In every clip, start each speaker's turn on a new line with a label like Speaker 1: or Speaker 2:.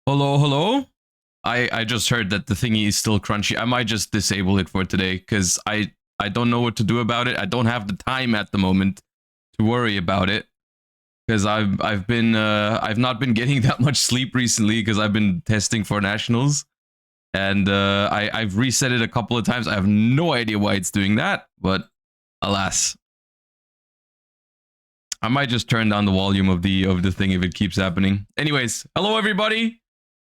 Speaker 1: Hello, hello. I just heard that the thingy is still crunchy. I might just disable it for today because I don't know what to do about it. I don't have the time at the moment to worry about it because I've not been getting that much sleep recently because I've been testing for nationals, and I've reset it a couple of times. I have no idea why it's doing that, but alas. I might just turn down the volume of the thing if it keeps happening. Anyways, hello everybody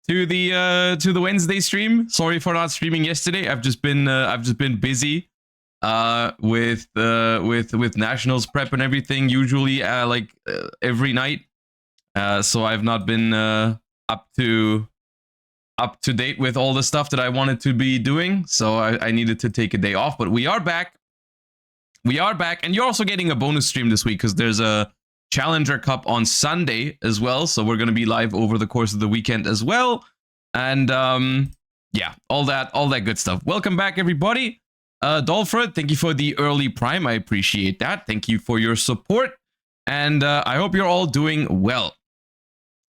Speaker 1: to the Wednesday stream. Sorry for not streaming yesterday. I've just been busy with nationals prep and everything. Usually every night. So I've not been up to date with all the stuff that I wanted to be doing. So I needed to take a day off. But we are back. We are back, and you're also getting a bonus stream this week because there's a Challenger Cup on Sunday as well. So we're going to be live over the course of the weekend as well. And yeah, all that good stuff. Welcome back, everybody. Dolfred, thank you for the early prime. I appreciate that. Thank you for your support. And I hope you're all doing well.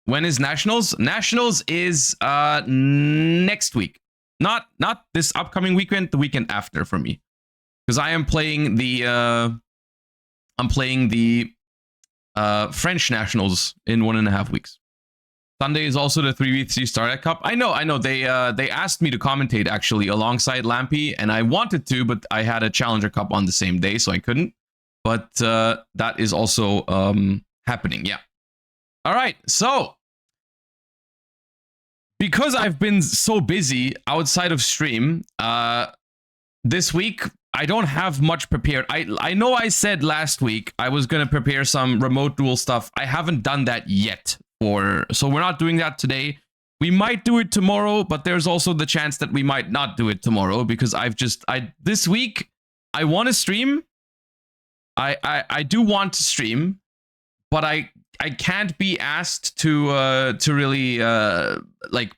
Speaker 1: When is Nationals? Nationals is next week. Not this upcoming weekend, the weekend after for me. Because I am playing the French Nationals in 1.5 weeks. Sunday is also the 3v3 Startup Cup. I know. They asked me to commentate actually alongside Lampy, and I wanted to, but I had a Challenger Cup on the same day, so I couldn't. But that is also happening. Yeah. All right. So because I've been so busy outside of stream, this week I don't have much prepared. I know I said last week I was going to prepare some remote duel stuff. I haven't done that yet. So we're not doing that today. We might do it tomorrow, but there's also the chance that we might not do it tomorrow because this week I want to stream. I do want to stream, but I can't be asked to really like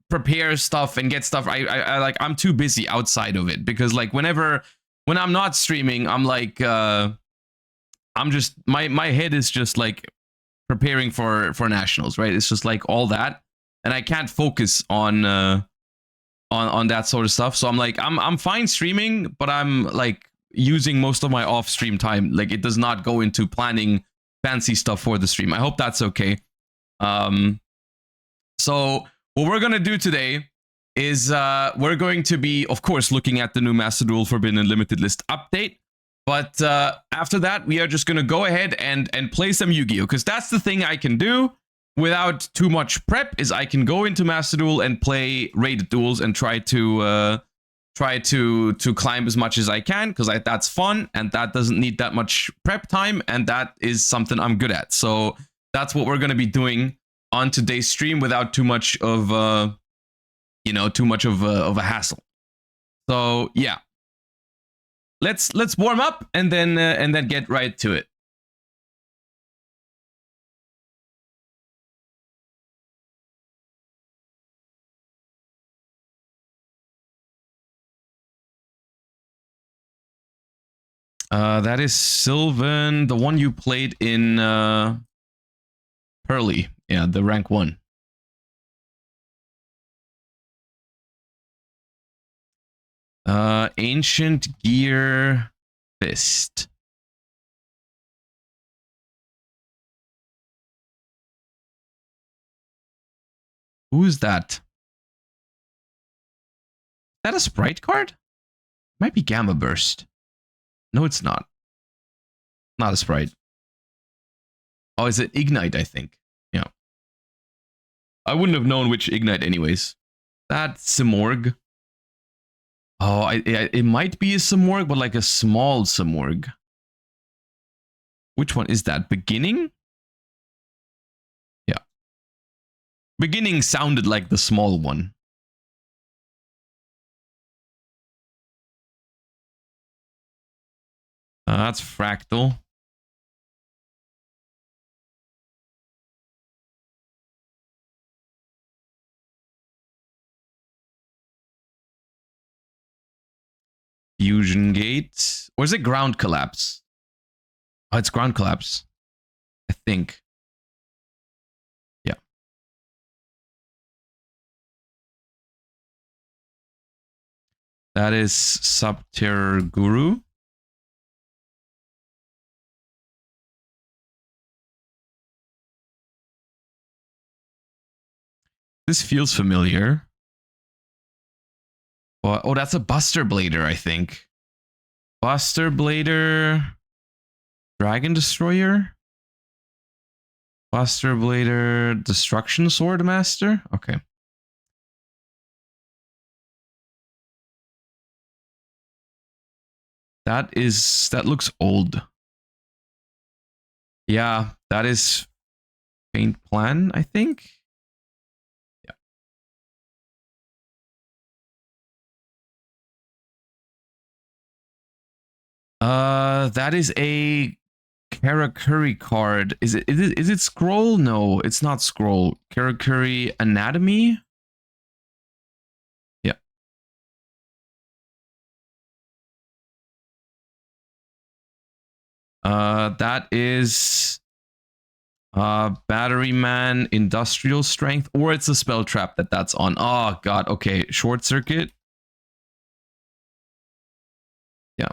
Speaker 1: prepare stuff and get stuff. I'm too busy outside of it because like when I'm not streaming, I'm like I'm just my head is just like preparing for nationals, right? It's just like all that, and I can't focus on that sort of stuff. So I'm like I'm fine streaming, but I'm like using most of my off stream time. Like it does not go into planning fancy stuff for the stream. I hope that's okay. So what we're going to do today is we're going to be, of course, looking at the new Master Duel Forbidden Limited List update. But after that, we are just going to go ahead and play some Yu-Gi-Oh! Because that's the thing I can do without too much prep, is I can go into Master Duel and play rated duels and try to climb as much as I can, because that's fun, and that doesn't need that much prep time, and that is something I'm good at. So that's what we're going to be doing on today's stream without too much of a hassle. So yeah, let's warm up and then get right to it. That is Sylvan, the one you played in Pearly. Yeah, the rank 1. Ancient Gear Fist. Who is that? Is that a sprite card? Might be Gamma Burst. No, it's not. Not a sprite. Oh, is it Ignite, I think? Yeah. I wouldn't have known which Ignite anyways. That's Simorg. Oh, it might be a Simorg, but like a small Simorg. Which one is that? Beginning? Yeah. Beginning sounded like the small one. That's Fractal. Fusion Gate. Or is it Ground Collapse? Oh, it's Ground Collapse. I think. Yeah. That is Subterror Guru. This feels familiar. Oh, that's a Buster Blader, I think. Buster Blader. Dragon Destroyer? Buster Blader. Destruction Sword Master? Okay. That looks old. Yeah, that is Faint Plan, I think. That is a Karakuri card. Is it Scroll? No, it's not Scroll. Karakuri Anatomy? Yeah. That is Battery Man Industrial Strength, or it's a spell trap that's on. Oh god, okay. Short Circuit. Yeah.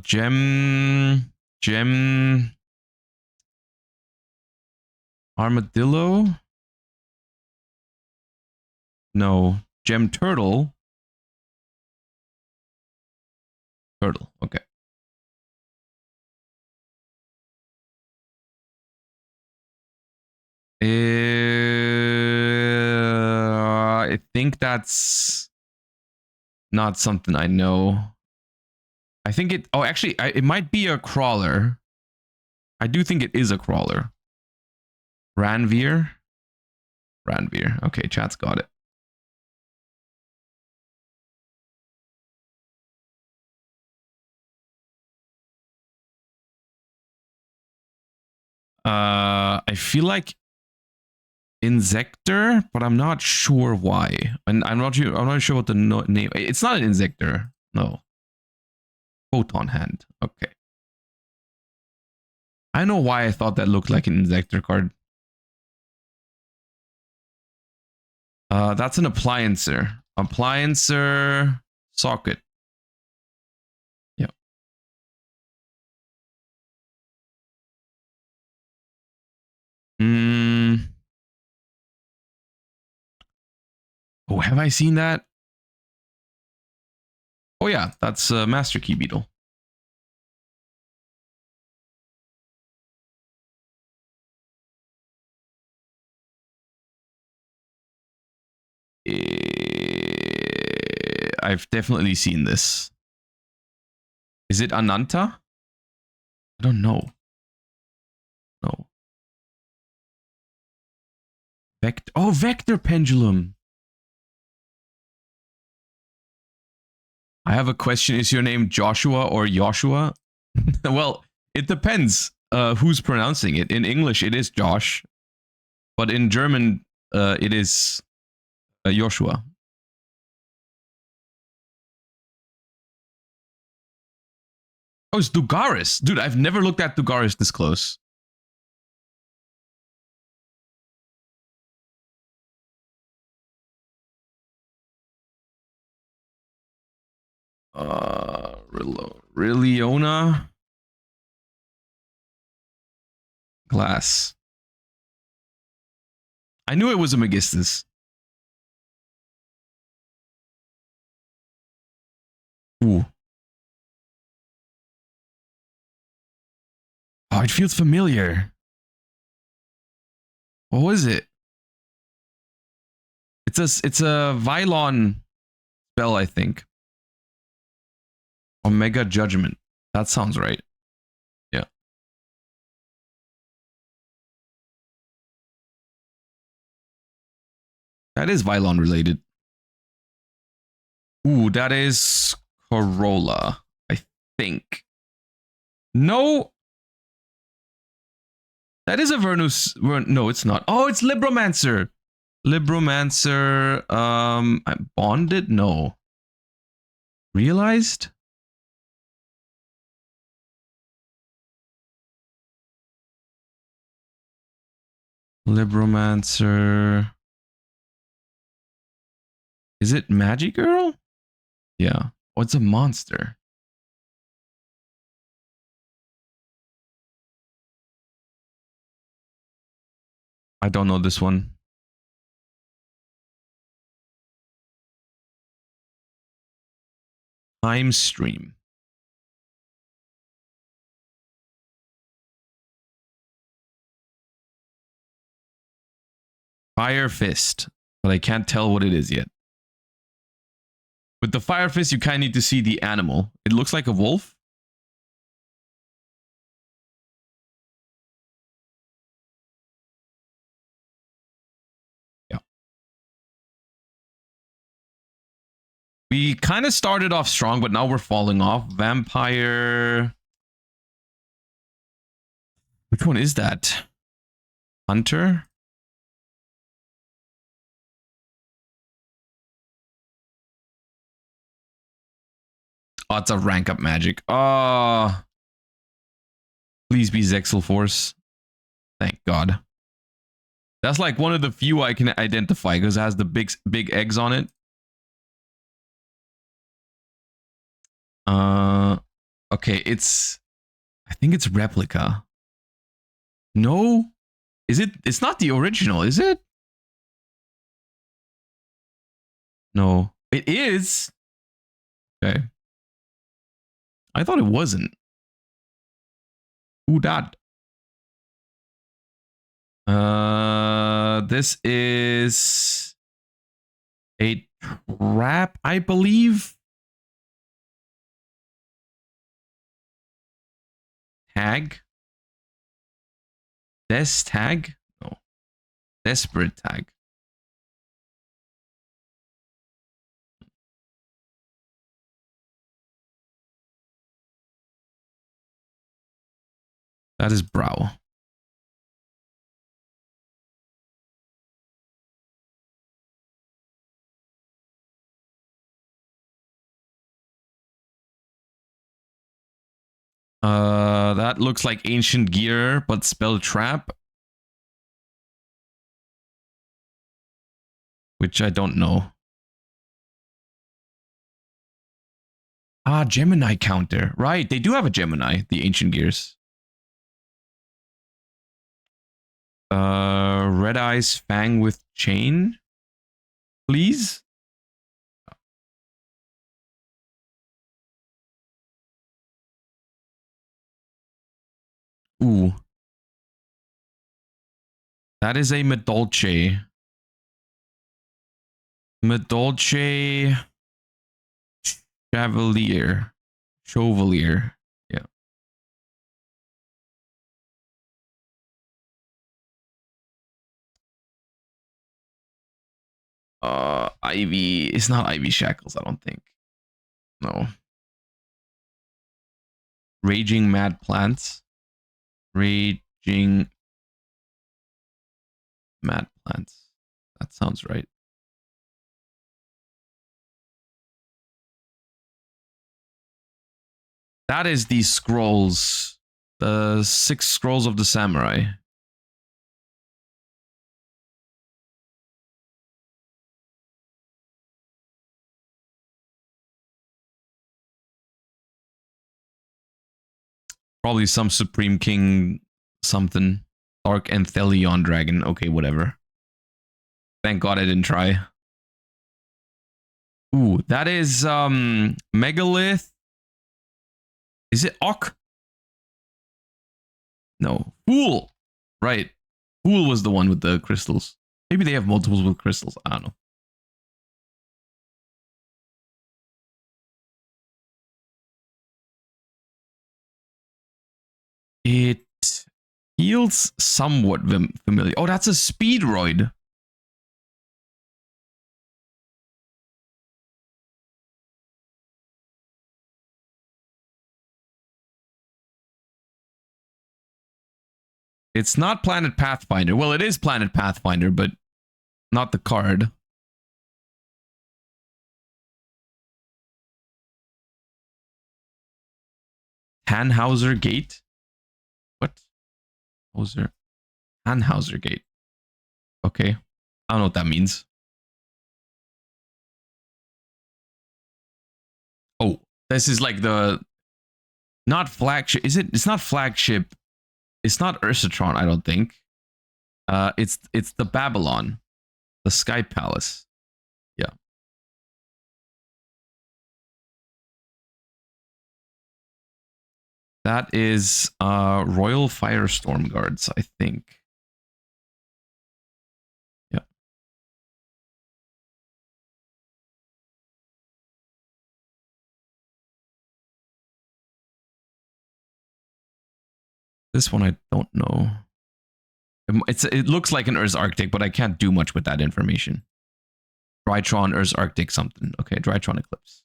Speaker 1: Gem Armadillo? No. Gem Turtle? Turtle, okay. I think that's not something I know. I think it... Oh, actually, it might be a crawler. I do think it is a crawler. Ranveer? Ranveer. Okay, chat's got it. I feel like Insector, but I'm not sure why. And I'm not sure what the name. It's not an Insector. No. Photon Hand. Okay. I know why I thought that looked like an Insector card. That's an appliancer. Appliancer socket. Yeah. Oh, have I seen that? Oh yeah, that's Master Key Beetle. I've definitely seen this. Is it Ananta? I don't know. No. Vector Pendulum. I have a question. Is your name Joshua or Joshua? Well, it depends who's pronouncing it. In English, it is Josh. But in German, it is Joshua. Oh, it's Dugaris. Dude, I've never looked at Dugaris this close. Rilliona. Glass. I knew it was a Megistus. Ooh. Oh, it feels familiar. What was it? It's a Vylon spell, I think. Omega Judgment. That sounds right. Yeah. That is Vylon related. Ooh, that is Corolla, I think. No. That is a Vernus. No, it's not. Oh, it's Libromancer. Libromancer. I bonded? No. Realized? Libromancer. Is it Magic Girl? Yeah. What's a monster? I don't know this one. Time Stream. Fire Fist. But I can't tell what it is yet. With the Fire Fist, you kind of need to see the animal. It looks like a wolf. Yeah. We kind of started off strong, but now we're falling off. Vampire. Which one is that? Hunter? Oh, it's a rank up magic. Oh. Please be Zexal Force. Thank God. That's like one of the few I can identify because it has the big eggs on it. Okay, I think it's replica. No? Is it? It's not the original, is it? No. It is. Okay. I thought it wasn't. Who that? This is a trap, I believe. Tag. Tag? No. Desperate tag. That is brow. That looks like ancient gear, but spelled trap. Which I don't know. Ah, Gemini counter. Right, they do have a Gemini, the ancient gears. Red Eyes Fang with chain, please. Ooh. That is a Medolce. Medolce Chevalier. Chevalier. Yeah. Ivy. It's not Ivy Shackles, I don't think. No. Raging Mad Plants. Raging Mad Plants. That sounds right. That is the scrolls. The 6 scrolls of the samurai. Probably some Supreme King something. Dark Anthelion Dragon. Okay, whatever. Thank God I didn't try. Ooh, that is Megalith. Is it Ock? No. Fool. Right. Fool was the one with the crystals. Maybe they have multiples with crystals. I don't know. It feels somewhat familiar. Oh, that's a Speedroid. It's not Planet Pathfinder. Well, it is Planet Pathfinder, but not the card. Tannhauser Gate? What? Tannhauser Gate. Okay. I don't know what that means. Oh, this is like the not flagship. Is it? It's not flagship. It's not Ursatron, I don't think. It's the Babylon, the Sky Palace. Yeah. That is Royal Firestorm Guards, I think. Yeah. This one I don't know. It looks like an Earth's Arctic, but I can't do much with that information. Drytron, Earth's Arctic, something. Okay, Drytron Eclipse.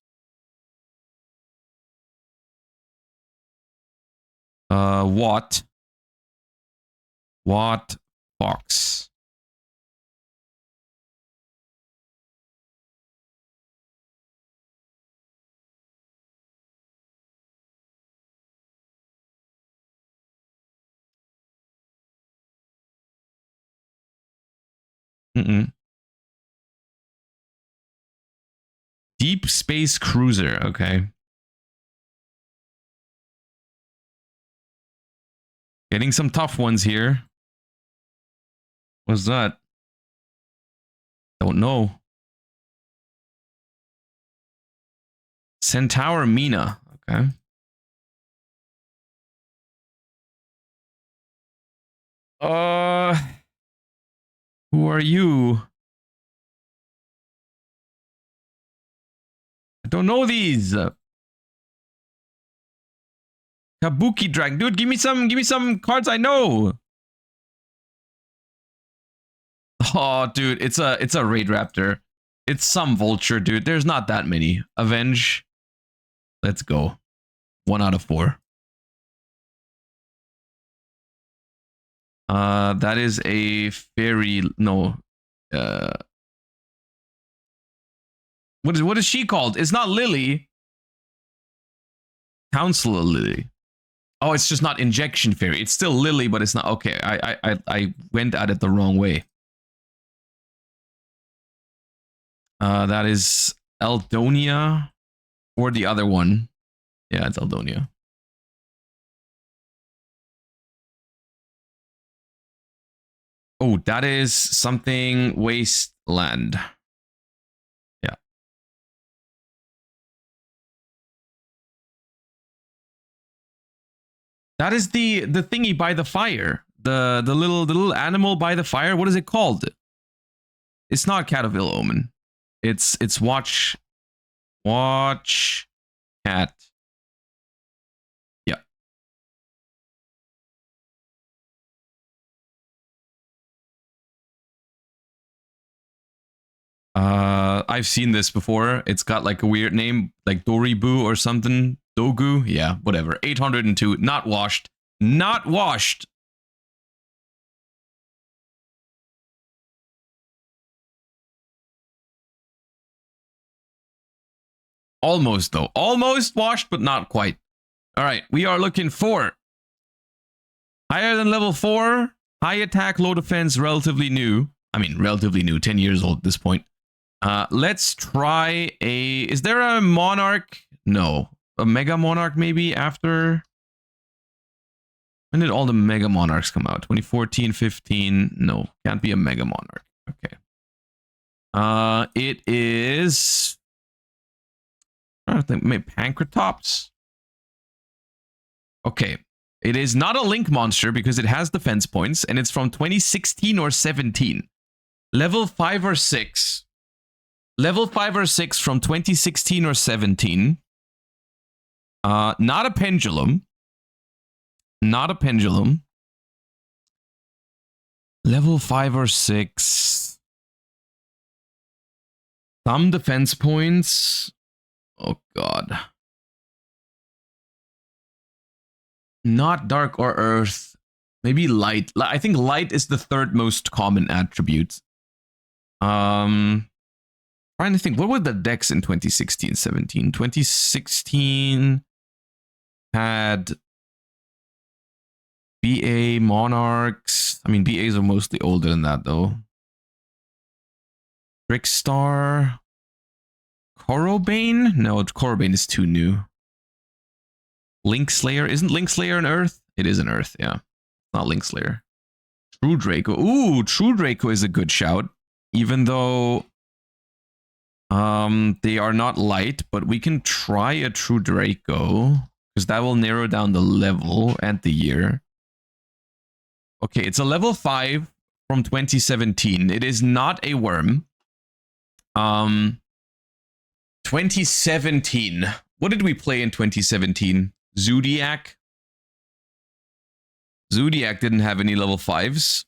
Speaker 1: What Fox. Deep Space Cruiser. Okay. Getting some tough ones here. What's that? Don't know. Centaur Mina. Okay. Who are you? I don't know these. Kabuki Dragon. Dude, give me some cards I know. Oh, dude, it's a Raid Raptor. It's some Vulture, dude. There's not that many. Avenge. Let's go. 1 out of 4. That is a fairy. No. What is she called? It's not Lily. Counselor Lily. Oh, it's just not Injection Fairy. It's still Lily, but it's not. Okay, I went at it the wrong way. That is Eldonia, or the other one. Yeah, it's Eldonia. Oh, that is something Wasteland. Yeah. That is the thingy by the fire. The little animal by the fire. What is it called? It's not Cat of Ill Omen. It's watch cat. Yeah. I've seen this before. It's got like a weird name, like Doribu or something. Dogu? Yeah, whatever. 802. Not washed. Not washed. Almost, though. Almost washed, but not quite. All right, we are looking for higher than level 4, high attack, low defense, relatively new. I mean, relatively new, 10 years old at this point. Let's try a... Is there a Monarch? No. A Mega Monarch maybe after... When did all the Mega Monarchs come out? 2014, 15? No, can't be a Mega Monarch. Okay. It is... I don't think maybe Pancratops. Okay. It is not a Link monster because it has defense points and it's from 2016 or 17. Level 5 or 6. Level 5 or 6 from 2016 or 17. Not a pendulum. Not a pendulum. Level 5 or 6. Some defense points. Oh, God. Not dark or earth. Maybe light. I think light is the third most common attribute. Trying to think. What were the decks in 2016, 17? 2016 had BA Monarchs. I mean, BAs are mostly older than that, though. Trickstar. Korobane? No, Korobane is too new. Link Slayer. Isn't Link Slayer an Earth? It is an Earth, yeah. Not Link Slayer. True Draco. Ooh, True Draco is a good shout. Even though they are not light, but we can try a True Draco because that will narrow down the level and the year. Okay, it's a level 5 from 2017. It is not a worm. 2017. What did we play in 2017? Zodiac. Zodiac didn't have any level 5s.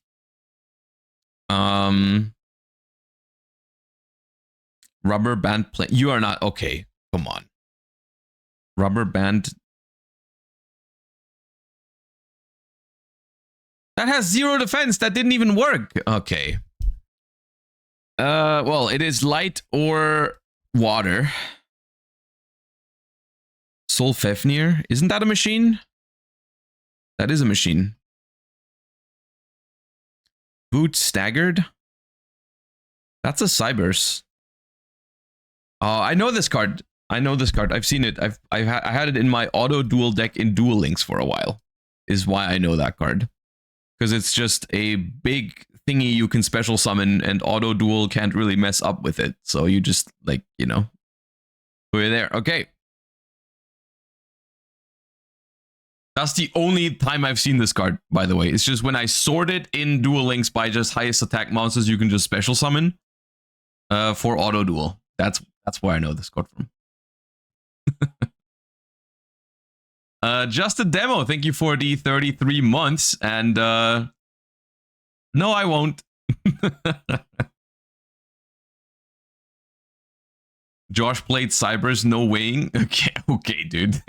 Speaker 1: Rubber band play. You are not okay. Come on. Rubber band. That has 0 defense. That didn't even work. Okay. Well, it is light or water. Solfefnir. Isn't that a machine? That is a machine. Boot staggered. That's a Cybers. I know this card. I know this card. I've seen it. I had it in my auto duel deck in Duel Links for a while. Is why I know that card. Because it's just a big thingy you can special summon, and auto duel can't really mess up with it. So you just, like, you know, put it there. Okay. That's the only time I've seen this card, by the way. It's just when I sort it in Duel Links by just highest attack monsters you can just special summon for auto duel. That's where I know this card from. Just a demo. Thank you for the 33 months. And no, I won't. Josh played Cybers, no weighing. Okay, dude.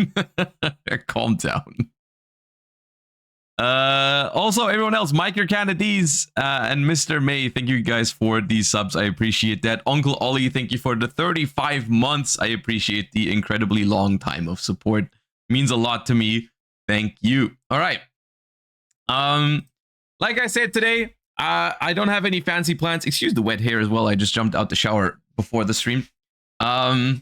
Speaker 1: Calm down. Also, everyone else, Mike Your Canadies and Mr. May, thank you guys for these subs. I appreciate that. Uncle Ollie, thank you for the 35 months. I appreciate the incredibly long time of support. It means a lot to me. Thank you. All right. Like I said today, I don't have any fancy plans. Excuse the wet hair as well. I just jumped out the shower before the stream. I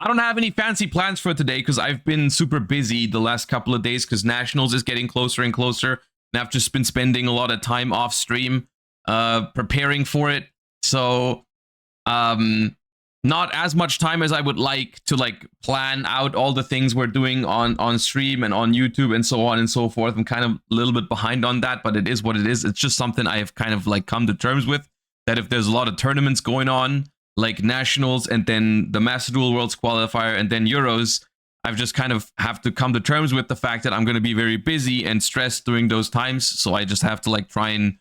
Speaker 1: don't have any fancy plans for today because I've been super busy the last couple of days because Nationals is getting closer and closer. And I've just been spending a lot of time off stream preparing for it. So not as much time as I would like to like plan out all the things we're doing on stream and on YouTube and so on and so forth. I'm kind of a little bit behind on that, but it is what it is. It's just something I have kind of like come to terms with, that if there's a lot of tournaments going on, like Nationals and then the Master Duel Worlds qualifier and then Euros, I've just kind of have to come to terms with the fact that I'm going to be very busy and stressed during those times. So I just have to like try and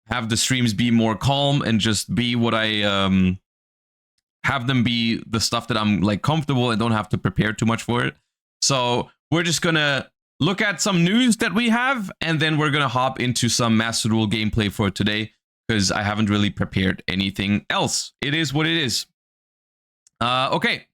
Speaker 1: have the streams be more calm and just be what I have them be, the stuff that I'm like comfortable and don't have to prepare too much for it. So we're just gonna look at some news that we have, and then we're gonna hop into some Master Duel gameplay for today, because I haven't really prepared anything else. It is what it is. Okay.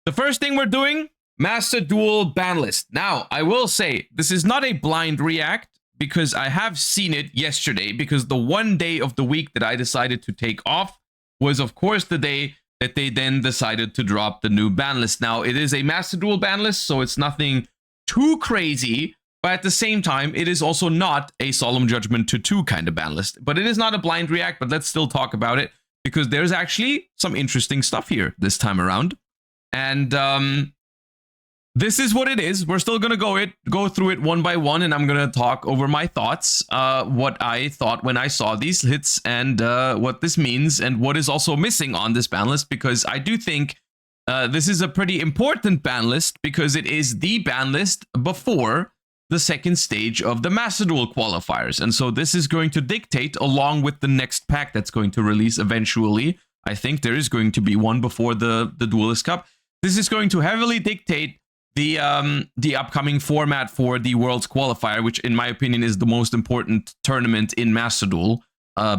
Speaker 1: The first thing we're doing, Master Duel ban list. Now, I will say, this is not a blind react, because I have seen it yesterday, because the one day of the week that I decided to take off was, of course, the day that they then decided to drop the new ban list. Now, it is a Master Duel ban list, so it's nothing too crazy, but at the same time, it is also not a Solemn Judgment to 2 kind of ban list. But it is not a blind react, but let's still talk about it, because there's actually some interesting stuff here this time around. And this is what it is. We're still going to go through it one by one, and I'm going to talk over my thoughts, what I thought when I saw these hits, and what this means, and what is also missing on this ban list, because I do think this is a pretty important ban list, because it is the ban list before the second stage of the Master Duel qualifiers. And so this is going to dictate, along with the next pack that's going to release eventually. I think there is going to be one before the Duelist Cup. This is going to heavily dictate the upcoming format for the Worlds qualifier, which in my opinion is the most important tournament in Master Duel,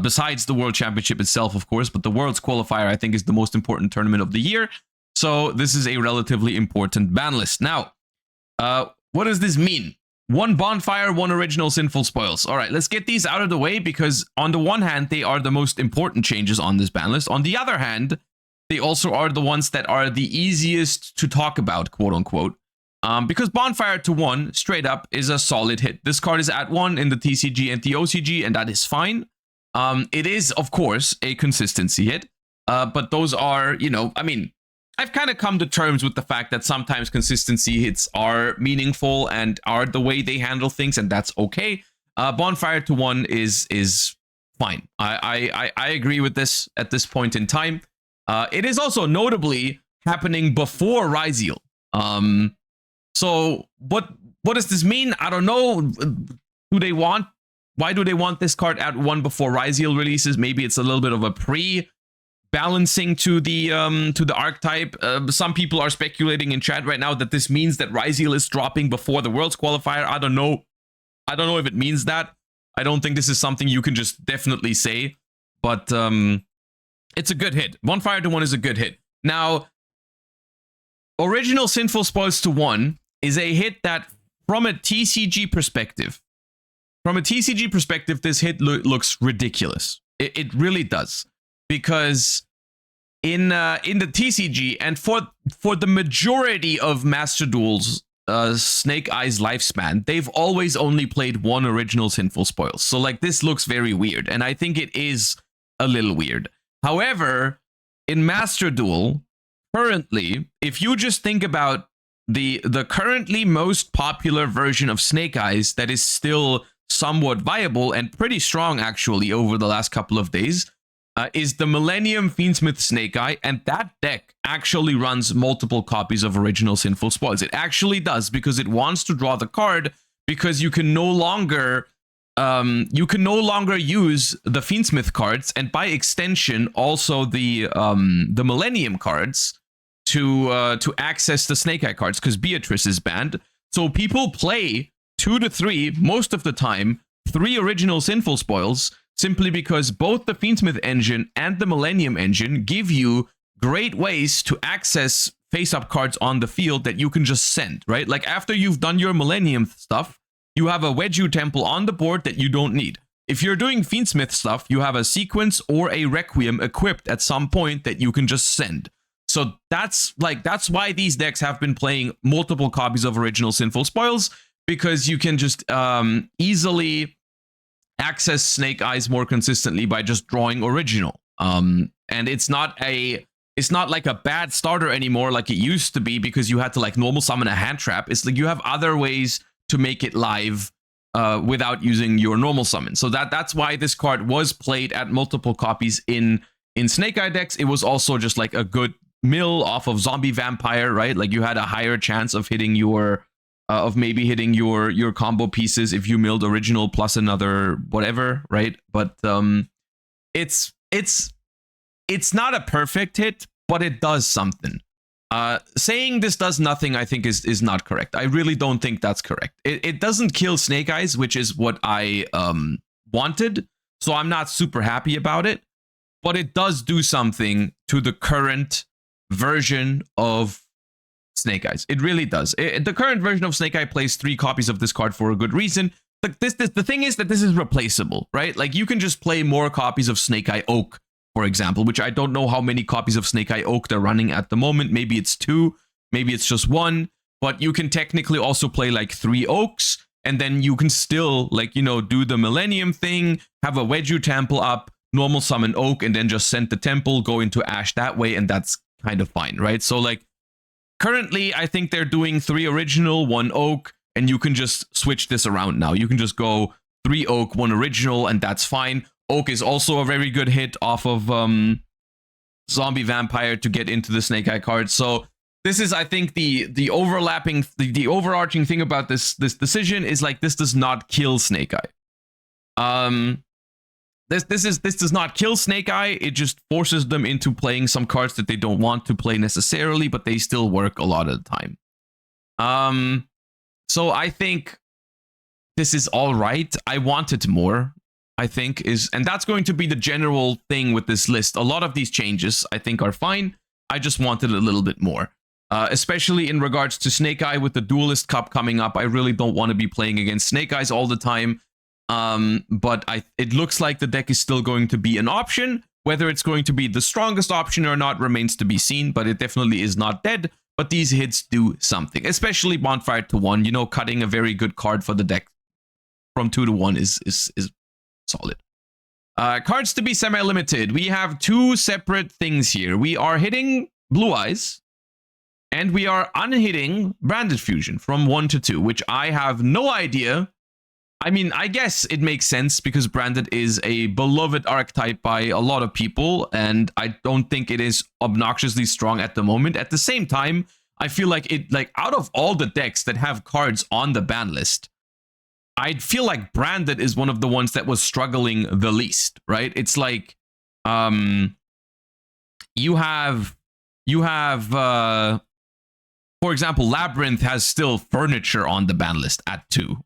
Speaker 1: besides the World Championship itself, of course. But the Worlds qualifier, I think, is the most important tournament of the year. So this is a relatively important ban list. Now, what does this mean? one bonfire, one original sinful spoils. All right, let's get these out of the way because on the one hand, they are the most important changes on this ban list. On the other hand, they also are the ones that are the easiest to talk about, quote unquote. Because bonfire to 1, straight up, is a solid hit. This card is at 1 in the TCG and the OCG, and that is fine. It is, of course, a consistency hit. But those are, you know, I mean, I've kind of come to terms with the fact that sometimes consistency hits are meaningful and are the way they handle things, and that's okay. Bonfire to 1 is fine. I agree with this at this point in time. It is also notably happening before Ryzeal. So what does this mean? I don't know. Why do they want this card at 1 before Ryzeal releases? Maybe it's a little bit of a balancing to the archetype. Some people are speculating in chat right now that this means that Ryzeal is dropping before the Worlds qualifier. I don't know if it means that. I don't think this is something you can just definitely say, but it's a good hit. Bonfire to 1 is a good hit. Now, original sinful spoils to 1 is a hit that, from a TCG perspective, this hit looks ridiculous. It really does. Because in the TCG and for the majority of Master Duel's Snake Eyes lifespan, they've always only played 1 original sinful spoils. So like this looks very weird, and I think it is a little weird. However, in Master Duel, currently, if you just think about the currently most popular version of Snake Eyes that is still somewhat viable and pretty strong actually over the last couple of days, is the Millennium Fiendsmith Snake Eye, and that deck actually runs multiple copies of original sinful spoils. It actually does, because it wants to draw the card, because you can no longer use the Fiendsmith cards, and by extension also the Millennium cards to access the Snake Eye cards, because Beatrice is banned. So people play 2 to 3 most of the time, 3 original sinful spoils, simply because both the Fiendsmith engine and the Millennium engine give you great ways to access face-up cards on the field that you can just send, right? Like after you've done your Millennium stuff, you have a Yugioh Temple on the board that you don't need. If you're doing Fiendsmith stuff, you have a Sequence or a Requiem equipped at some point that you can just send. So that's why these decks have been playing multiple copies of original sinful spoils, because you can just easily access Snake Eyes more consistently by just drawing original. And it's not like a bad starter anymore like it used to be, because you had to like normal summon a hand trap. It's like you have other ways to make it live without using your normal summon. So that's why this card was played at multiple copies in Snake Eye decks. It was also just like a good mill off of Zombie Vampire, right? Like you had a higher chance of hitting your maybe hitting your combo pieces if you milled original plus another whatever, right? But it's not a perfect hit, but it does something. Saying this does nothing, I think is not correct. I really don't think that's correct. It doesn't kill Snake Eyes, which is what I wanted, so I'm not super happy about it. But it does do something to the current version of Snake Eyes. It really does. The current version of Snake Eye plays 3 copies of this card for a good reason. But the thing is that this is replaceable, right? Like you can just play more copies of Snake Eye Oak, for example, which I don't know how many copies of Snake Eye Oak they're running at the moment. Maybe it's 2, maybe it's just 1, but you can technically also play like 3 Oaks, and then you can still like, you know, do the Millennium thing, have a Yugioh Temple up, normal summon Oak, and then just send the Temple, go into Ash that way, and that's kind of fine, right? So like currently, I think they're doing 3 original, 1 Oak, and you can just switch this around now. You can just go 3 Oak, 1 original, and that's fine. Oak is also a very good hit off of Zombie Vampire to get into the Snake Eye card. So this is, I think, the overarching thing about this decision is like this does not kill Snake Eye. This does not kill Snake Eye. It just forces them into playing some cards that they don't want to play necessarily, but they still work a lot of the time. So I think this is all right. I wanted more, I think, and that's going to be the general thing with this list. A lot of these changes I think are fine. I just wanted a little bit more. especially in regards to Snake Eye with the Duelist Cup coming up. I really don't want to be playing against Snake Eyes all the time. But it looks like the deck is still going to be an option. Whether it's going to be the strongest option or not remains to be seen, but it definitely is not dead. But these hits do something, especially Bonfire to 1. You know, cutting a very good card for the deck from 2 to 1 is solid. Cards to be semi-limited. We have two separate things here. We are hitting Blue Eyes, and we are unhitting Branded Fusion from 1 to 2, which I have no idea. I mean, I guess it makes sense because Branded is a beloved archetype by a lot of people, and I don't think it is obnoxiously strong at the moment. At the same time, I feel like out of all the decks that have cards on the ban list, I feel like Branded is one of the ones that was struggling the least, right? It's like, you have for example, Labyrinth has still Furniture on the ban list at 2,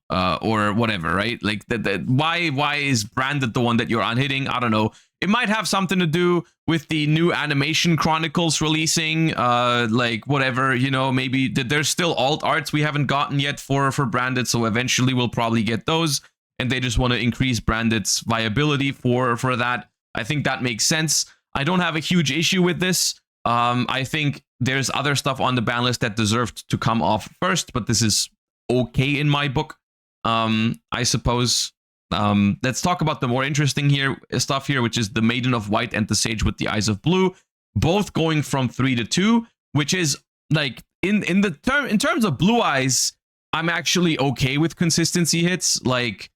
Speaker 1: or whatever, right? Like, why is Branded the one that you're unhitting? I don't know. It might have something to do with the new Animation Chronicles releasing, like, whatever, you know, maybe there's still alt arts we haven't gotten yet for Branded, so eventually we'll probably get those, and they just want to increase Branded's viability for that. I think that makes sense. I don't have a huge issue with this. I think there's other stuff on the ban list that deserved to come off first, but this is okay in my book, I suppose. Let's talk about the more interesting stuff here, which is the Maiden of White and the Sage with the Eyes of Blue, both going from 3 to 2, which is like in terms of Blue Eyes, I'm actually okay with consistency hits, like.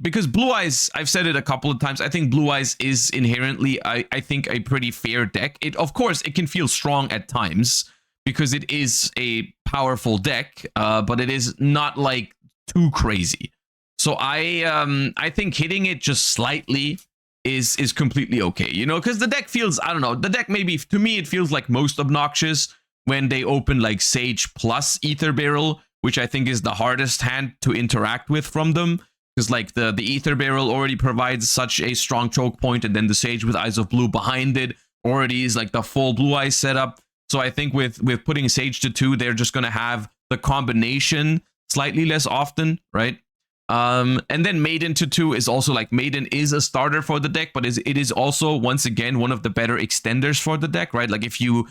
Speaker 1: Because Blue Eyes, I've said it a couple of times, I think Blue Eyes is inherently, I think, a pretty fair deck. Of course, it can feel strong at times because it is a powerful deck, but it is not like too crazy. So I think hitting it just slightly is completely okay, you know, because the deck feels, I don't know, the deck maybe, to me, it feels like most obnoxious when they open like Sage plus Ether Barrel, which I think is the hardest hand to interact with from them. Because like the Ether Barrel already provides such a strong choke point, and then the Sage with Eyes of Blue behind it already is like the full Blue Eyes setup. So I think with putting Sage to 2, they're just gonna have the combination slightly less often, right? And then Maiden to 2 is also like, Maiden is a starter for the deck, but it is also once again one of the better extenders for the deck, right? Like if you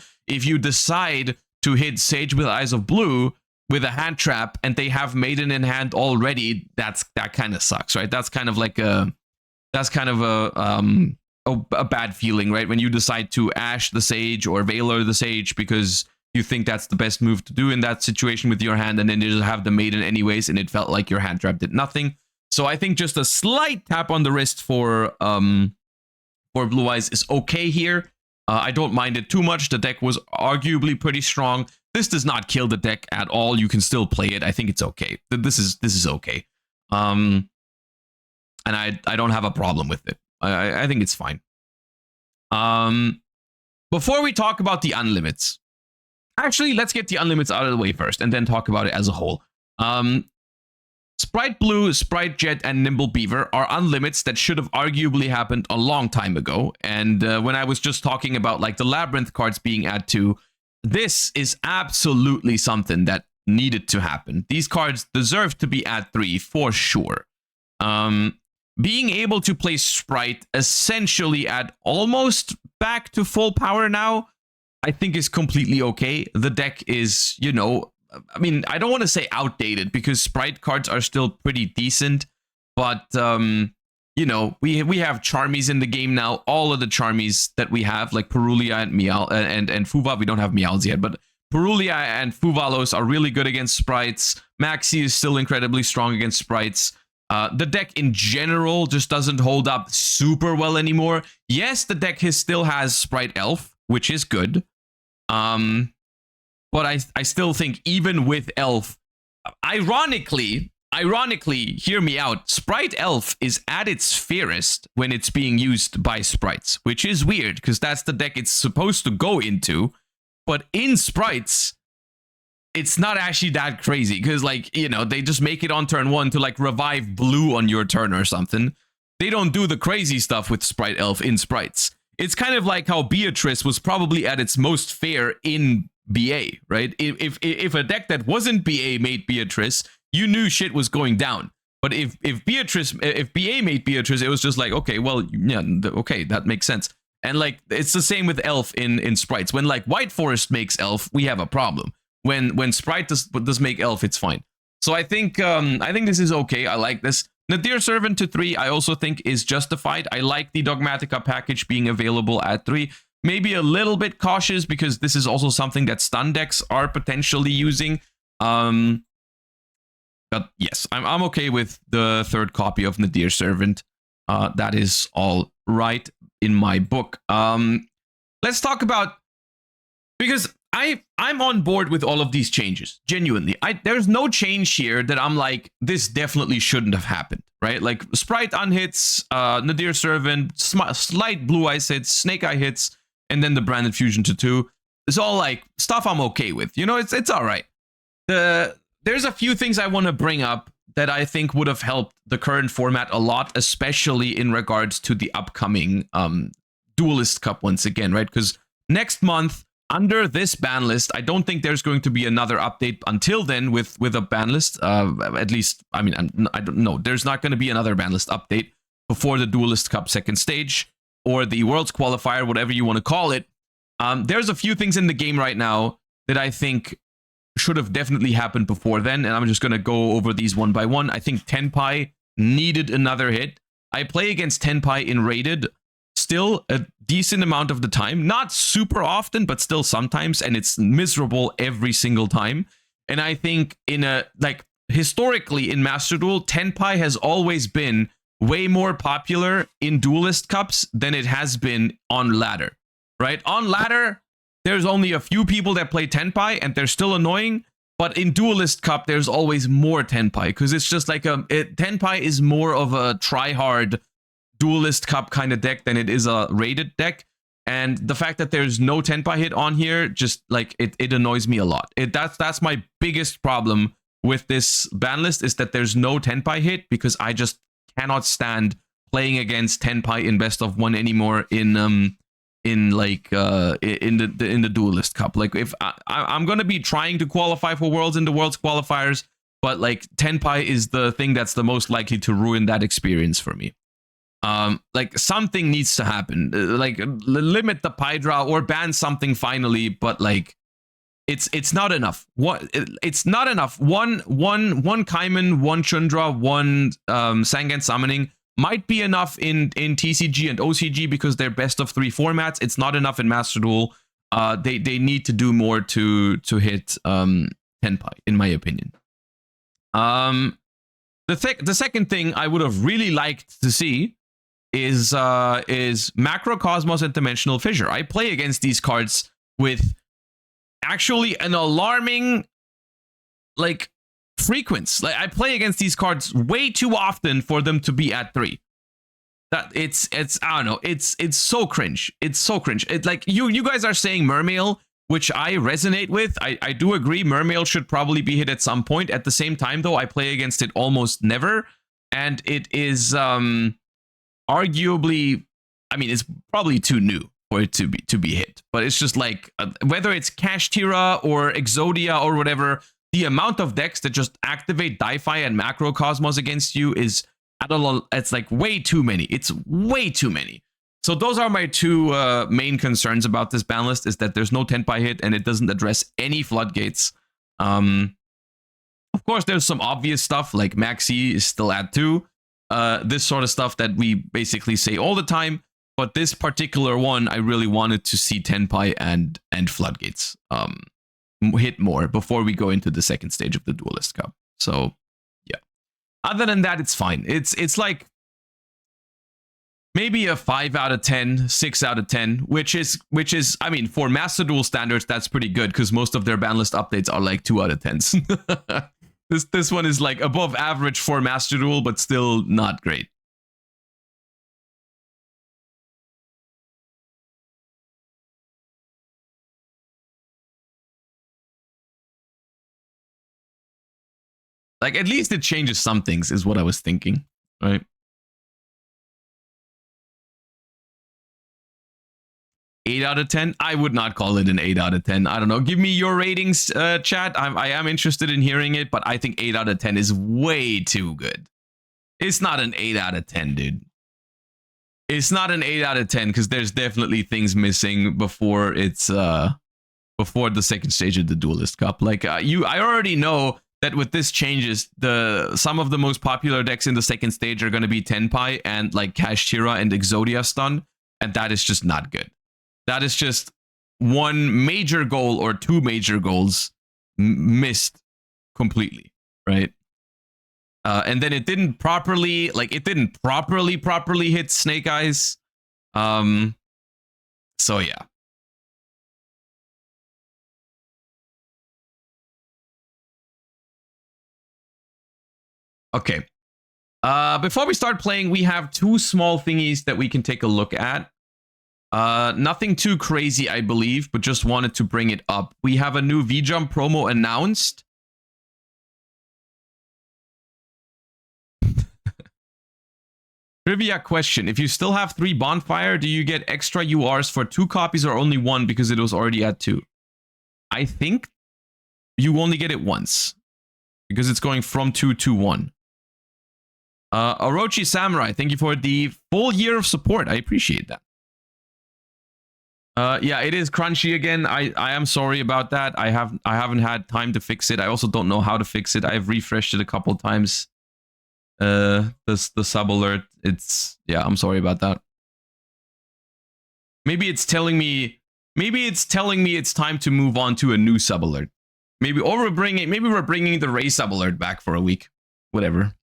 Speaker 1: decide to hit Sage with Eyes of Blue with a hand trap and they have Maiden in hand already, that kind of sucks, right? That's kind of like a bad feeling, right? When you decide to Ash the Sage or Valor the Sage because you think that's the best move to do in that situation with your hand, and then you just have the Maiden anyways, and it felt like your hand trap did nothing. So I think just a slight tap on the wrist for Blue Eyes is okay here. I don't mind it too much. The deck was arguably pretty strong. This does not kill the deck at all. You can still play it. I think it's okay. This is okay. And I don't have a problem with it. I think it's fine. Before we talk about the unlimits, actually, let's get the unlimits out of the way first and then talk about it as a whole. Sprite Blue, Sprite Jet, and Nimble Beaver are unlimits that should have arguably happened a long time ago. And when I was just talking about like the Labyrinth cards being at 2, this is absolutely something that needed to happen. These cards deserve to be at 3 for sure. Being able to play Sprite essentially at almost back to full power now, I think is completely okay. The deck is, you know, I mean, I don't want to say outdated because Sprite cards are still pretty decent, but you know, we have Charmies in the game now. All of the Charmies that we have, like Perulia and and Fuva, we don't have Meowls yet, but Perulia and Fuvalos are really good against Sprites. Maxi is still incredibly strong against Sprites. The deck in general just doesn't hold up super well anymore. Yes, the deck still has Sprite Elf, which is good. But I still think even with Elf, ironically, hear me out, Sprite Elf is at its fairest when it's being used by Sprites, which is weird because that's the deck it's supposed to go into. But in Sprites, it's not actually that crazy because, like, you know, they just make it on turn 1 to like revive blue on your turn or something. They don't do the crazy stuff with Sprite Elf in Sprites. It's kind of like how Beatrice was probably at its most fair in BA, right? If a deck that wasn't BA made Beatrice, you knew shit was going down. But if BA made Beatrice, it was just like, okay, well, yeah, okay, that makes sense. And like it's the same with Elf in sprites. When like White Forest makes Elf, we have a problem. When Sprite does make Elf, it's fine. So I think this is okay. I like this. Nadir Servant to 3, I also think is justified. I like the Dogmatica package being available at 3. Maybe a little bit cautious because this is also something that stun decks are potentially using. But yes, I'm okay with the third copy of Nadir Servant. That is all right in my book. Let's talk about, because I'm on board with all of these changes. Genuinely, there's no change here that I'm like, this definitely shouldn't have happened, right? Like Sprite unhits, Nadir Servant, slight Blue Eyes hits, Snake Eye hits, and then the Branded Fusion to 2. It's all like stuff I'm okay with. You know, it's all right. There's a few things I want to bring up that I think would have helped the current format a lot, especially in regards to the upcoming Duelist Cup once again, right? Because next month, under this ban list, I don't think there's going to be another update until then with a ban list. At least, I mean, I don't know. There's not going to be another ban list update before the Duelist Cup second stage or the Worlds Qualifier, whatever you want to call it. There's a few things in the game right now that I think should have definitely happened before then, and I'm just going to go over these one by one. I think Tenpai needed another hit. I play against Tenpai in Rated still a decent amount of the time, not super often, but still sometimes, and it's miserable every single time. And I think historically in Master Duel, Tenpai has always been way more popular in Duelist Cups than it has been on ladder, right? On ladder, there's only a few people that play Tenpai and they're still annoying, but in Duelist Cup, there's always more Tenpai because it's just like Tenpai is more of a try-hard Duelist Cup kind of deck than it is a rated deck. And the fact that there's no Tenpai hit on here, just like it annoys me a lot. That's my biggest problem with this ban list, is that there's no Tenpai hit, because I just cannot stand playing against Tenpai in best of one anymore in the Duelist Cup. Like if I'm gonna be trying to qualify for Worlds in the Worlds qualifiers, but like Tenpai is the thing that's the most likely to ruin that experience for me. Like something needs to happen, like limit the Pydra or ban something finally, but like it's not enough. It's not enough. One Kaiman, one Chundra, one Sangan summoning might be enough in TCG and OCG because they're best of 3 formats. It's not enough in Master Duel. They need to do more to hit Tenpai, in my opinion. The second thing I would have really liked to see is Macrocosmos and Dimensional Fissure. I play against these cards with actually an alarming like frequency. Like I play against these cards way too often for them to be at 3. That it's I don't know, it's so cringe. It's so cringe. It's like you guys are saying Mermail, which I resonate with. I do agree Mermail should probably be hit at some point. At the same time though, I play against it almost never, and it is arguably, I mean, it's probably too new for it to be hit. But it's just like whether it's Kashtira or Exodia or whatever, the amount of decks that just activate Di-Fi and Macrocosmos against you is, I don't know, it's like way too many. It's way too many. So those are my two main concerns about this ban list, is that there's no Tenpai hit and it doesn't address any floodgates. Of course, there's some obvious stuff like Maxi is still at 2. This sort of stuff that we basically say all the time. But this particular one, I really wanted to see Tenpai and floodgates hit more before we go into the second stage of the Duelist Cup. So yeah. Other than that, it's fine. It's like maybe a 5 out of 10, 6 out of 10, which is, I mean, for Master Duel standards, that's pretty good because most of their ban list updates are like 2 out of 10s. This one is like above average for Master Duel, but still not great. Like, at least it changes some things, is what I was thinking, right? Eight out of 10. I would not call it an 8 out of 10. I don't know. Give me your ratings, chat. I am interested in hearing it, but I think 8 out of 10 is way too good. It's not an 8 out of 10, dude. It's not an 8 out of 10 because there's definitely things missing before it's before the second stage of the Duelist Cup. Like I already know that with this changes, some of the most popular decks in the second stage are going to be Tenpai and like Kashtira and Exodia Stun, and that is just not good. That is just one major goal or two major goals missed completely, right? And then it didn't properly hit Snake Eyes. So yeah. Okay. Before we start playing, we have two small thingies that we can take a look at. Nothing too crazy, I believe, but just wanted to bring it up. We have a new V-Jump promo announced. Trivia question. If you still have 3 Bonfire, do you get extra URs for 2 copies or only 1 because it was already at 2? I think you only get it once because it's going from 2 to 1. Orochi Samurai, thank you for the full year of support. I appreciate that. Yeah, it is crunchy again. I am sorry about that. I haven't had time to fix it. I also don't know how to fix it. I've refreshed it a couple times. The sub alert. Yeah, I'm sorry about that. Maybe it's telling me it's time to move on to a new sub alert. Maybe we're bringing the Ray sub alert back for a week. Whatever.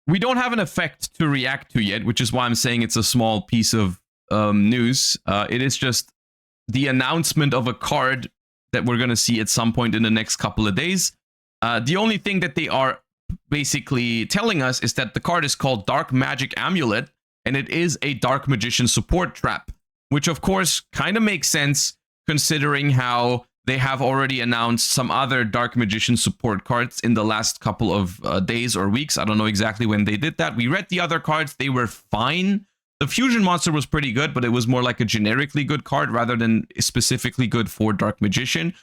Speaker 1: We don't have an effect to react to yet, which is why I'm saying it's a small piece of news. It is just the announcement of a card that we're going to see at some point in the next couple of days. The only thing that they are basically telling us is that the card is called Dark Magic Amulet, and it is a Dark Magician support trap, which of course kind of makes sense considering how they have already announced some other Dark Magician support cards in the last couple of days or weeks. I don't know exactly when they did that. We read the other cards. They were fine. The Fusion Monster was pretty good, but it was more like a generically good card rather than specifically good for Dark Magician.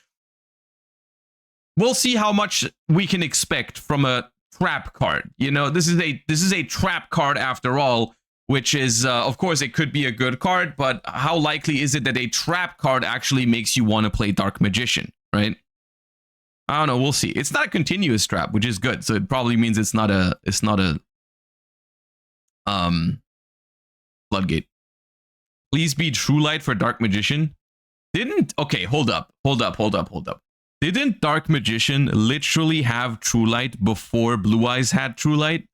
Speaker 1: We'll see how much we can expect from a trap card. You know, this is a trap card after all, which is, of course, it could be a good card, but how likely is it that a trap card actually makes you want to play Dark Magician, right? I don't know, we'll see. It's not a continuous trap, which is good, so it probably means it's not a Floodgate. Please be True Light for Dark Magician. Okay, hold up. Didn't Dark Magician literally have True Light before Blue Eyes had True Light?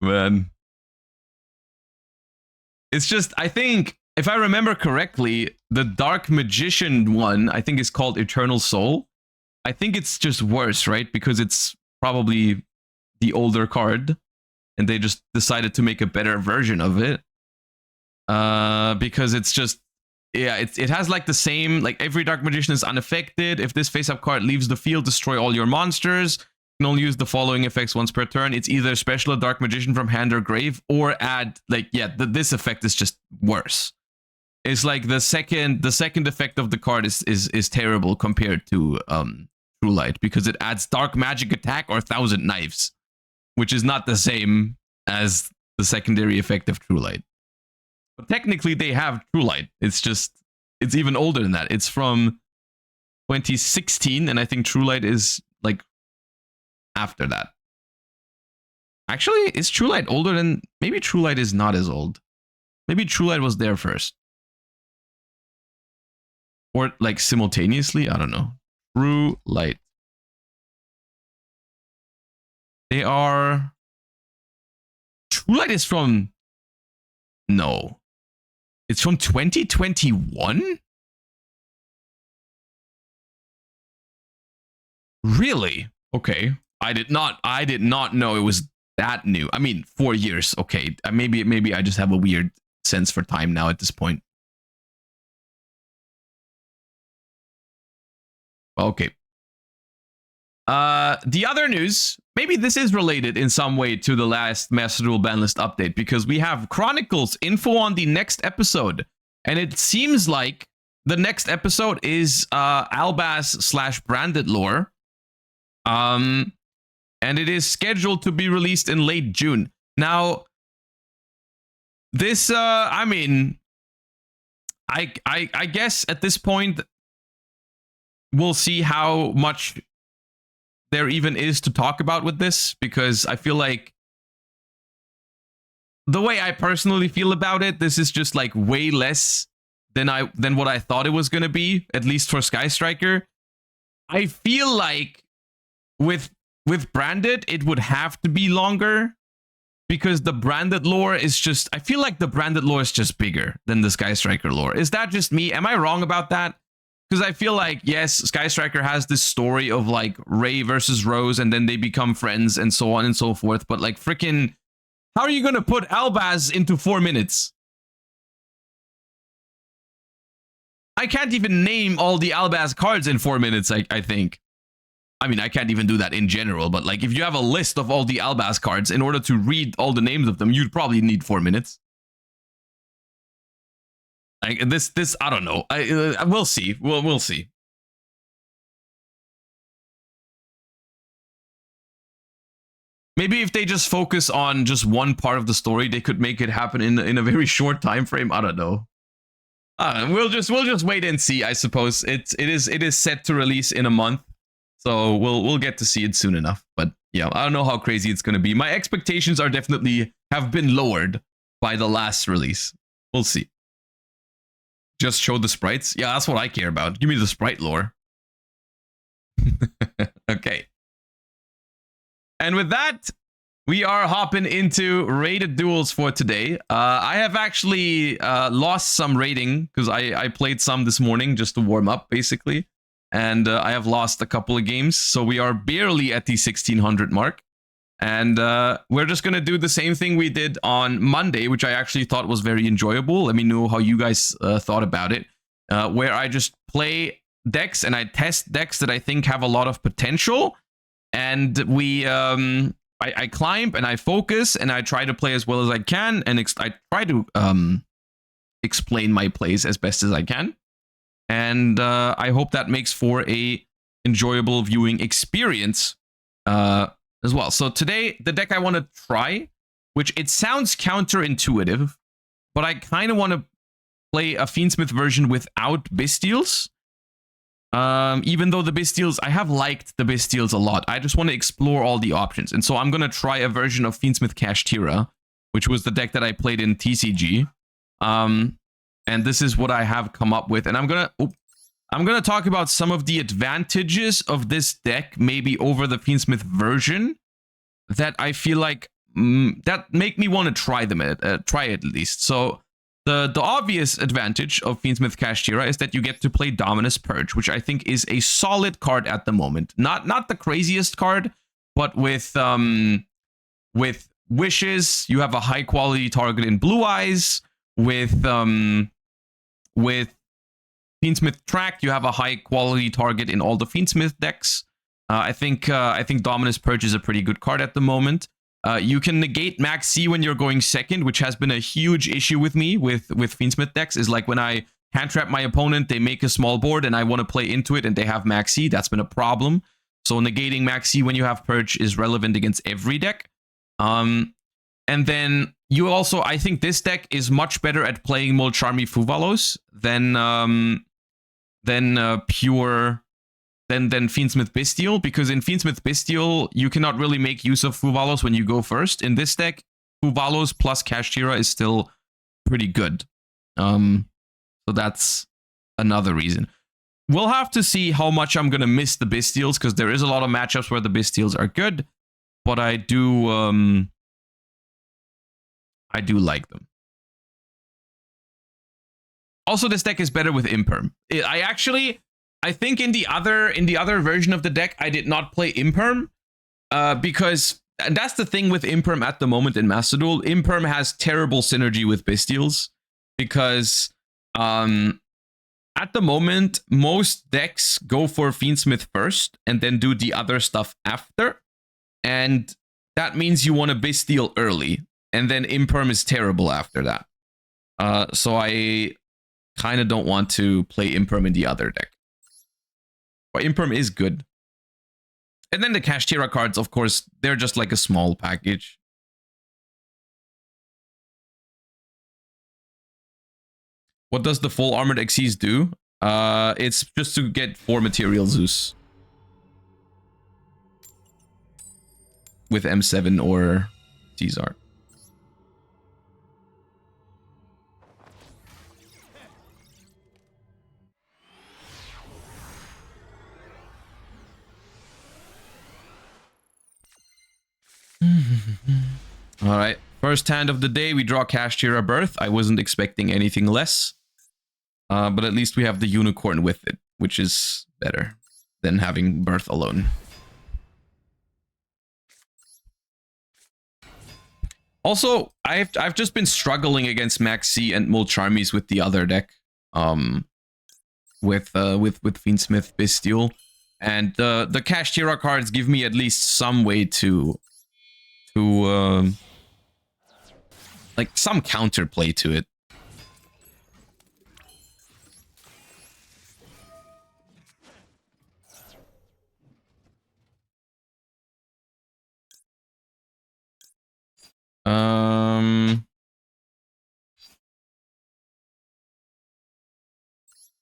Speaker 1: Man. It's just, I think, if I remember correctly, the Dark Magician one, I think is called Eternal Soul. I think it's just worse, right? Because it's probably the older card, and they just decided to make a better version of it. Because it's just, yeah, it has like the same, like every Dark Magician is unaffected. If this face-up card leaves the field, destroy all your monsters. You can only use the following effects once per turn. It's either special a Dark Magician from hand or grave, or add, like, yeah, this effect is just worse. It's like the second effect of the card is terrible compared to True Light, because it adds Dark Magic Attack or 1,000 Knives, which is not the same as the secondary effect of True Light. But technically, they have True Light. It's just, it's even older than that. It's from 2016, and I think True Light is like after that. Actually, is True Light older than, maybe True Light is not as old. Maybe True Light was there first. Or like simultaneously, I don't know. True Light. They are... True Light is from... No. It's from 2021? Really? Okay. I did not know it was that new. I mean, 4 years. Okay. Maybe I just have a weird sense for time now at this point. Okay. The other news, maybe this is related in some way to the last Master Duel Banlist update, because we have Chronicles info on the next episode. And it seems like the next episode is Albaz / branded lore. And it is scheduled to be released in late June. Now, this, I mean, I guess at this point, we'll see how much there even is to talk about with this, because I feel like the way I personally feel about it, this is just like way less than what I thought it was going to be, at least for Sky Striker. I feel like with branded, it would have to be longer, because the branded lore is just, I feel like the branded lore is just bigger than the Sky Striker lore. Is that just me? Am I wrong about that? Because I feel like, yes, Sky Striker has this story of like Ray versus Rose, and then they become friends and so on and so forth. But like freaking, how are you going to put Albaz into 4 minutes? I can't even name all the Albaz cards in 4 minutes, I think. I mean, I can't even do that in general, but like if you have a list of all the Albaz cards, in order to read all the names of them, you'd probably need 4 minutes. Like this, I don't know. We'll see. We'll see. Maybe if they just focus on just one part of the story, they could make it happen in a very short time frame. I don't know. We'll just wait and see. I suppose it is set to release in a month, so we'll get to see it soon enough. But yeah, I don't know how crazy it's gonna be. My expectations are definitely have been lowered by the last release. We'll see. Just show the sprites? Yeah, that's what I care about. Give me the sprite lore. Okay. And with that, we are hopping into rated duels for today. I have actually lost some rating, because I played some this morning just to warm up, basically. And I have lost a couple of games, so we are barely at the 1600 mark. And we're just going to do the same thing we did on Monday, which I actually thought was very enjoyable. Let me know how you guys thought about it. Where I just play decks and I test decks that I think have a lot of potential. And I climb and I focus and I try to play as well as I can. And I try to explain my plays as best as I can. And I hope that makes for a enjoyable viewing experience as well. So today, the deck I want to try, which it sounds counterintuitive, but I kind of want to play a Fiendsmith version without Bystials. Even though the Bystials, I have liked the Bystials a lot. I just want to explore all the options. And so I'm going to try a version of Fiendsmith Kashtira, which was the deck that I played in TCG. And this is what I have come up with. And I'm going to talk about some of the advantages of this deck, maybe over the Fiendsmith version, that I feel like that make me want to try them, try it at least. So the obvious advantage of Fiendsmith Kashtira is that you get to play Dominus Purge, which I think is a solid card at the moment. Not the craziest card, but with Wishes, you have a high quality target in Blue Eyes. With Fiendsmith Tract, you have a high quality target in all the Fiendsmith decks. I think Dominus Purge is a pretty good card at the moment. You can negate Max C when you're going second, which has been a huge issue with me with Fiendsmith decks. Is like when I hand trap my opponent, they make a small board and I want to play into it and they have Max C. That's been a problem. So negating Max C when you have Purge is relevant against every deck. And then you also, I think this deck is much better at playing Molcharmi Fuvalos than Fiendsmith Bystial, because in Fiendsmith Bystial, you cannot really make use of Fuvalos when you go first. In this deck, Fuvalos plus Kashtira is still pretty good. So that's another reason. We'll have to see how much I'm going to miss the Bystials, because there is a lot of matchups where the Bystials are good, but I do like them. Also, this deck is better with Imperm. I think in the other version of the deck, I did not play Imperm because that's the thing with Imperm at the moment in Master Duel. Imperm has terrible synergy with Bystials because At the moment, most decks go for Fiendsmith first and then do the other stuff after. And that means you want to Bestial early. And then Imperm is terrible after that. So I kind of don't want to play Imperm in the other deck. But Imperm is good. And then the Kashtira cards, of course, they're just like a small package. What does the full armored Xyz do? It's just to get 4 material Zeus. With M7 or Caesar. All right. First hand of the day, we draw Kashtira Birth. I wasn't expecting anything less. But at least we have the Unicorn with it, which is better than having Birth alone. Also, I've just been struggling against Maxi and Mulcharmies with the other deck. With Fiendsmith Bestial. And the Kashtira cards give me at least some way to like some counterplay to it.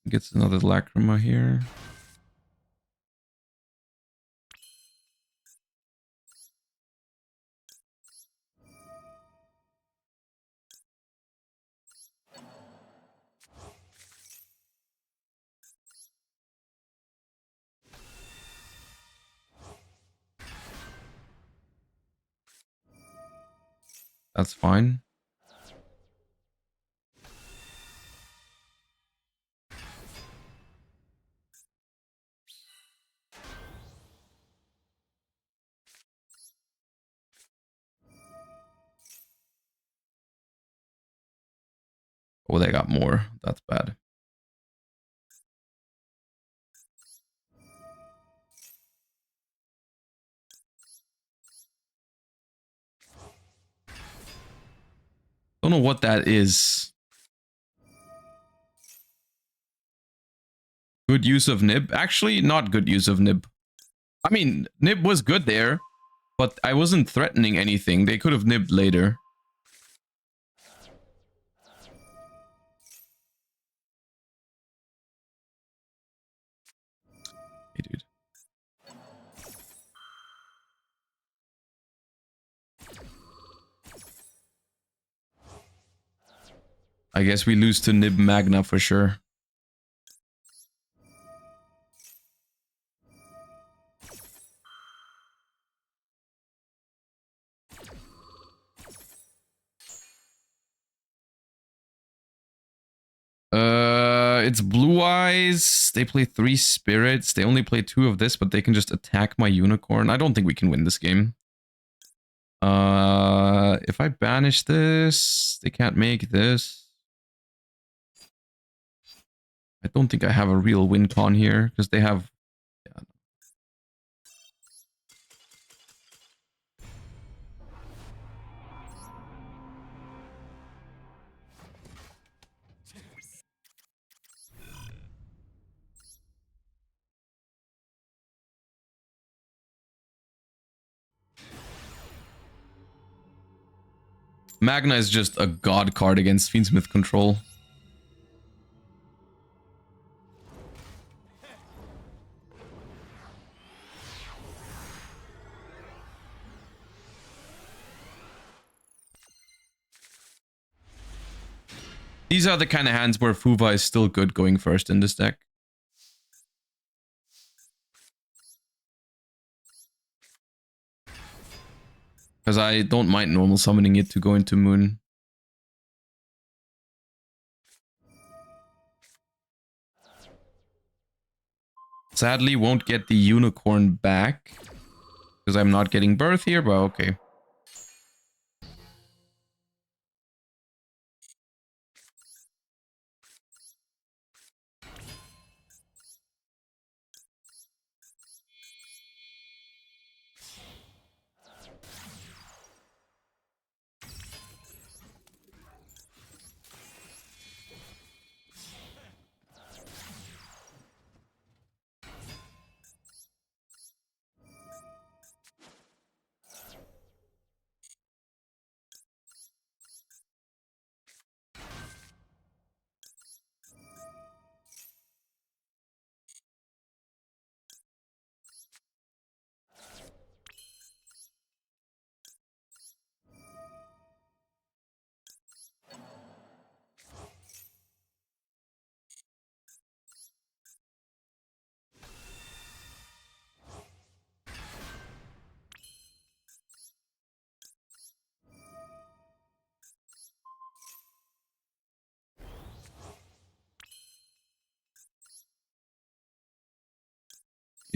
Speaker 1: Gets another Lacrima here. That's fine. Oh, they got more. That's bad. Don't know what that is. Good use of Nib? Actually, not good use of Nib. I mean, Nib was good there, but I wasn't threatening anything. They could have nibbed later. Hey, dude. I guess we lose to Nib Magna for sure. It's Blue Eyes. They play 3 spirits. They only play 2 of this, but they can just attack my unicorn. I don't think we can win this game. If I banish this, they can't make this. I don't think I have a real win con here because they have. Yeah. Magna is just a god card against Fiendsmith control. These are the kind of hands where Fuva is still good going first in this deck. Because I don't mind normal summoning it to go into Moon. Sadly, won't get the unicorn back. Because I'm not getting Birth here, but okay.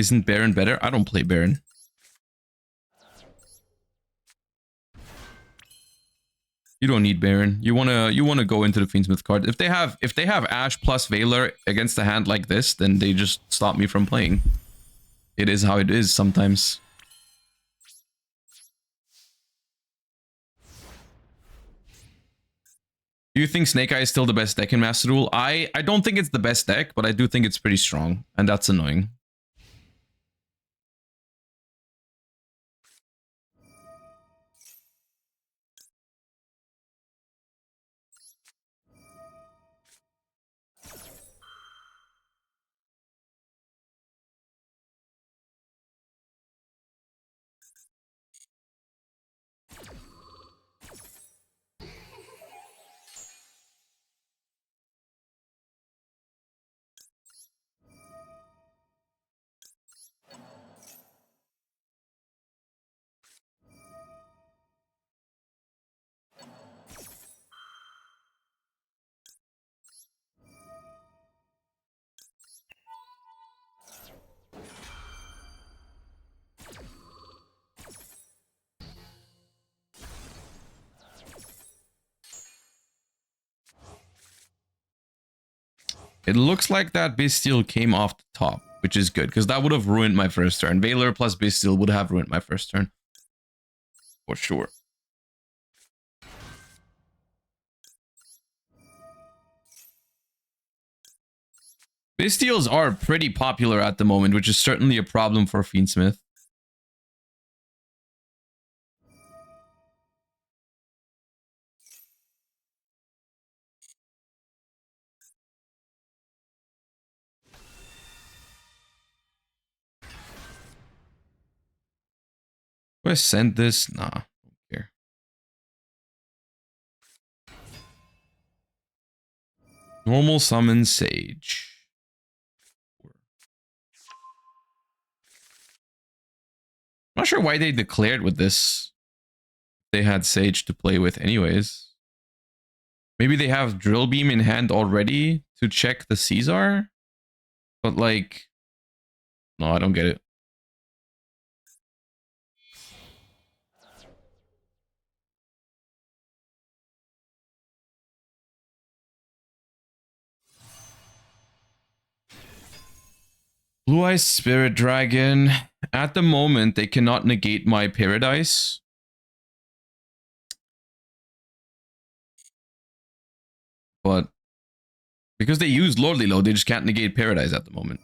Speaker 1: Isn't Baron better? I don't play Baron. You don't need Baron. You wanna go into the Fiendsmith card. If they have Ash plus Veiler against a hand like this, then they just stop me from playing. It is how it is sometimes. Do you think Snake Eye is still the best deck in Master Duel? I don't think it's the best deck, but I do think it's pretty strong, and that's annoying. It looks like that Bestial came off the top, which is good, because that would have ruined my first turn. Veiler plus Bestial would have ruined my first turn. For sure. Bestials are pretty popular at the moment, which is certainly a problem for Fiendsmith. Do I send this? Nah, don't care. Normal summon Sage. I'm not sure why they declared with this. They had Sage to play with anyways. Maybe they have Drill Beam in hand already to check the Caesar? But like... No, I don't get it. Blue Eyes Spirit Dragon. At the moment, they cannot negate my Paradise. But because they use Lordly Low, they just can't negate Paradise at the moment.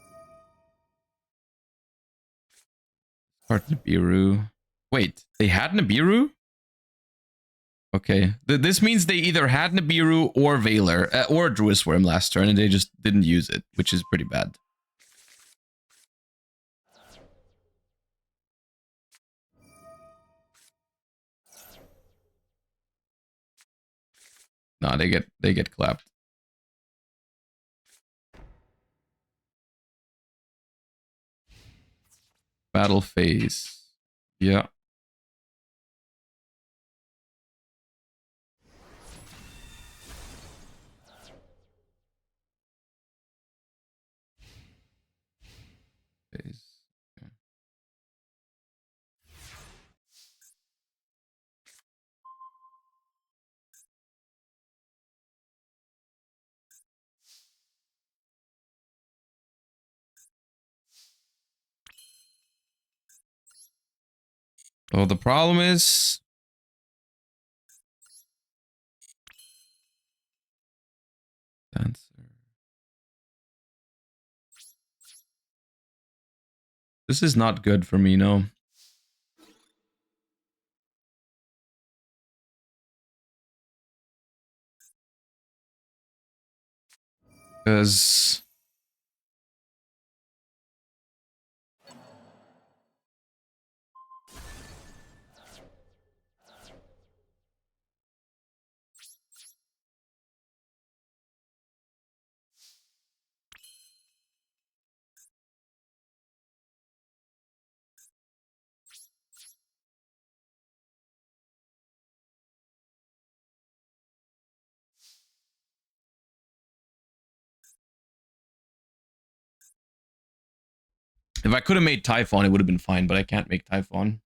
Speaker 1: Heart Nibiru. Wait, they had Nibiru? Okay. This means they either had Nibiru or Veiler, or Druid Worm last turn, and they just didn't use it, which is pretty bad. Nah, they get clapped. Battle phase. Yeah. Phase. Okay. So the problem is Dancer. This is not good for me, no. Because If I could have made Typhon, it would have been fine, but I can't make Typhon.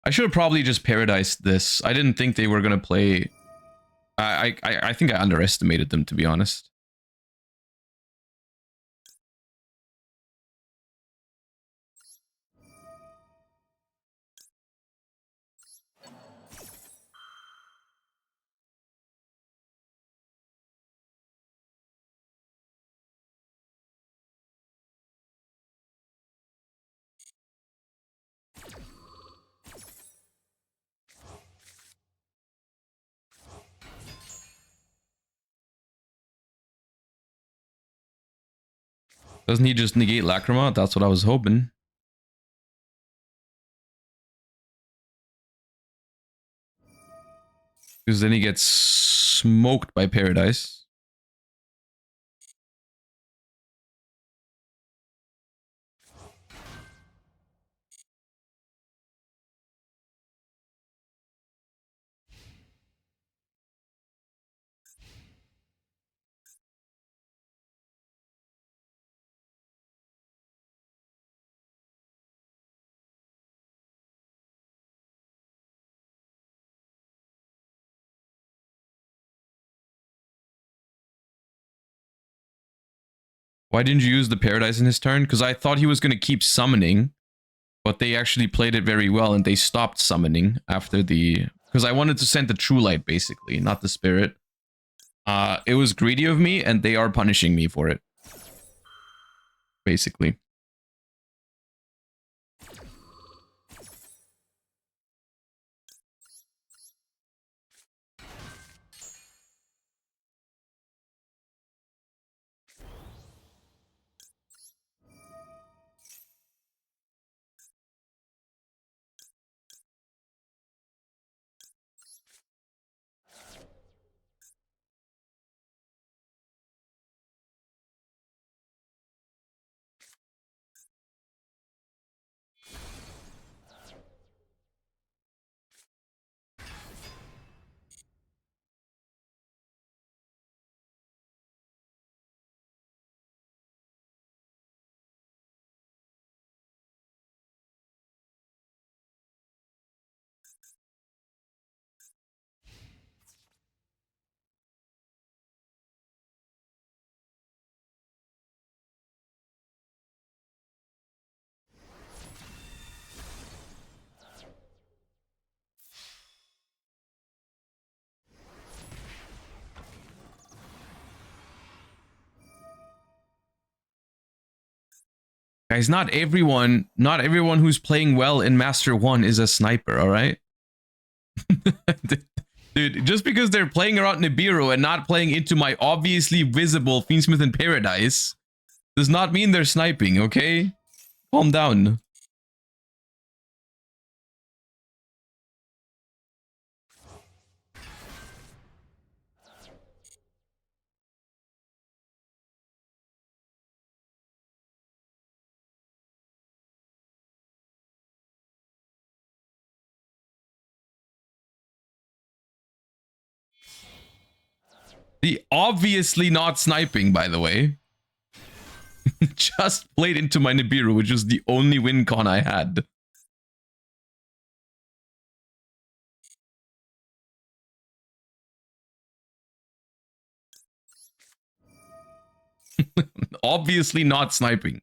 Speaker 1: I should have probably just paradised this. I didn't think they were gonna play. I think I underestimated them, to be honest. Doesn't he just negate Lacrima? That's what I was hoping. Because then he gets smoked by Paradise. Why didn't you use the Paradise in his turn? Because I thought he was going to keep summoning, but they actually played it very well and they stopped summoning after the... Because I wanted to send the True Light, basically, not the Spirit. It was greedy of me and they are punishing me for it. Basically. Guys, not everyone who's playing well in Master 1 is a sniper, alright? Dude, just because they're playing around Nibiru and not playing into my obviously visible Fiendsmith in Paradise does not mean they're sniping, okay? Calm down. The obviously not sniping, by the way. Just played into my Nibiru, which is the only win con I had. Obviously not sniping.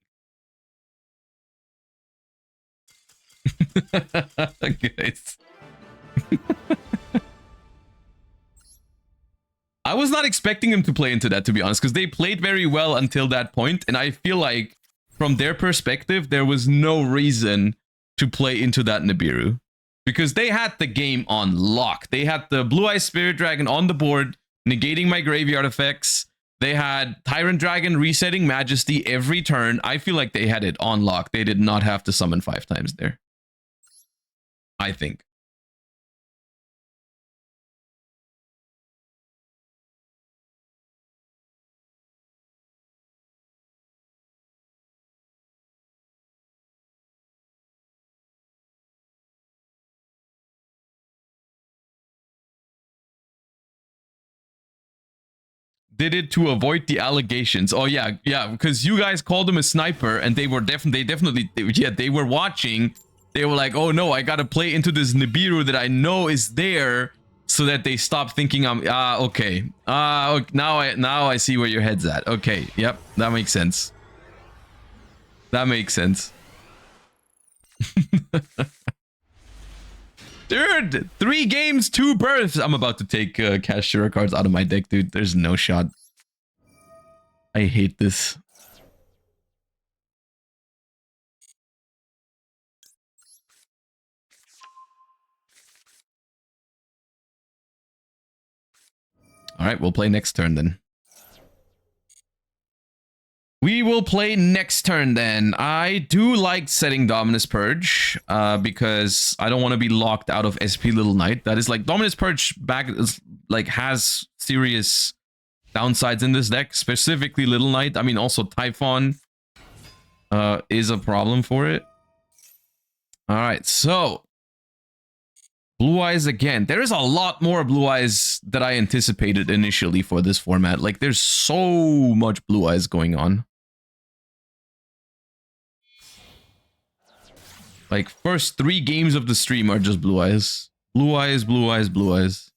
Speaker 1: Guys. I was not expecting them to play into that, to be honest, because they played very well until that point, and I feel like, from their perspective, there was no reason to play into that Nibiru. Because they had the game on lock. They had the Blue Eye Spirit Dragon on the board, negating my graveyard effects. They had Tyrant Dragon resetting Majesty every turn. I feel like they had it on lock. They did not have to summon 5 times there. I think. did it to avoid the allegations. Oh yeah, yeah, because you guys called him a sniper, and they were definitely, yeah, they were watching. They were like, oh no, I gotta play into this Nibiru that I know is there, so that they stop thinking I'm okay. Now I see where your head's at. Okay, yep, that makes sense. That makes sense. Dude, 3 games, 2 births. I'm about to take Cashira cards out of my deck, dude. There's no shot. I hate this. All right, we'll play next turn then. We will play next turn then. I do like setting Dominus Purge because I don't want to be locked out of SP Little Knight. That is like Dominus Purge back is like has serious downsides in this deck, specifically Little Knight. I mean, also Typhon is a problem for it. All right, so Blue Eyes again. There is a lot more Blue Eyes that I anticipated initially for this format. Like, there's so much Blue Eyes going on. Like, first 3 games of the stream are just Blue Eyes. Blue Eyes, Blue Eyes, Blue Eyes.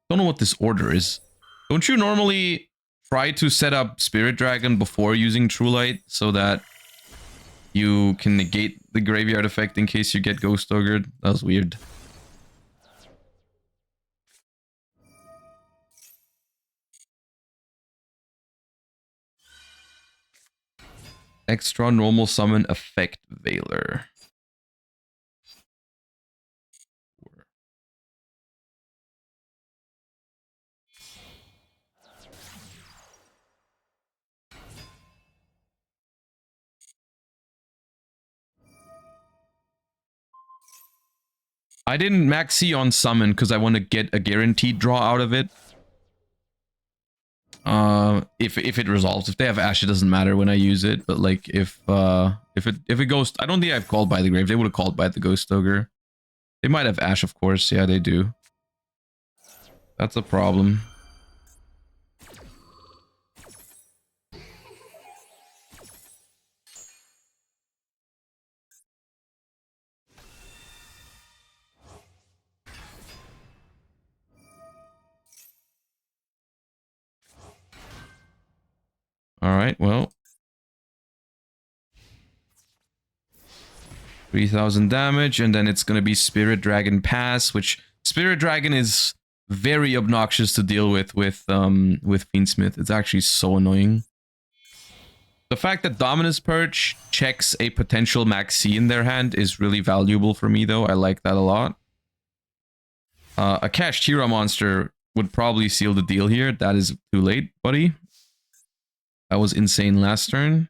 Speaker 1: Don't know what this order is. Don't you normally try to set up Spirit Dragon before using True Light so that you can negate the graveyard effect in case you get Ghost Ogred? That was weird. Extra normal summon effect Veiler. I didn't maxi on summon because I want to get a guaranteed draw out of it. If it resolves, if they have Ash, it doesn't matter when I use it. But like if it goes, I don't think I've called by the grave. They would have called by the Ghost Ogre. They might have Ash, of course. Yeah, they do. That's a problem. All right, well. 3,000 damage, and then it's going to be Spirit Dragon Pass, which Spirit Dragon is very obnoxious to deal with Fiendsmith. It's actually so annoying. The fact that Dominus Purge checks a potential Max C in their hand is really valuable for me, though. I like that a lot. A Cashed Hero monster would probably seal the deal here. That is too late, buddy. That was insane last turn.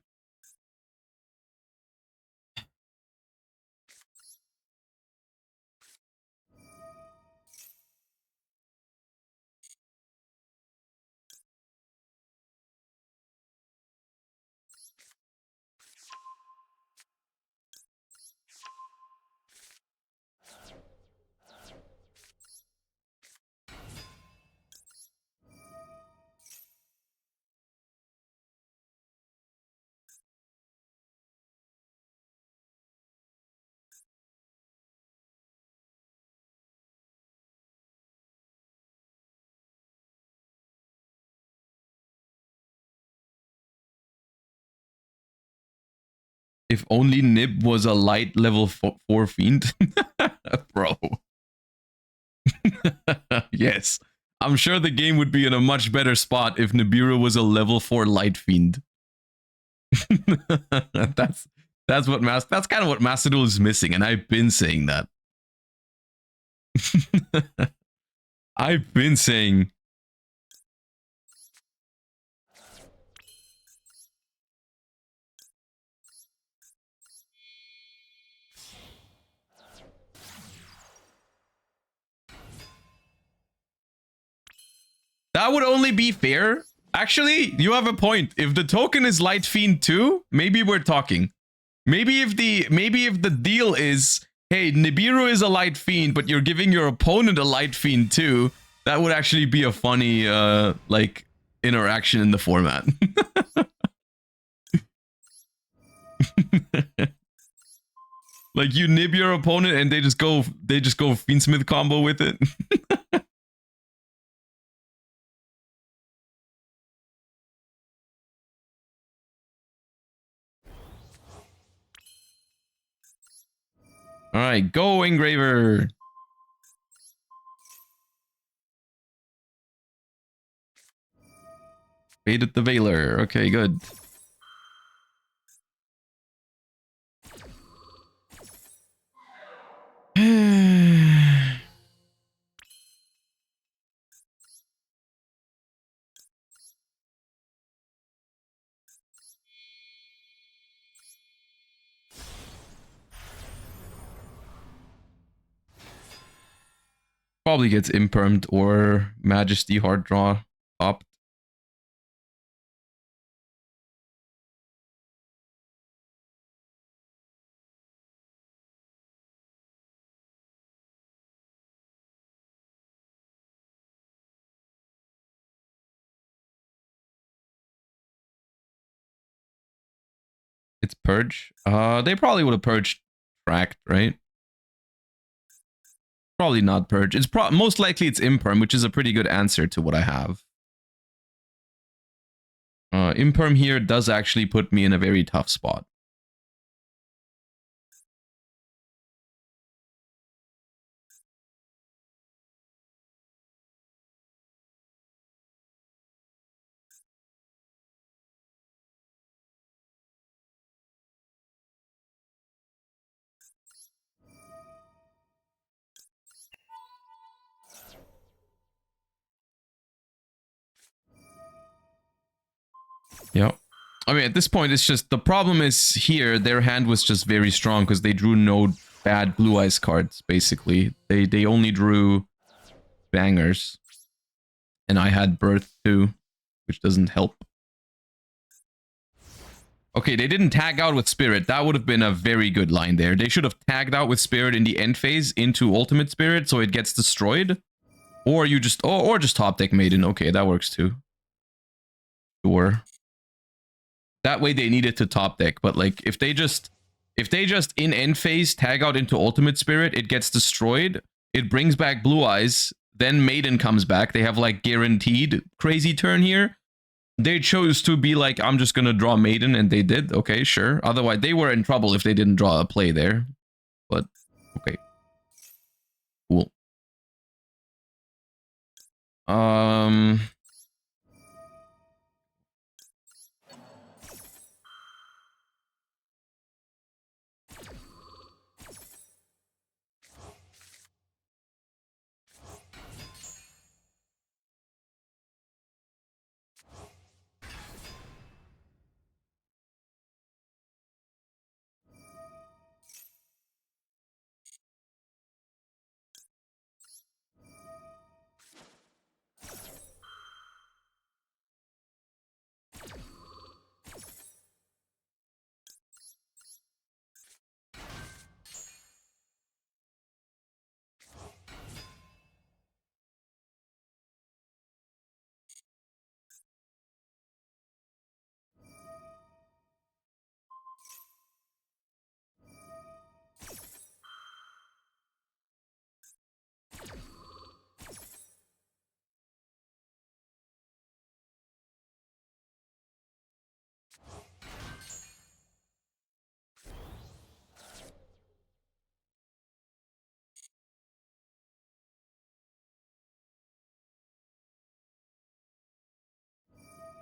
Speaker 1: If only Nib was a light level 4 fiend. Bro. Yes. I'm sure the game would be in a much better spot if Nibiru was a level 4 light fiend. that's kind of what Master Duel is missing, and I've been saying that. I've been saying That would only be fair. Actually, you have a point. If the token is Light Fiend 2, maybe we're talking. Maybe if the deal is, hey, Nibiru is a Light Fiend, but you're giving your opponent a Light Fiend too, that would actually be a funny like interaction in the format. Like you nib your opponent and they just go Fiendsmith combo with it. All right, go Engraver. Baited the Veiler. Okay, good. Probably gets impermed or Majesty hard draw up. It's Purge. They probably would have purged Fract, right? Probably not Purge. It's most likely it's Imperm, which is a pretty good answer to what I have. Imperm here does actually put me in a very tough spot. Yeah. I mean, at this point, it's just the problem is here, their hand was just very strong because they drew no bad blue eyes cards, basically. They only drew bangers. And I had Birth too, which doesn't help. Okay, they didn't tag out with Spirit. That would have been a very good line there. They should have tagged out with Spirit in the end phase into Ultimate Spirit so it gets destroyed. Or you just, or just top deck Maiden. Okay, that works too. Sure. That way they needed to top deck, but like if they just in end phase tag out into Ultimate Spirit, it gets destroyed, it brings back Blue Eyes, then Maiden comes back. They have like guaranteed crazy turn here. They chose to be like, I'm just gonna draw Maiden, and they did. Okay, sure. Otherwise, they were in trouble if they didn't draw a play there. But okay, cool.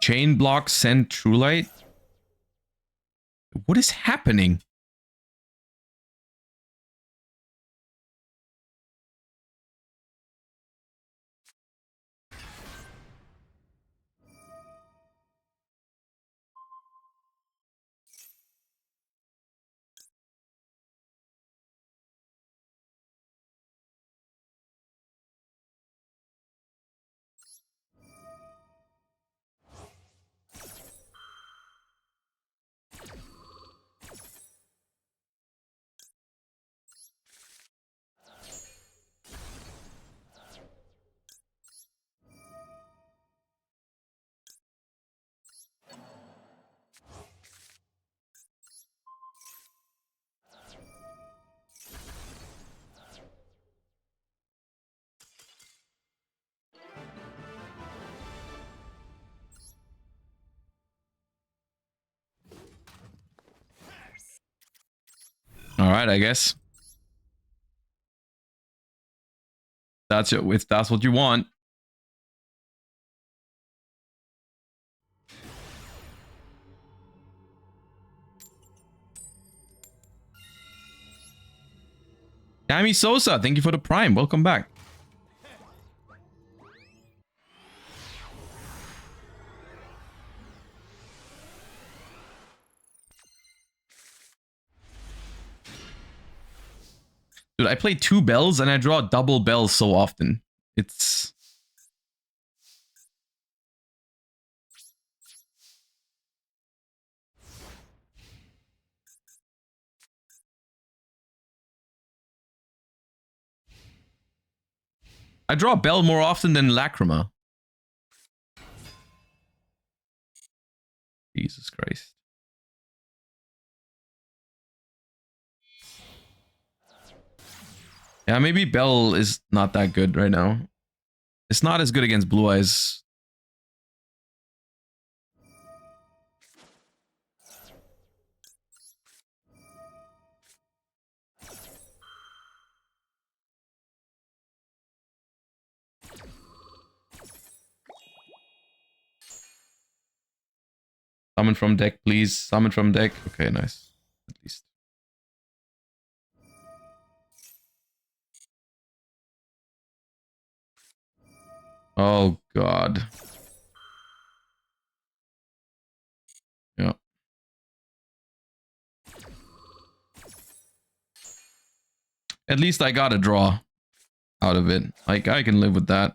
Speaker 1: Chain block, send True Light. What is happening? All right, I guess. That's it. If that's what you want. Tammy Sosa, thank you for the prime. Welcome back. Dude, I play 2 bells and I draw double bells so often. It's... I draw bell more often than Lacrima. Jesus Christ. Yeah, maybe Bell is not that good right now. It's not as good against Blue Eyes. Summon from deck, please. Summon from deck. Okay, nice. At least. Oh, God. Yeah. At least I got a draw out of it. Like, I can live with that.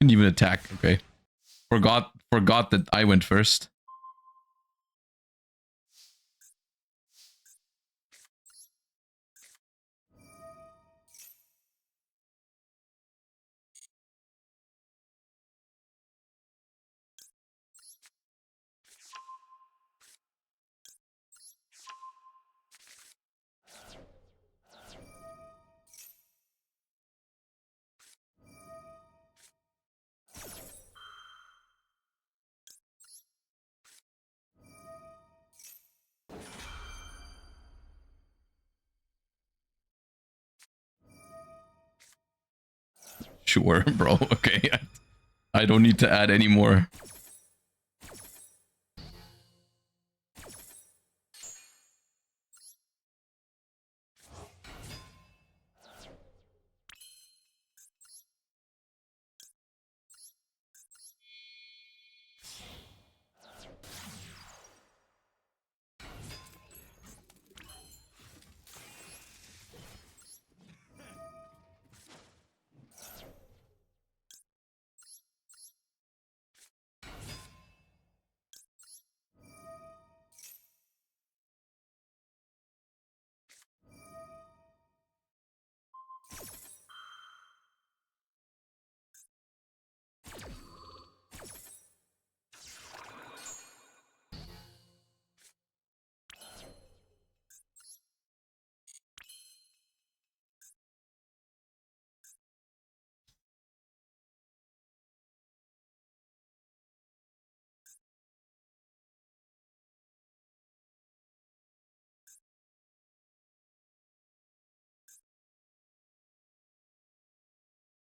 Speaker 1: Didn't even attack. Okay. Forgot that I went first. Sure, bro. Okay. I don't need to add any more.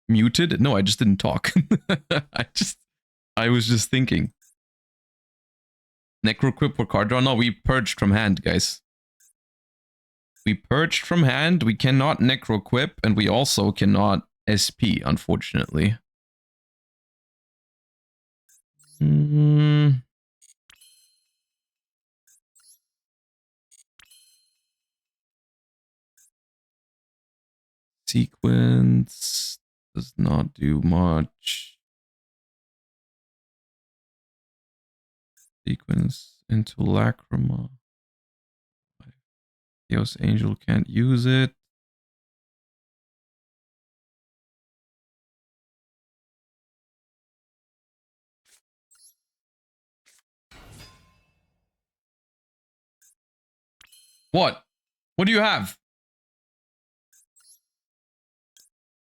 Speaker 1: Muted? No, I just didn't talk. I was just thinking. Necroquip or card draw? No, we purged from hand, guys. We purged from hand. We cannot Necroquip, and we also cannot SP, unfortunately. Sequence does not do much. Sequence into Lacrima. Chaos Angel can't use it. What? What do you have?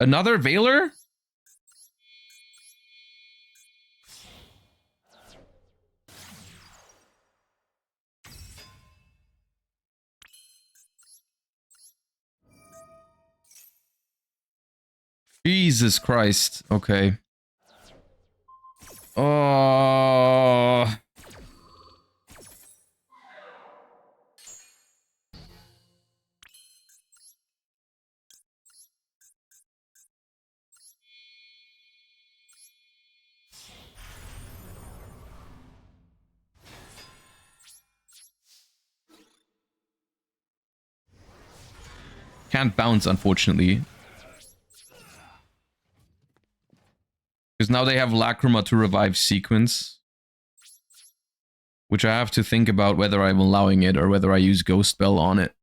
Speaker 1: Another Veiler? Jesus Christ. Okay. Oh. Can't bounce, unfortunately. Because now they have Lacrima to revive Sequence. Which I have to think about whether I'm allowing it or whether I use Ghost Spell on it.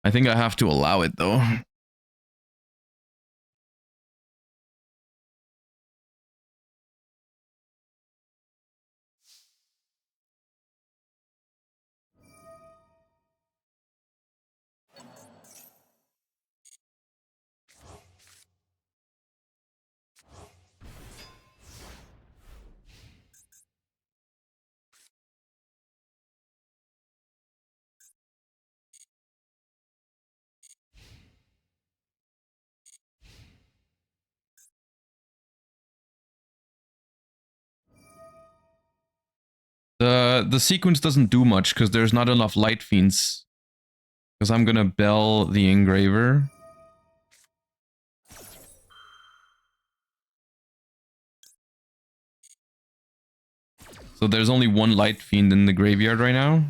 Speaker 1: I think I have to allow it, though. The Sequence doesn't do much because there's not enough Light Fiends. Because I'm gonna Bell the Engraver. So there's only one Light Fiend in the graveyard right now.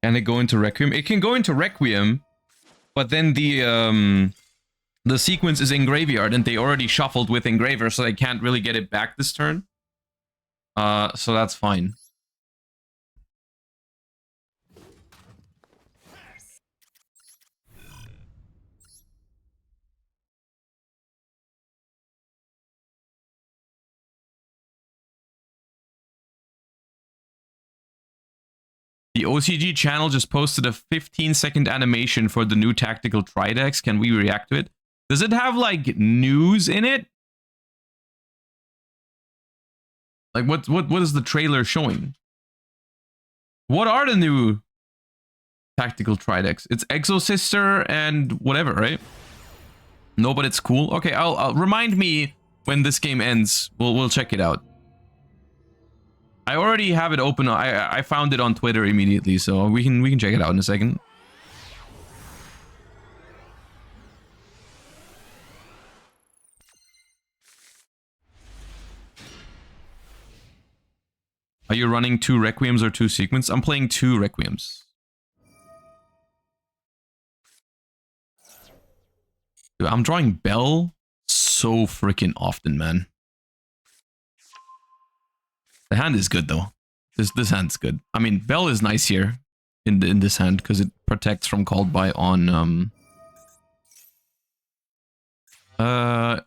Speaker 1: Can it go into Requiem? It can go into Requiem, but then the Sequence is in graveyard and they already shuffled with Engraver, so they can't really get it back this turn. So that's fine. The OCG channel just posted a 15-second animation for the new tactical Tryharding. Can we react to it? Does it have, like, news in it? Like, what is the trailer showing? What are the new tactical Tryharding? It's Exosister and whatever, right? No, but it's cool. Okay, I'll remind me when this game ends. We'll check it out. I already have it open. I found it on Twitter immediately, so we can check it out in a second. Are you running 2 Requiems or 2 Sequence? I'm playing 2 Requiems. Dude, I'm drawing Bell so freaking often, man. The hand is good though. This hand's good. I mean, Bell is nice here in this hand because it protects from called by on okay,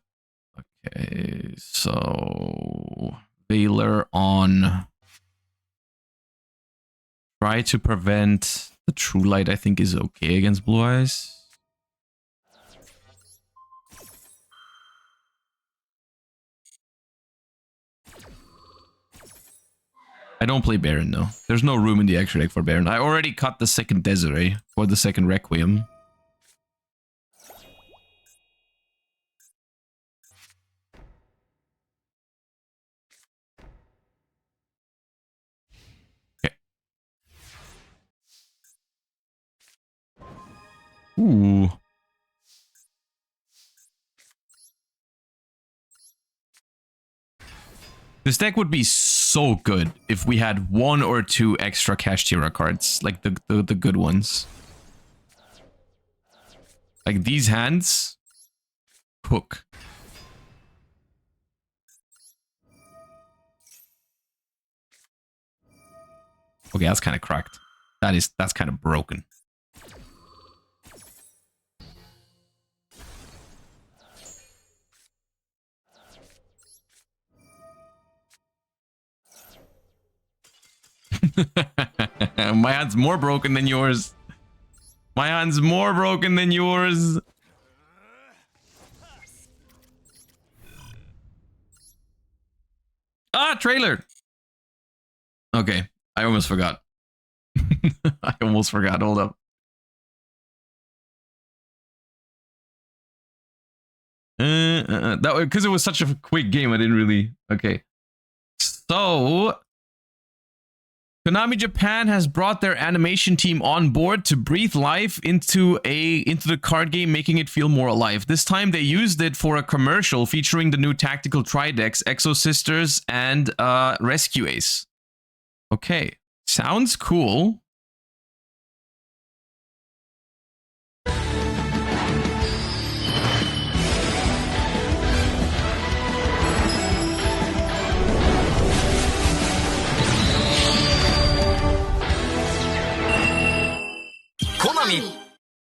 Speaker 1: so Veiler on. Try to prevent the True Light, I think is okay against Blue Eyes. I don't play Baron, though. There's no room in the extra deck for Baron. I already cut the second Desiree for the second Requiem. Okay. Ooh. This deck would be so good if we had 1 or 2 extra Kashtira cards, like the good ones. Like these hands, cook. Okay, that's kind of cracked. That's kind of broken. My hand's more broken than yours. My hand's more broken than yours. Ah, trailer. Okay, I almost forgot. I almost forgot. Hold up. That because it was such a quick game, I didn't really. Okay, so Konami Japan has brought their animation team on board to breathe life into the card game, making it feel more alive. This time they used it for a commercial featuring the new tactical Tridecks, Exo Sisters, and Rescue Ace. Okay, sounds cool. Konami.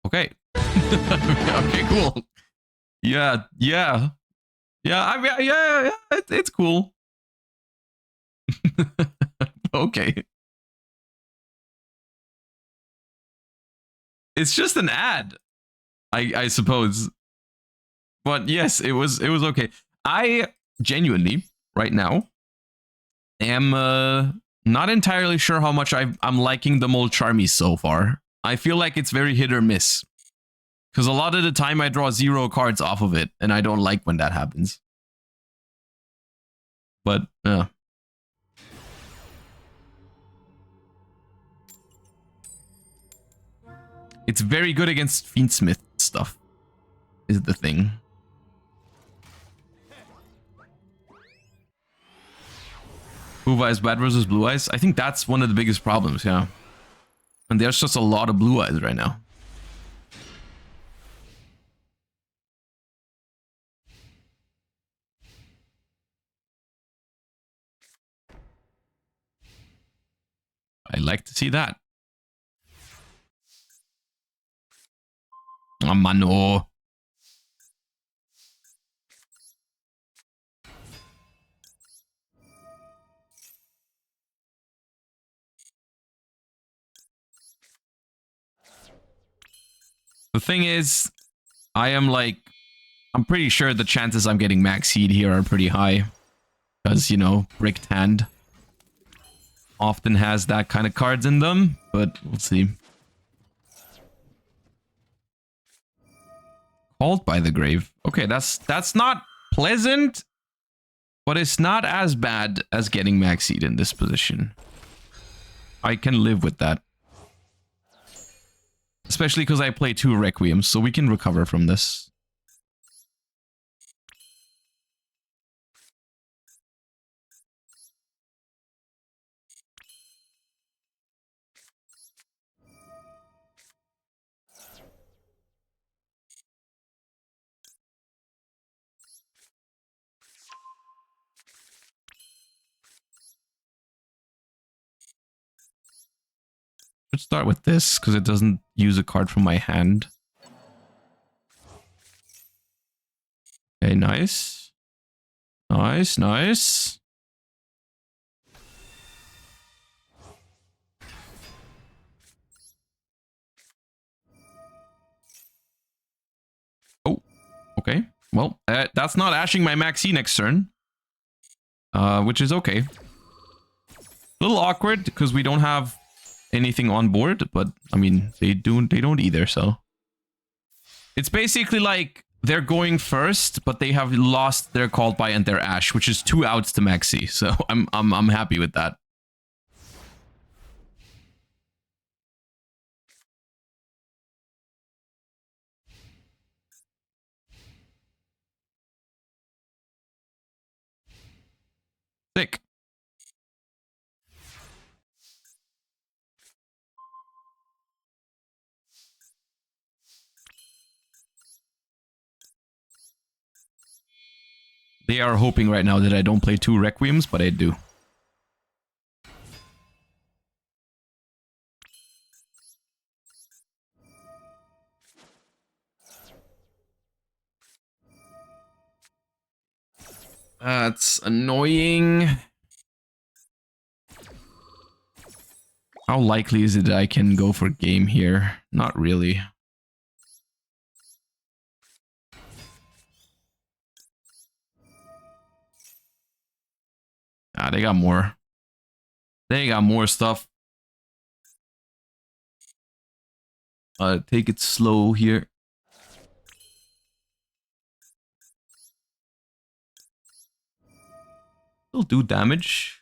Speaker 1: Okay. Okay, cool. Yeah. I mean, yeah. It's cool. Okay. It's just an ad, I suppose. But yes, it was okay. I genuinely right now am not entirely sure how much I'm liking the Mold Charmy so far. I feel like it's very hit or miss. Because a lot of the time I draw 0 cards off of it, and I don't like when that happens. But, it's very good against Fiendsmith stuff, is the thing. Blue Eyes bad versus Blue Eyes? I think that's one of the biggest problems, yeah. And there's just a lot of Blue Eyes right now. I like to see that. Oh, mano. The thing is, I'm pretty sure the chances I'm getting max seed here are pretty high. Because, you know, Bricked Hand often has that kind of cards in them, but we'll see. Called by the Grave. Okay, that's not pleasant, but it's not as bad as getting max seed in this position. I can live with that. Especially because I play 2 Requiems, so we can recover from this. Let's start with this, because it doesn't use a card from my hand. Okay, nice. Nice. Oh, okay. Well, that's not ashing my Maxi next turn. Which is okay. A little awkward because we don't have anything on board, but I mean, they don't either, so. It's basically like they're going first, but they have lost their Called By and their Ash, which is 2 outs to Maxi, so I'm happy with that. Sick. They are hoping right now that I don't play 2 Requiems, but I do. That's annoying. How likely is it that I can go for game here? Not really. Ah, they got more. They got more stuff. Take it slow here. It'll do damage.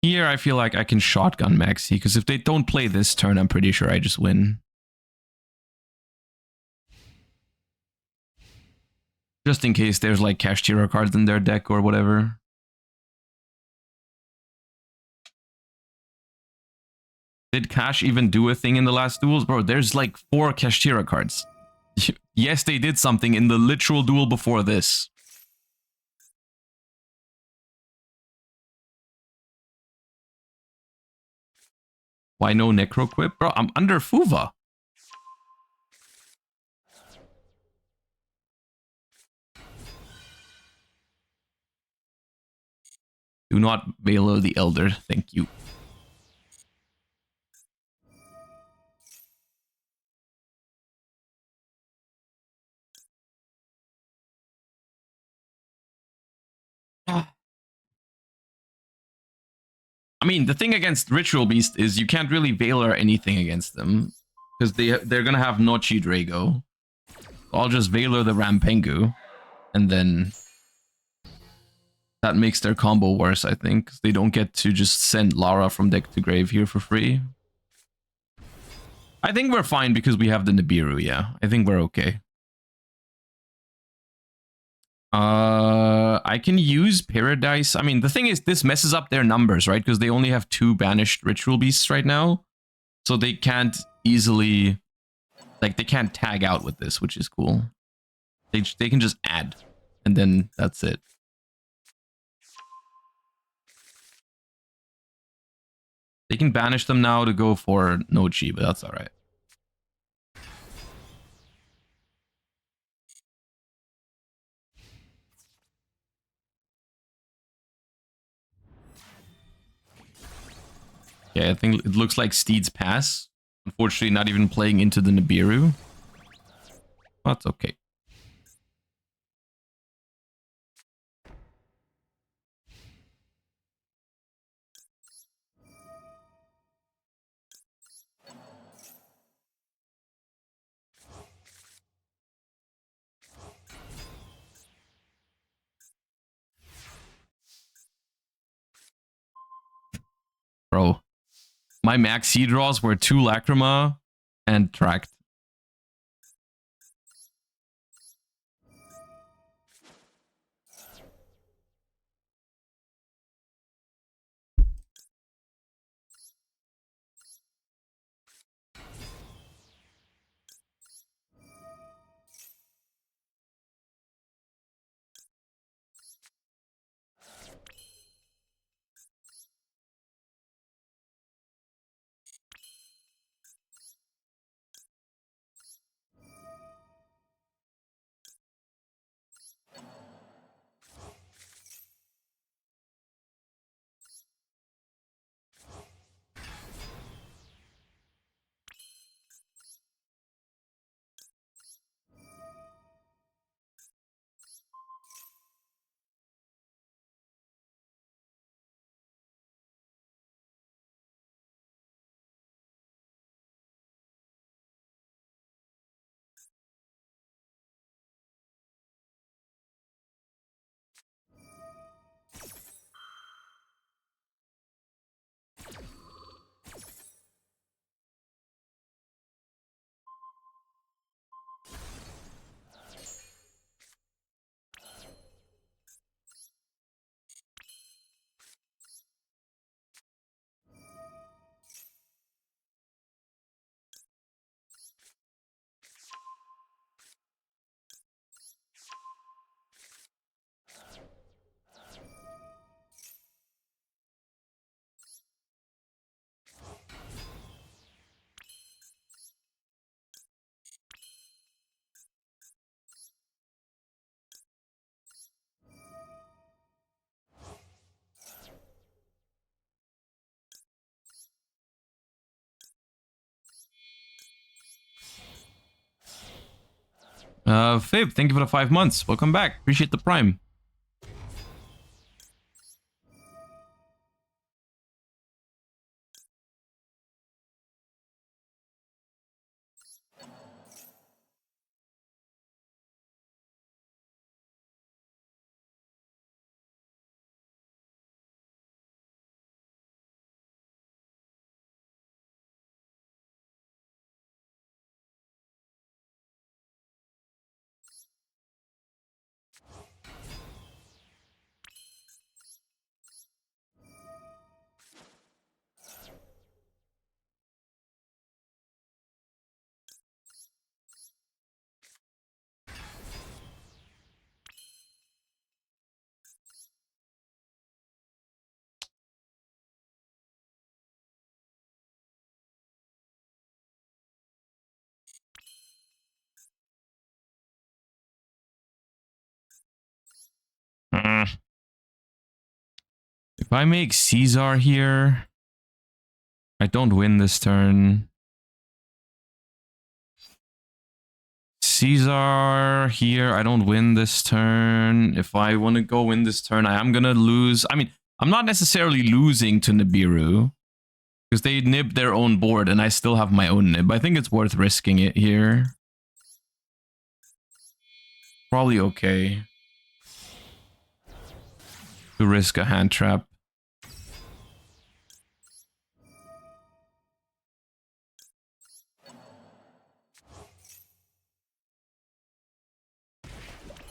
Speaker 1: Here, I feel like I can shotgun Maxi, because if they don't play this turn, I'm pretty sure I just win. Just in case there's like Cash Hero cards in their deck or whatever. Did Cash even do a thing in the last duels? Bro, there's like 4 Cash Hero cards. Yes, they did something in the literal duel before this. Why no Necro Quip? Bro, I'm under Fuva. Do not Velo the Elder. Thank you. I mean, the thing against Ritual Beast is you can't really Veiler anything against them. Because they're gonna have Nochi Drago. I'll just Veiler the Rampengu. And then that makes their combo worse, I think. 'Cause they don't get to just send Lara from deck to grave here for free. I think we're fine because we have the Nibiru, yeah. I think we're okay. I can use Paradise. I mean, the thing is, this messes up their numbers, right? Because they only have 2 banished Ritual Beasts right now. So they can't easily... Like, they can't tag out with this, which is cool. They can just add. And then that's it. They can banish them now to go for Nochi, but that's alright. Yeah, I think it looks like Steed's pass. Unfortunately, not even playing into the Nibiru. That's okay. Bro, my max seed draws were 2 Lacrima and Tract. Fib, thank you for the 5 months. Welcome back. Appreciate the prime. If I make Caesar here, I don't win this turn. Caesar here, I don't win this turn. If I want to go win this turn, I am going to lose. I mean, I'm not necessarily losing to Nibiru because they nib their own board and I still have my own nib. I think it's worth risking it here. Probably okay to risk a hand trap.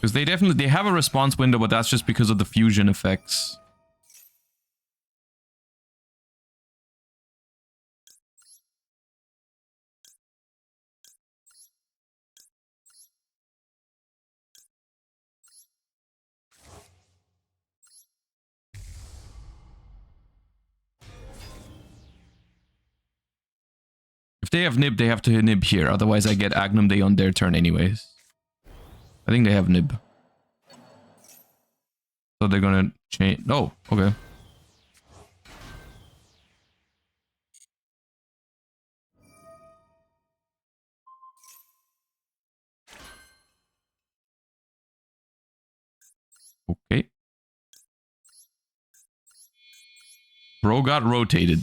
Speaker 1: Because they have a response window, but that's just because of the fusion effects. If they have nib, they have to nib here. Otherwise, I get Agnum Day on their turn anyways. I think they have nib. So they're gonna change. Oh, okay. Okay. Bro got rotated.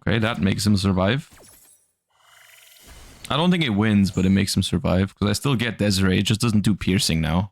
Speaker 1: Okay, that makes him survive. I don't think it wins, but it makes him survive. Because I still get Desiree, it just doesn't do piercing now.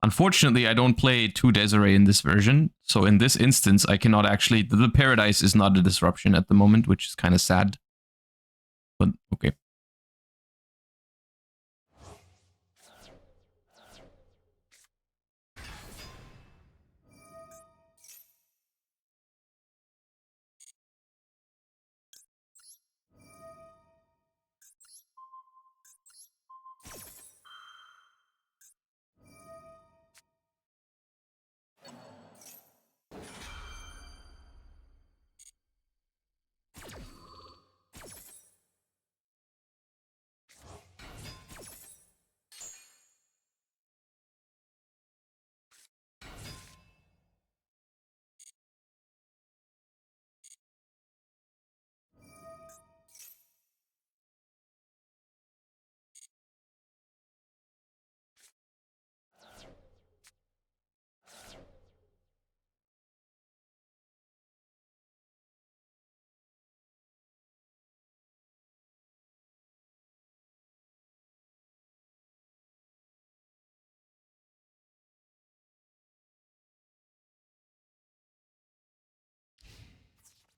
Speaker 1: Unfortunately, I don't play 2 Desiree in this version, so in this instance, I cannot actually... The Paradise is not a disruption at the moment, which is kind of sad. But, okay.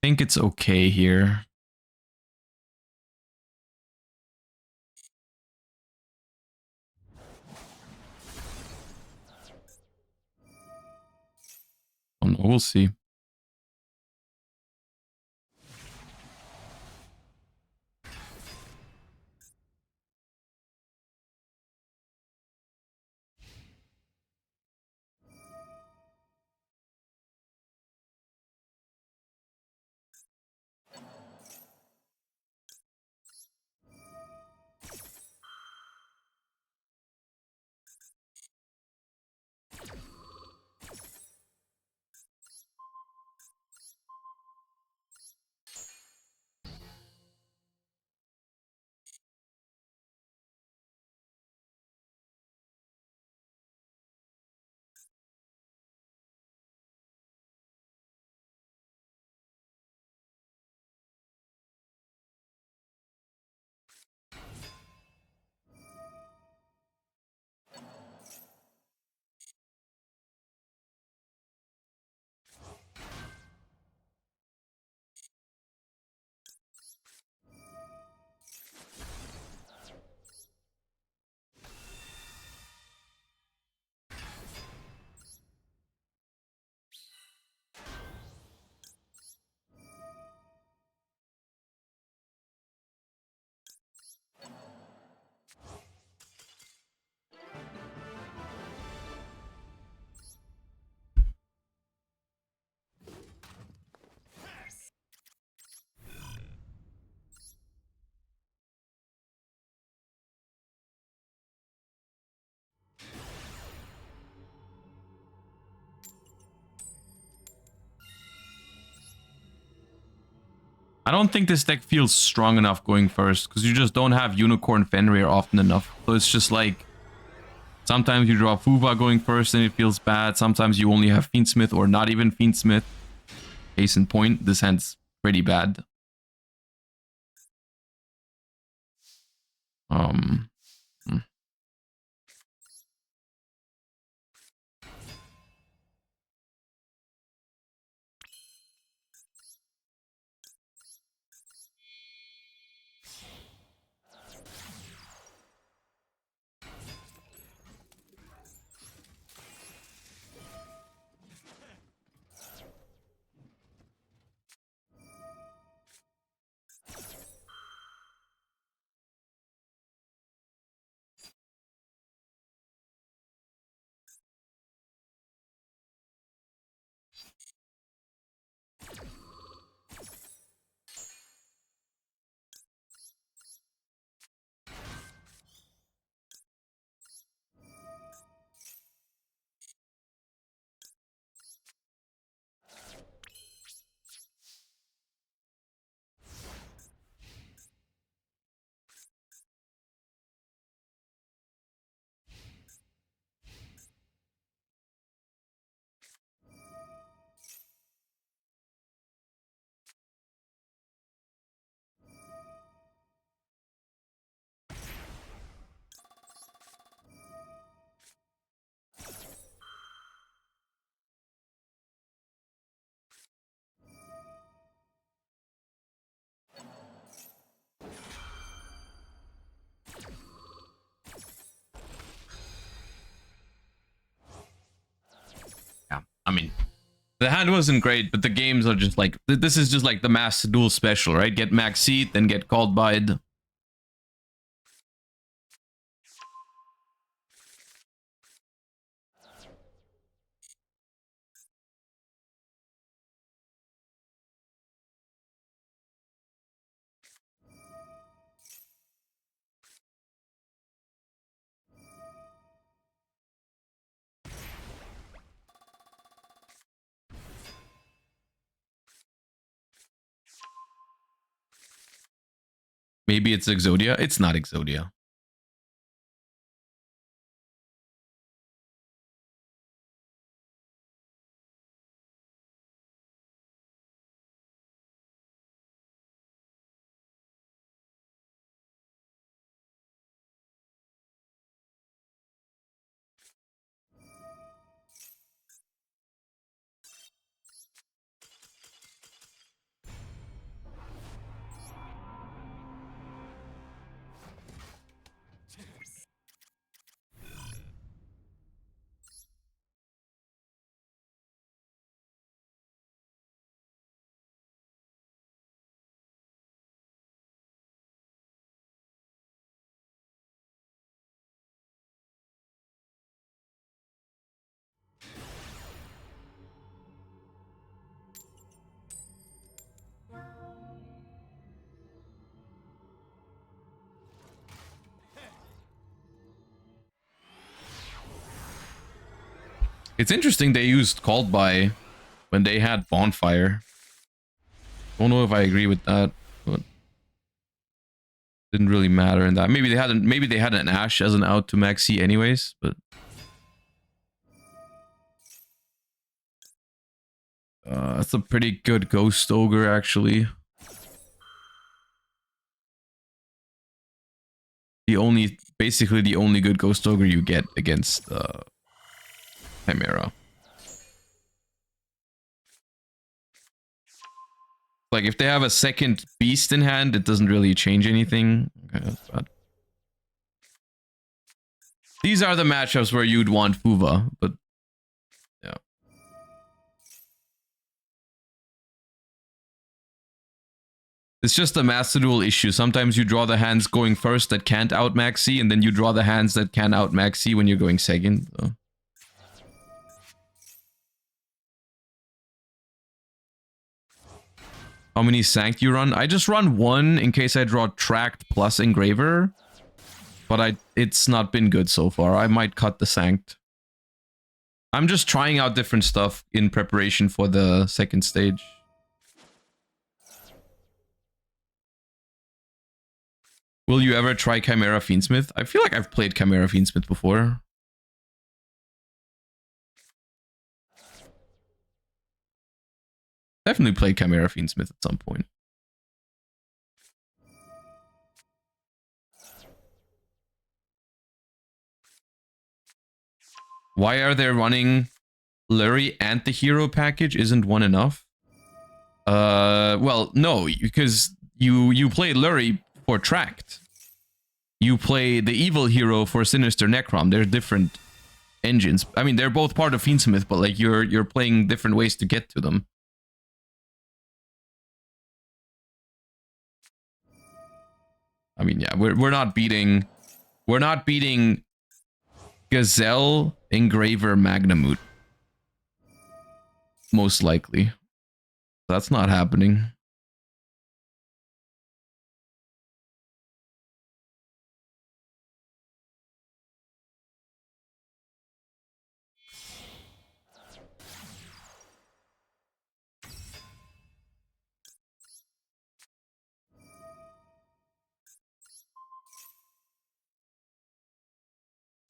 Speaker 1: think it's okay here. Oh no, we'll see. I don't think this deck feels strong enough going first, because you just don't have Unicorn Fenrir often enough. So it's just like, sometimes you draw Fuva going first and it feels bad. Sometimes you only have Fiendsmith or not even Fiendsmith. Case in point, this hand's pretty bad. Hmm. Yeah, I mean, the hand wasn't great, but the games are just like, this is just like the mass duel special, right? Get max seat, then get called by it. Maybe it's Exodia. It's not Exodia. It's interesting they used Called By when they had Bonfire. Don't know if I agree with that, but didn't really matter in that. Maybe they had an Ash as an out to Maxi anyways, but that's a pretty good Ghost Ogre actually. Basically the only good Ghost Ogre you get against Chimera. Like if they have a second beast in hand, it doesn't really change anything. Okay, that's bad. These are the matchups where you'd want Fuva, but yeah. It's just a Master Duel issue. Sometimes you draw the hands going first that can't out Maxi, and then you draw the hands that can out Maxi when you're going second. So. How many Sanct you run? I just run one in case I draw Tracked plus Engraver. But it's not been good so far. I might cut the Sanct. I'm just trying out different stuff in preparation for the second stage. Will you ever try Chimera Fiendsmith? I feel like I've played Chimera Fiendsmith before. Definitely played Chimera Fiendsmith at some point. Why are they running Lurie and the hero package? Isn't one enough? Well, no, because you play Lurie for Tracked. You play the evil hero for Sinister Necrom. They're different engines. I mean, they're both part of Fiendsmith, but like you're playing different ways to get to them. I mean, yeah, we're not beating Gazelle Engraver Magnamut. Most likely. That's not happening.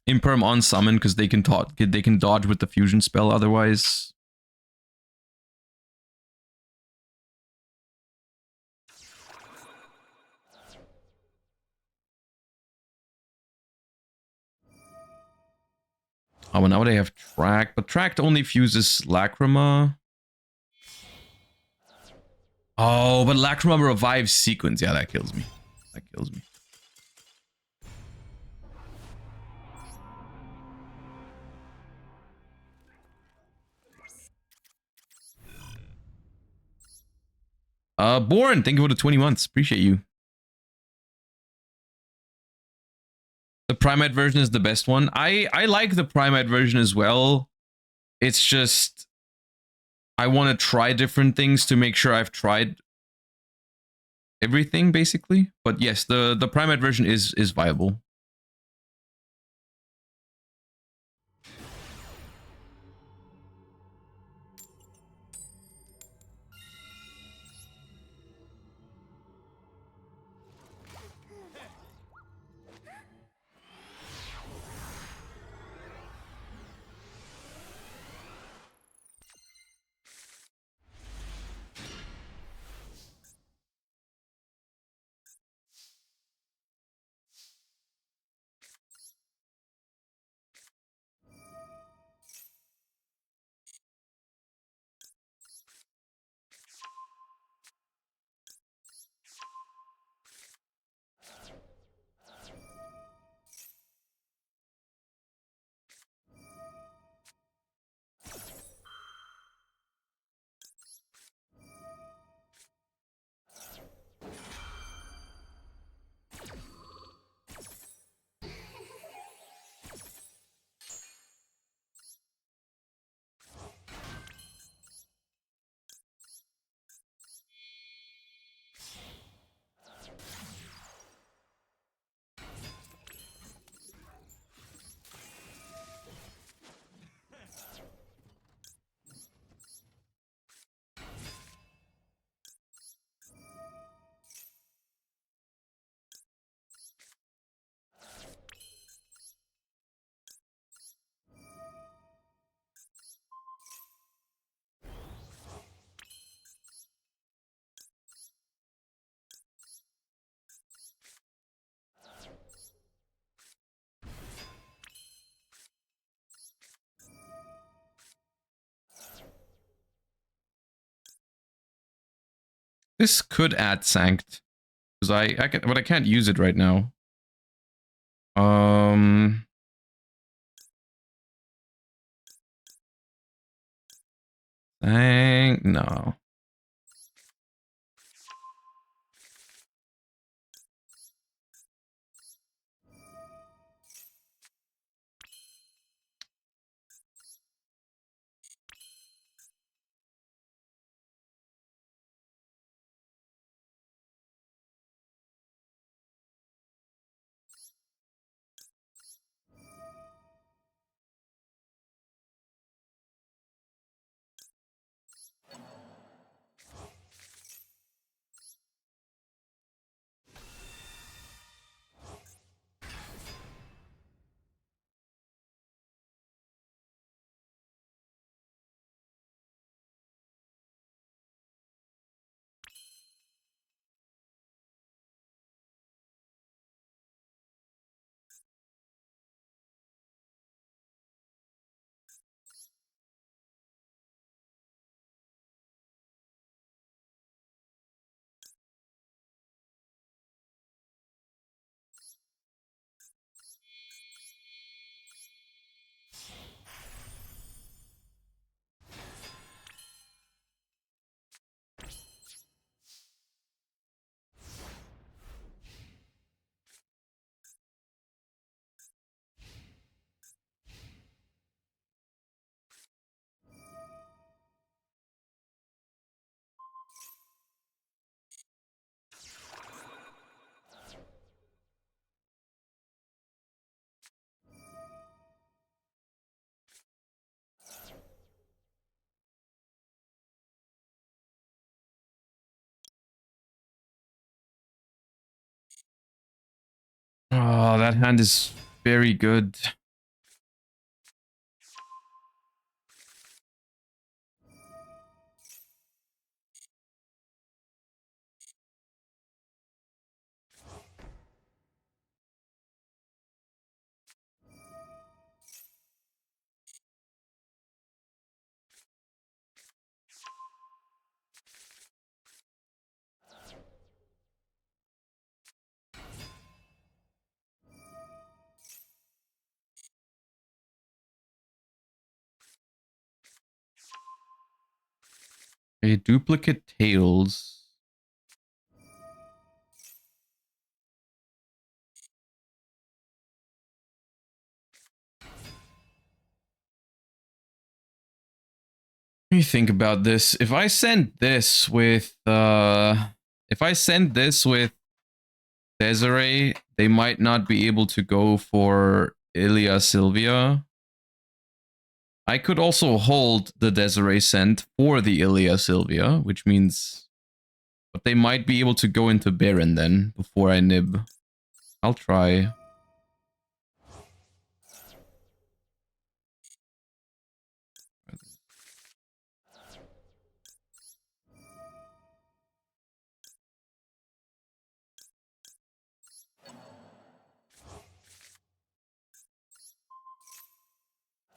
Speaker 1: Imperm on summon because they can dodge with the fusion spell otherwise. Oh, well, now they have Track, but Tracked only fuses Lacrima. Oh, but Lacrima revives Sequence. Yeah, that kills me. That kills me. Born, thank you for the 20 months. Appreciate you. The Primate version is the best one. I like the Primate version as well. It's just I want to try different things to make sure I've tried everything, basically. But yes, the Primate version is viable. This could add Sanct. Because I can, but I can't use it right now. No. Oh, that hand is very good. A duplicate tails. Let me think about this. If I send this with Desiree, they might not be able to go for Ilia Sylvia. I could also hold the Desiree sent for the Ilia Sylvia, which means, but they might be able to go into Baron then before I nib. I'll try.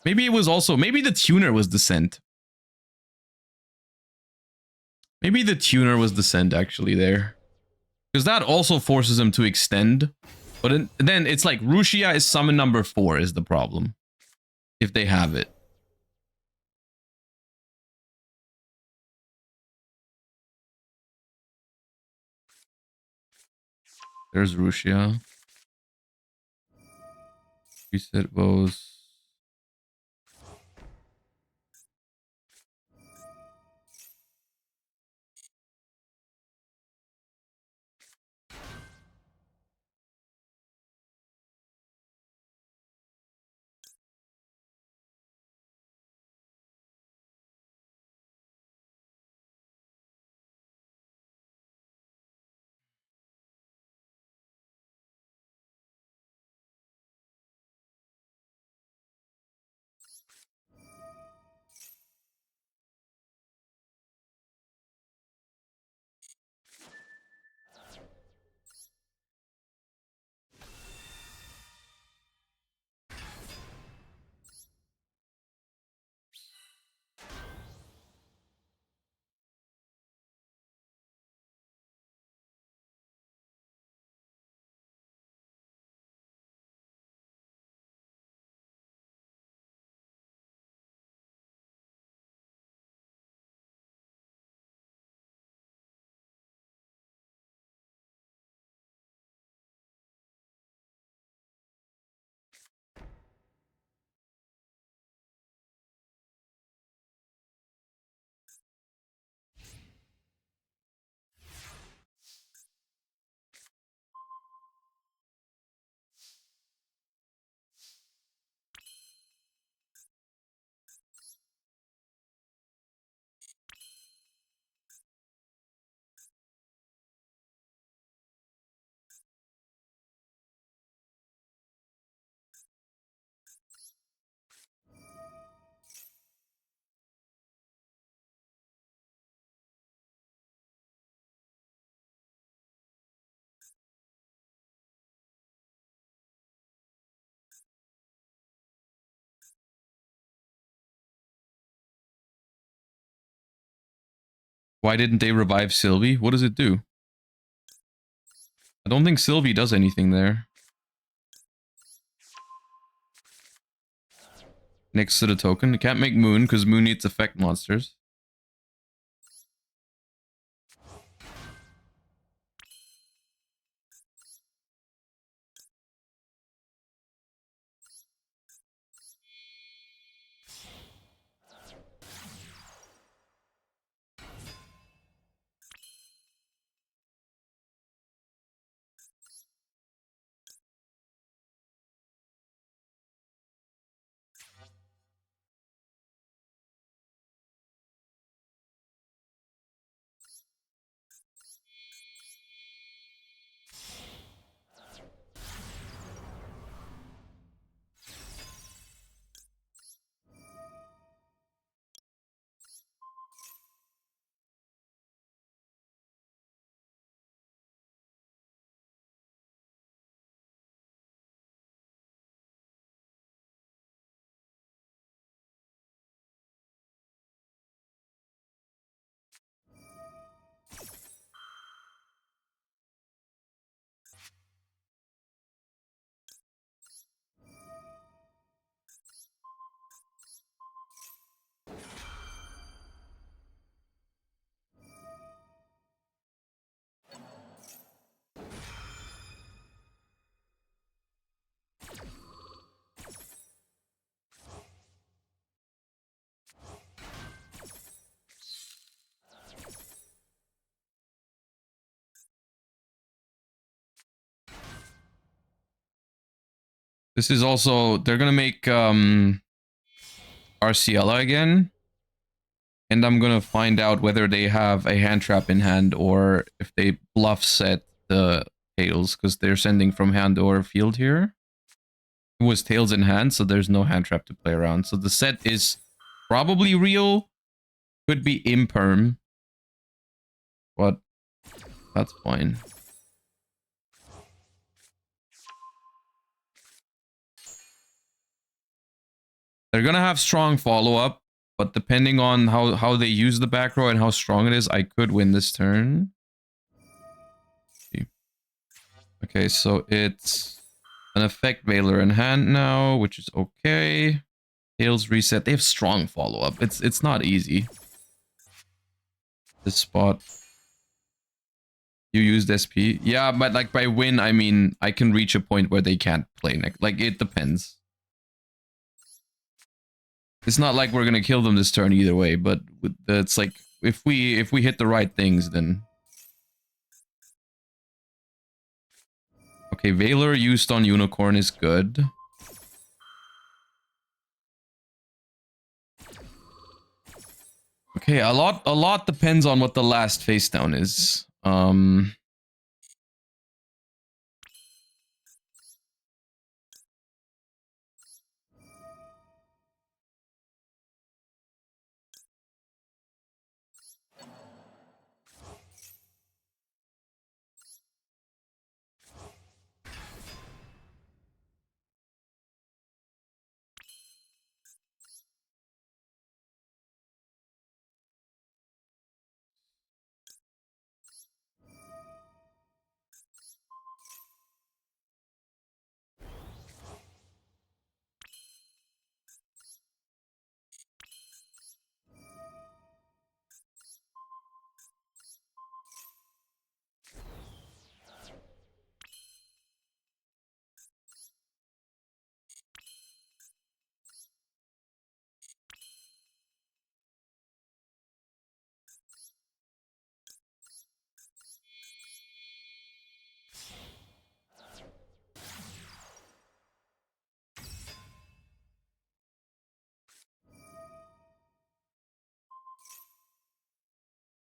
Speaker 1: Maybe it was also, maybe the tuner was the sent. Maybe the tuner was the sent actually there. Because that also forces him to extend. But then it's like Rushia is summon number 4 is the problem. If they have it. There's Rushia. Reset bows. Why didn't they revive Sylvie? What does it do? I don't think Sylvie does anything there. Next to the token. You can't make Moon because Moon needs effect monsters. This is also, they're gonna make Arciela again. And I'm gonna find out whether they have a hand trap in hand or if they bluff set the tails, because they're sending from hand or field here. It was tails in hand, so there's no hand trap to play around. So the set is probably real. Could be imperm. But that's fine. They're gonna have strong follow-up, but depending on how they use the back row and how strong it is, I could win this turn. Okay, so it's an effect Veiler in hand now, which is okay. Tails reset. They have strong follow-up. It's not easy. This spot. You used SP. Yeah, but like by win, I mean I can reach a point where they can't play next. Like it depends. It's not like we're gonna kill them this turn either way, but it's like if we hit the right things, then. Okay, Veiler used on Unicorn is good. Okay, a lot depends on what the last face down is.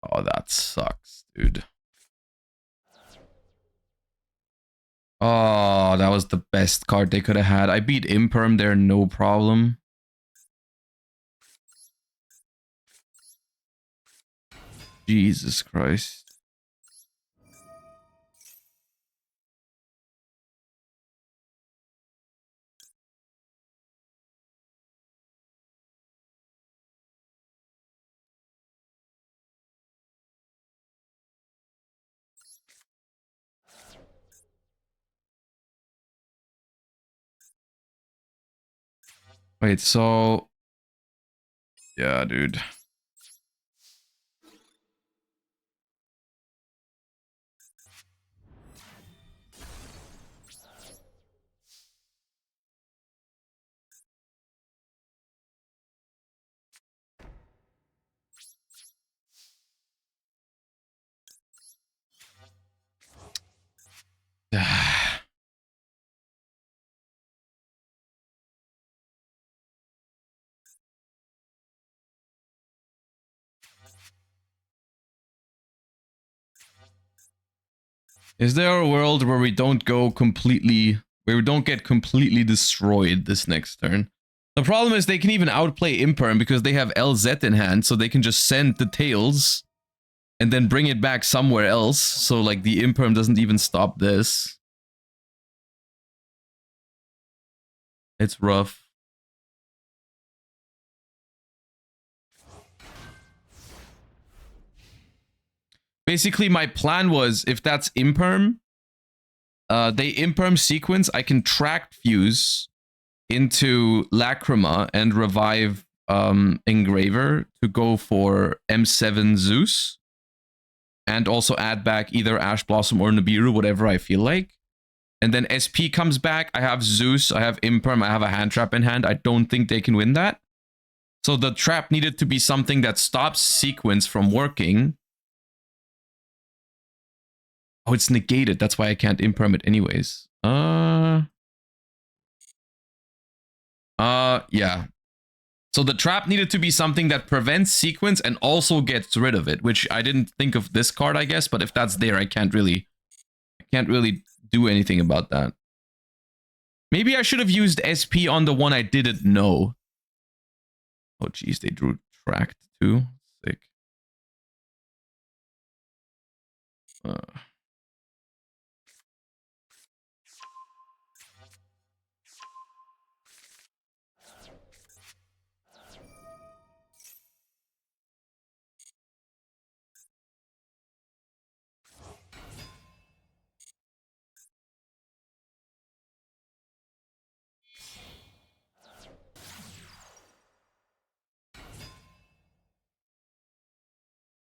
Speaker 1: Oh, that sucks, dude. Oh, that was the best card they could have had. I beat Imperm there, no problem. Jesus Christ. Wait, so... Yeah, dude. Is there a world where we don't go completely... where we don't get completely destroyed this next turn? The problem is they can even outplay Imperm because they have LZ in hand, so they can just send the tails and then bring it back somewhere else. So, like, the Imperm doesn't even stop this. It's rough. Basically, my plan was, if that's Imperm, they Imperm sequence, I can track Fuse into Lacrima and revive Engraver to go for M7 Zeus. And also add back either Ash Blossom or Nibiru, whatever I feel like. And then SP comes back, I have Zeus, I have Imperm, I have a hand trap in hand. I don't think they can win that. So the trap needed to be something that stops sequence from working. Oh, it's negated. That's why I can't Imperm it anyways. Yeah. So the trap needed to be something that prevents sequence and also gets rid of it, which I didn't think of this card, I guess, but if that's there, I can't really do anything about that. Maybe I should have used SP on the one I didn't know. Oh, geez, they drew tracked too. Sick.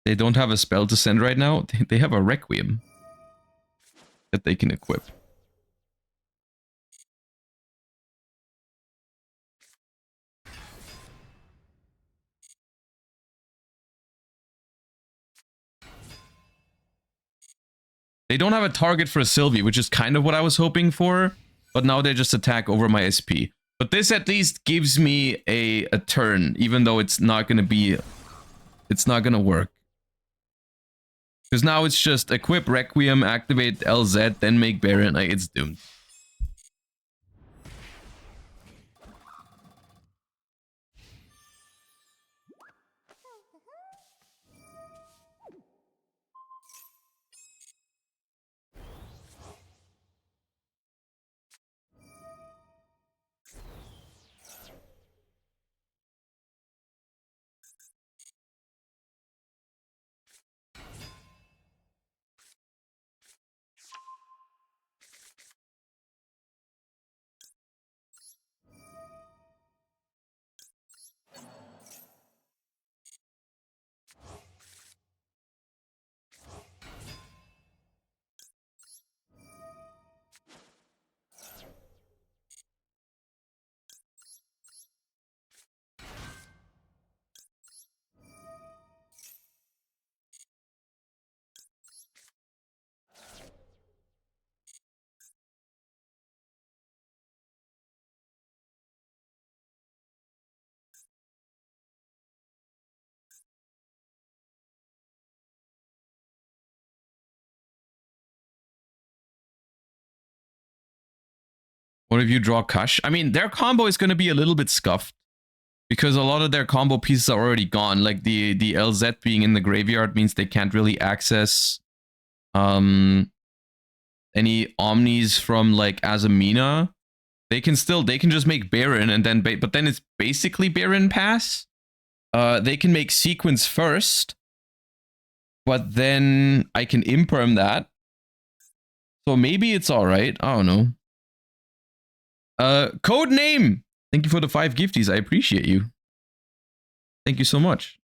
Speaker 1: They don't have a spell to send right now. They have a Requiem that they can equip. They don't have a target for a Sylvie, which is kind of what I was hoping for. But now they just attack over my SP. But this at least gives me a turn, even though it's not going to be... It's not going to work. Because now it's just equip Requiem, activate LZ, then make Baron. Like, it's doomed. What if you draw Kush? I mean, their combo is going to be a little bit scuffed. Because a lot of their combo pieces are already gone. Like the LZ being in the graveyard means they can't really access any Omnis from like Azamina. They can just make Baron and then but then it's basically Baron pass. They can make Sequence first. But then I can Imperm that. So maybe it's alright. I don't know. Code name! Thank you for the 5 gifties. I appreciate you. Thank you so much.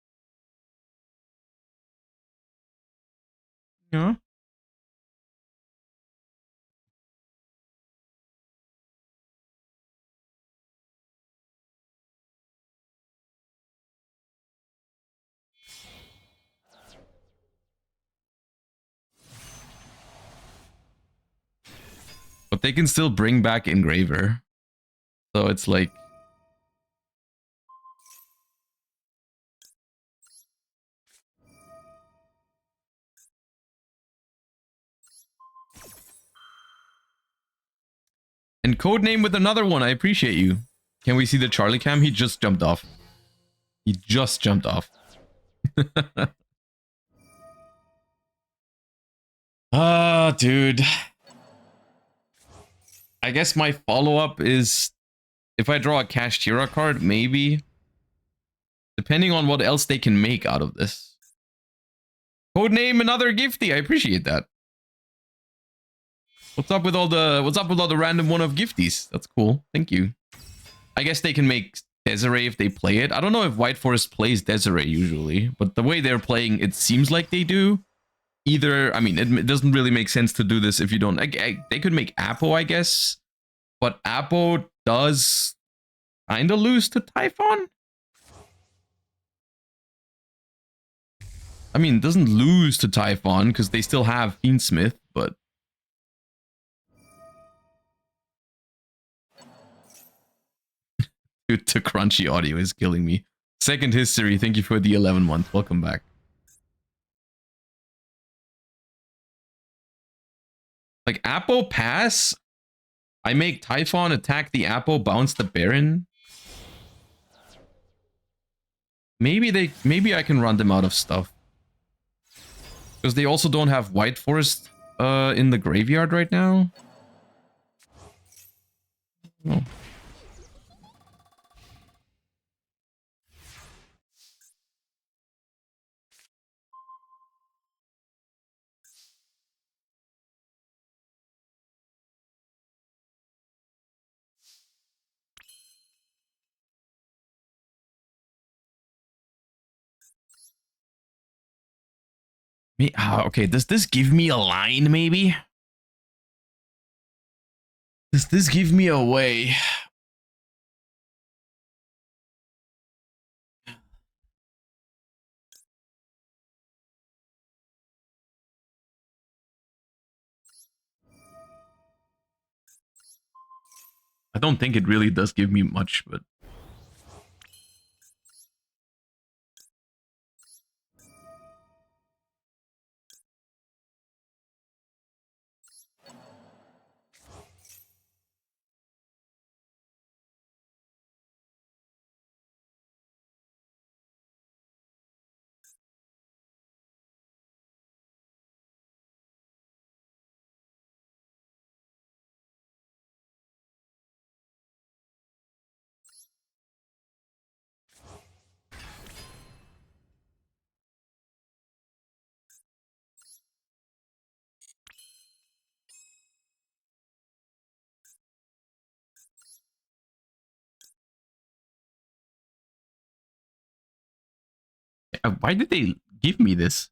Speaker 1: Yeah. But they can still bring back Engraver. So it's like... And codename with another one. I appreciate you. Can we see the Charlie cam? He just jumped off. He just jumped off. Ah, dude. I guess my follow-up is... If I draw a Kashtira card, maybe. Depending on what else they can make out of this. Codename another gifty. I appreciate that. What's up with all the random one-off gifties? That's cool. Thank you. I guess they can make Desiree if they play it. I don't know if White Forest plays Desiree usually, but the way they're playing, it seems like they do. Either, I mean, it doesn't really make sense to do this if you don't... they could make Apo, I guess. But Apo does kind of lose to Typhon? I mean, it doesn't lose to Typhon because they still have Fiendsmith, but... Dude, the crunchy audio is killing me. Second History, thank you for the 11 month. Welcome back. Like, Apo pass? I make Typhon attack the Apo, bounce the Baron? Maybe I can run them out of stuff. Because they also don't have White Forest in the graveyard right now. Oh. Okay, does this give me a line, maybe? Does this give me a way? I don't think it really does give me much, but... Why did they give me this?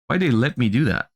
Speaker 1: Why did they let me do that?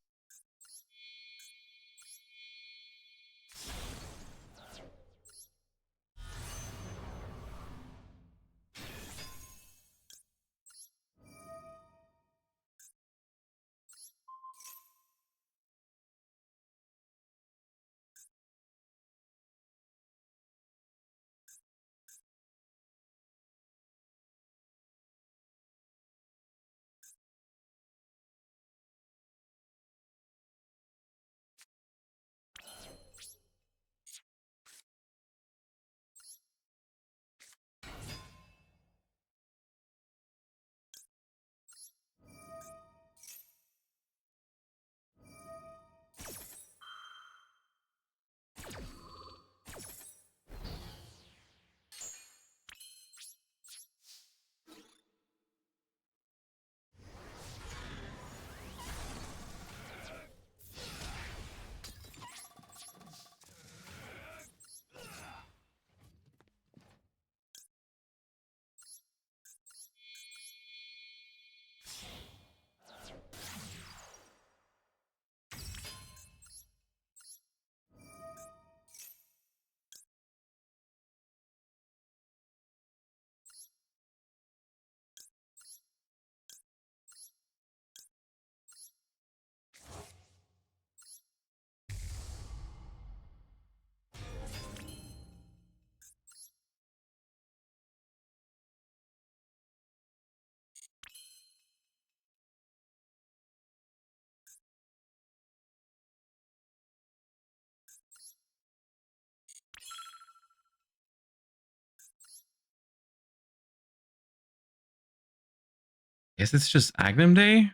Speaker 1: Guess it's just Agnum Day.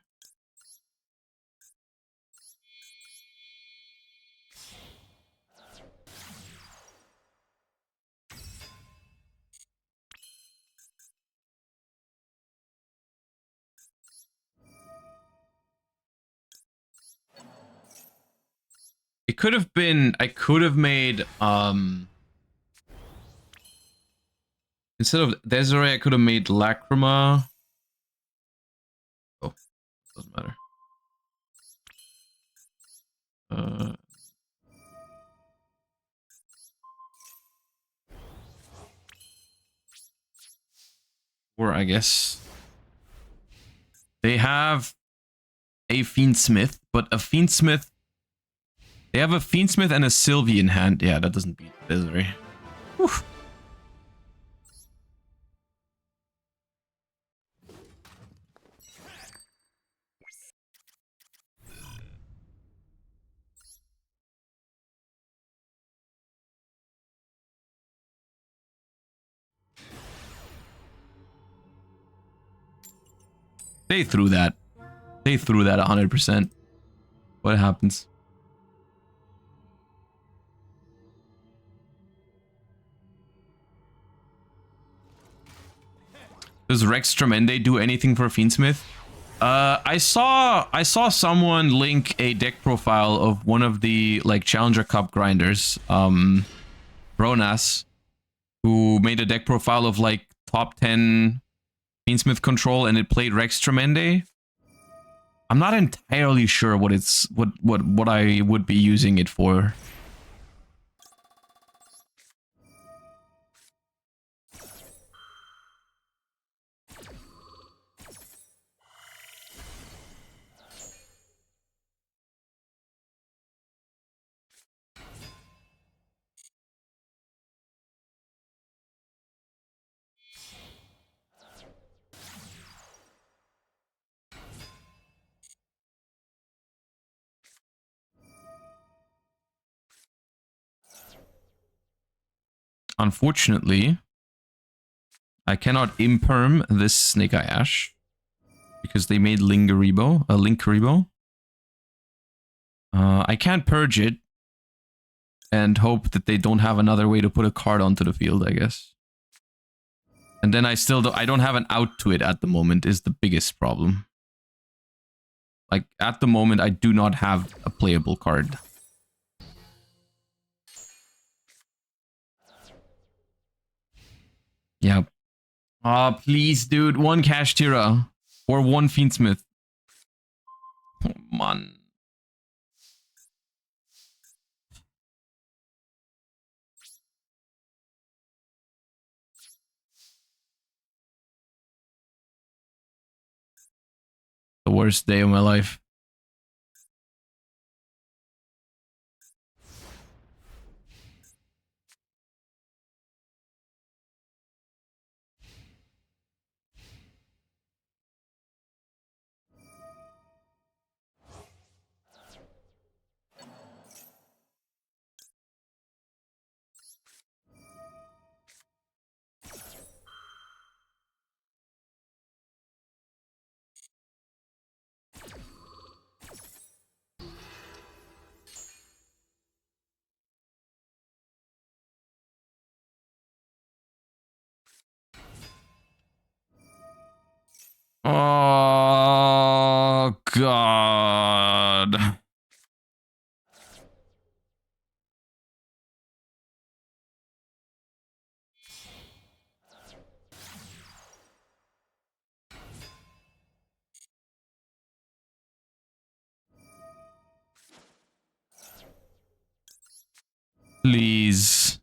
Speaker 1: It could have been, I could have made, instead of Desiree, I could have made Lacrima. Oh, doesn't matter. Or I guess they have a Fiendsmith, but a Fiendsmith. They have a Fiendsmith and a Sylvie in hand. Yeah, that doesn't beat Desiree. Whew. They threw that. They threw that 100%. What happens? Does Rex Tremende do anything for Fiendsmith? I saw someone link a deck profile of one of the like Challenger Cup grinders, Bronas, who made a deck profile of like top 10 Fiendsmith control, and it played Rex Tremende. I'm not entirely sure what it's what I would be using it for. Unfortunately, I cannot imperm this Snake Eye Ash because they made Linkuriboh. I can't purge it and hope that they don't have another way to put a card onto the field, I guess. And then I don't have an out to it at the moment is the biggest problem. Like, at the moment, I do not have a playable card. Yeah. Please, dude. One Kashtira. Or one Fiendsmith. Oh, man. The worst day of my life. Oh, God. Please.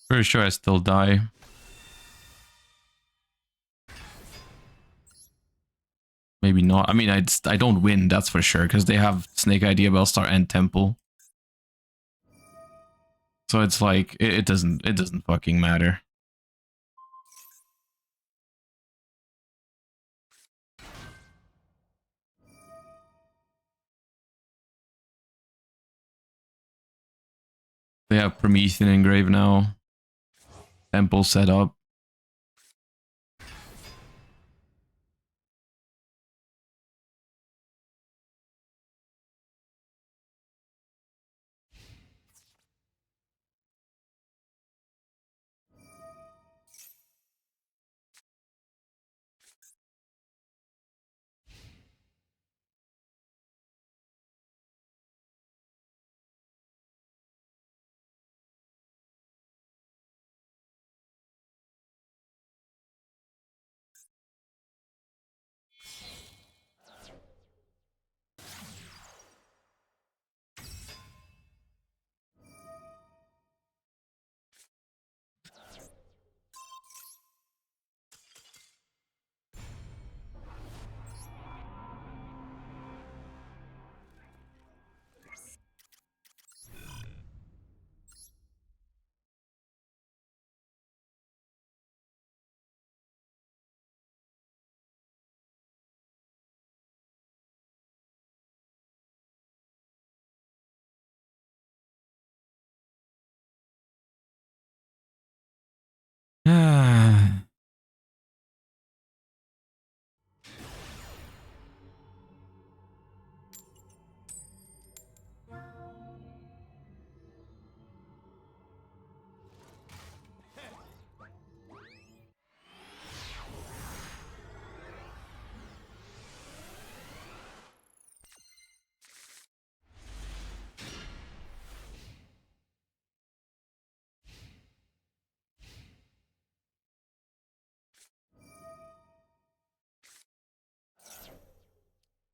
Speaker 1: Pretty sure I still die. Maybe not. I mean, I don't win, that's for sure, because they have Snake Idea, Bellstar, and Temple. So it's like it doesn't fucking matter. They have Promethean Engrave now. Temple set up.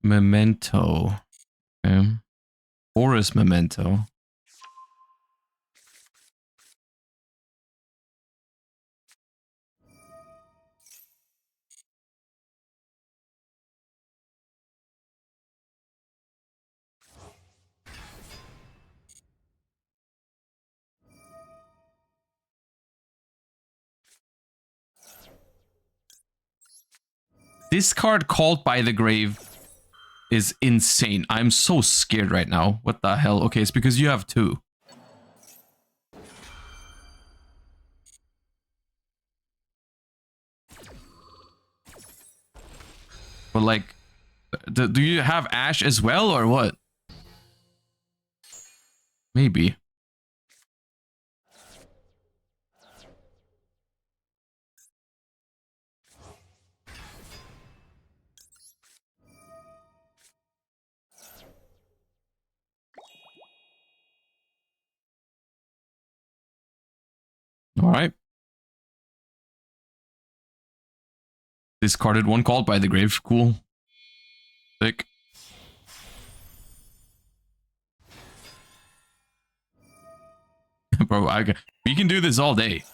Speaker 1: Memento. Okay. Horus Memento. This card, Called by the Grave, is insane. I'm so scared right now. What the hell? Okay, it's because you have two. But like, do you have Ash as well or what? Maybe. All right. Discarded one, Called by the Grave. Cool. Sick. Bro, we can do this all day.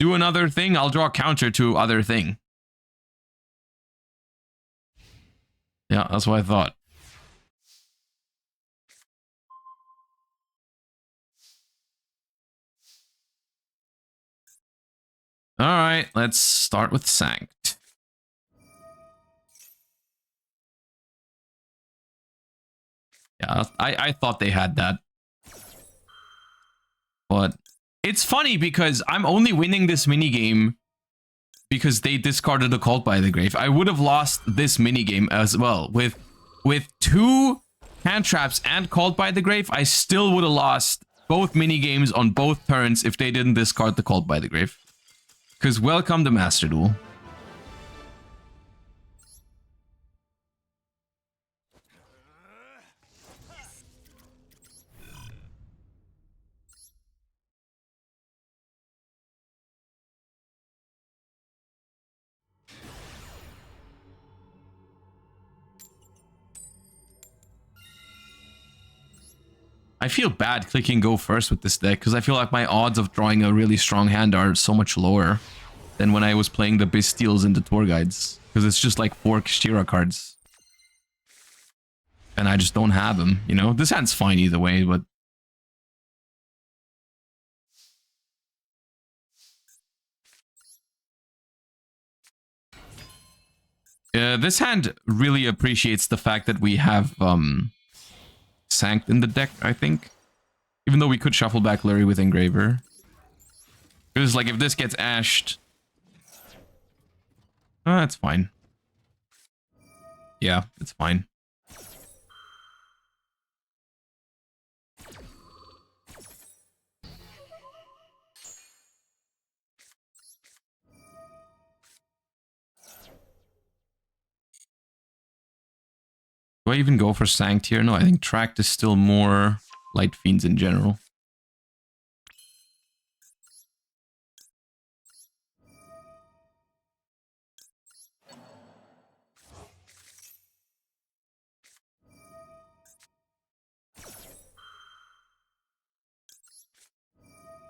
Speaker 1: Do another thing, I'll draw counter to other thing. Yeah, that's what I thought. All right, let's start with Sanct. Yeah, I thought they had that. But it's funny because I'm only winning this minigame because they discarded a Cult by the Grave. I would have lost this minigame as well. With two hand traps and Cult by the Grave, I still would have lost both minigames on both turns if they didn't discard the Cult by the Grave. Because welcome to Master Duel. I feel bad clicking go first with this deck because I feel like my odds of drawing a really strong hand are so much lower than when I was playing the Bastiles and the Tour Guides. Because it's just like 4 Kashira cards. And I just don't have them, you know? This hand's fine either way, but... this hand really appreciates the fact that we have Sanct in the deck, I think. Even though we could shuffle back Lurie with Engraver. Because like if this gets ashed... that's fine. Yeah, it's fine. Do I even go for Sanct here? No, I think Tract is still more Light Fiends in general.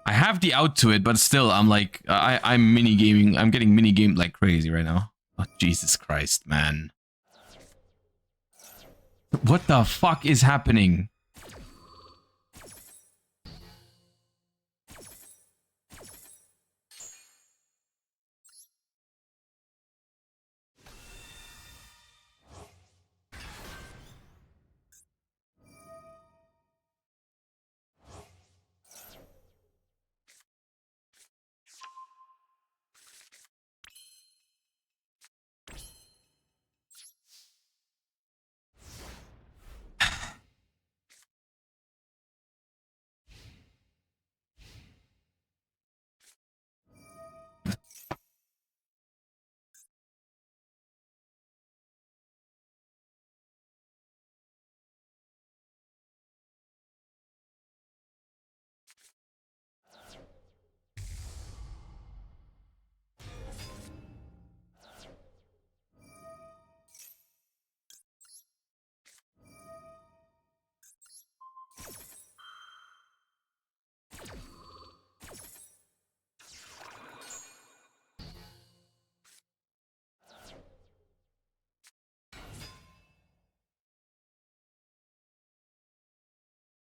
Speaker 1: I have the out to it, but still, I'm like, I'm mini-gaming. I'm getting mini-gamed like crazy right now. Oh, Jesus Christ, man. What the fuck is happening?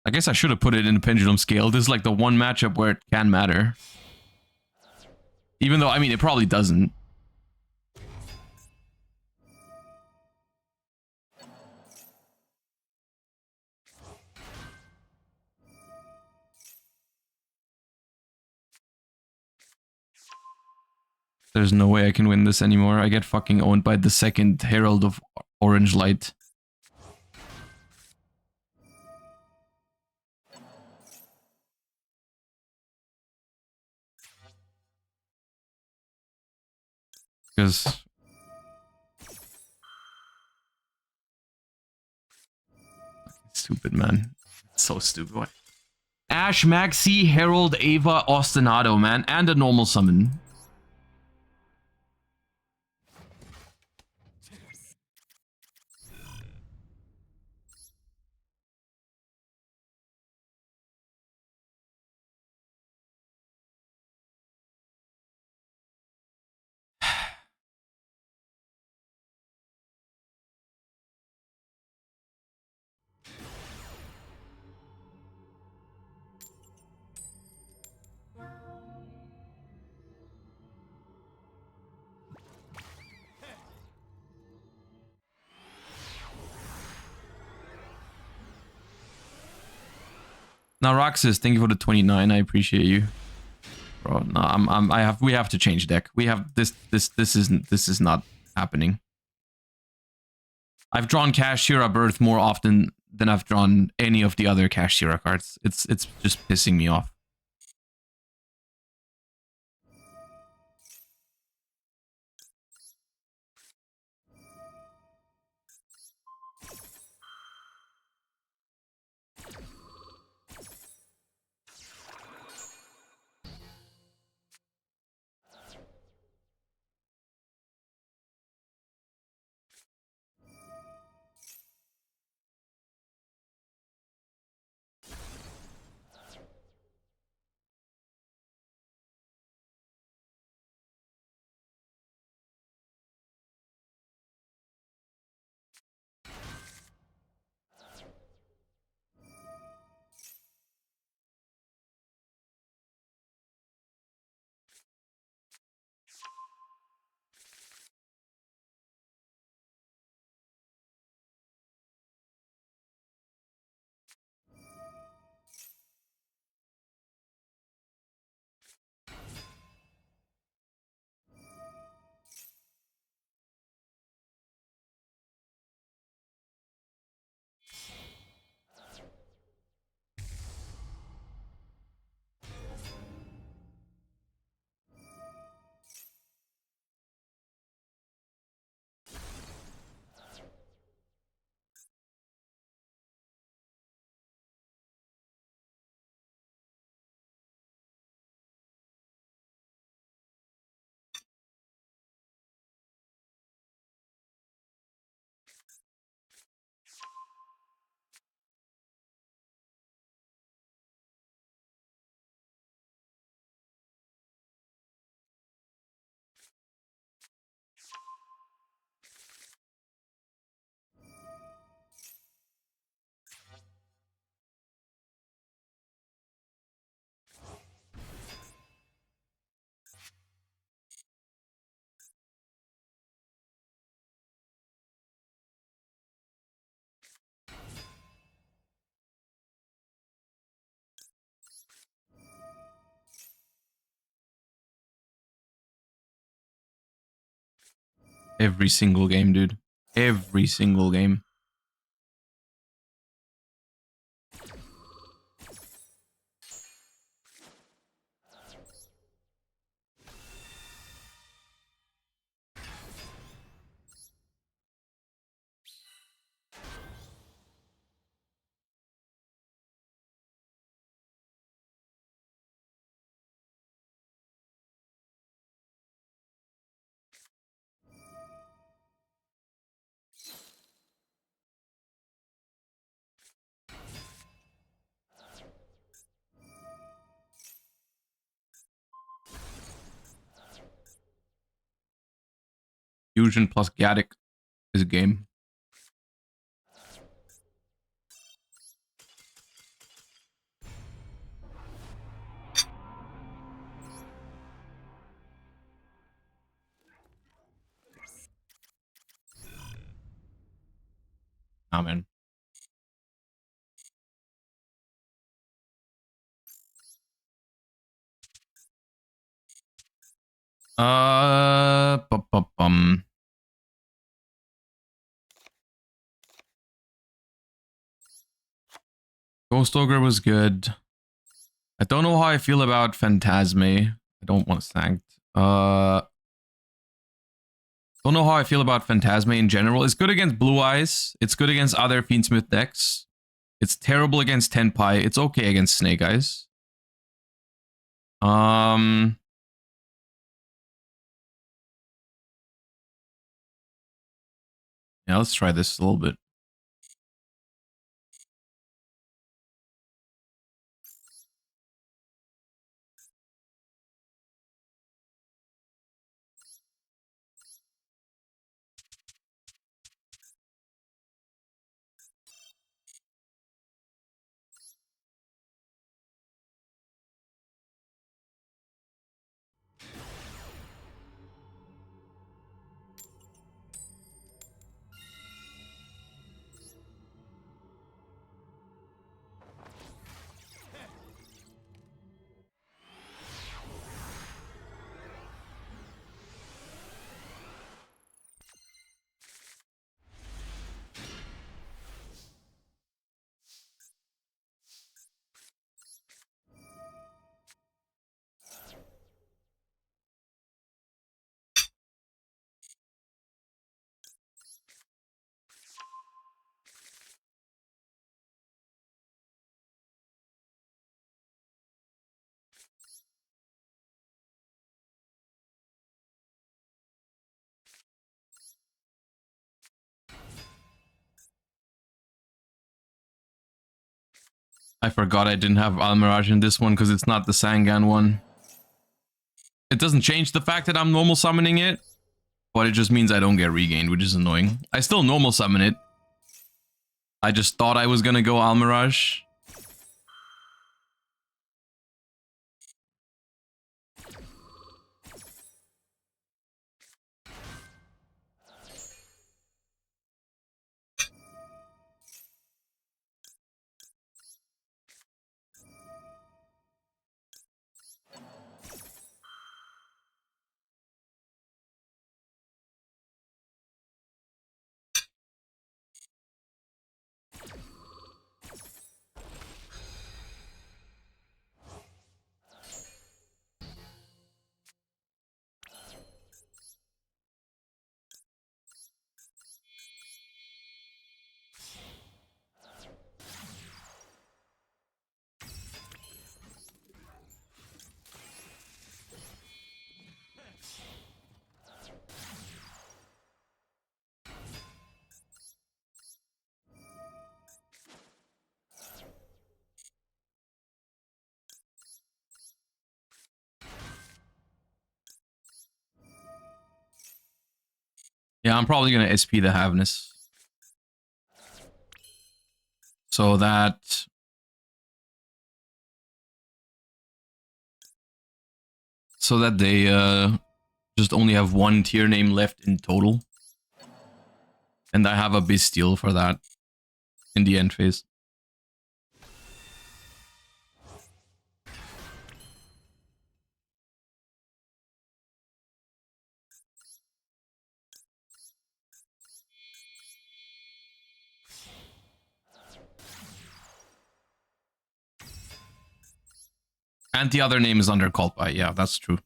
Speaker 1: I guess I should have put it in the Pendulum Scale. This is like the one matchup where it can matter. Even though, I mean, it probably doesn't. There's no way I can win this anymore. I get fucking owned by the second Herald of Orange Light. Because... stupid, man. It's so stupid. What? Ash, Maxi, Herald, Ava, Ostinato, man. And a normal summon. Now, Roxas, thank you for the 29. I appreciate you, bro. No, we have to change deck. We have this is not happening. I've drawn Kashira Birth more often than I've drawn any of the other Kashira cards. It's just pissing me off. Every single game, dude. Every single game. Fusion plus Gaddick is a game. Ah, man. Bum. Ghost Ogre was good. I don't know how I feel about Phantasme. I don't want Sanked. Don't know how I feel about Phantasme in general. It's good against Blue Eyes. It's good against other Fiendsmith decks. It's terrible against Tenpai. It's okay against Snake Eyes. Yeah, let's try this a little bit. I forgot I didn't have Almirage in this one because it's not the Sangan one. It doesn't change the fact that I'm normal summoning it, but it just means I don't get regained, which is annoying. I still normal summon it. I just thought I was gonna go Almirage. Yeah, I'm probably gonna SP the Havness. So that... So that they just only have one tier name left in total. And I have a Bestial for that in the end phase. And the other name is undercalled by. Yeah, that's true.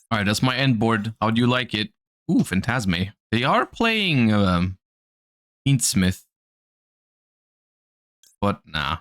Speaker 1: All right, that's my end board. How do you like it? Ooh, Phantasme. They are playing Smith, but nah.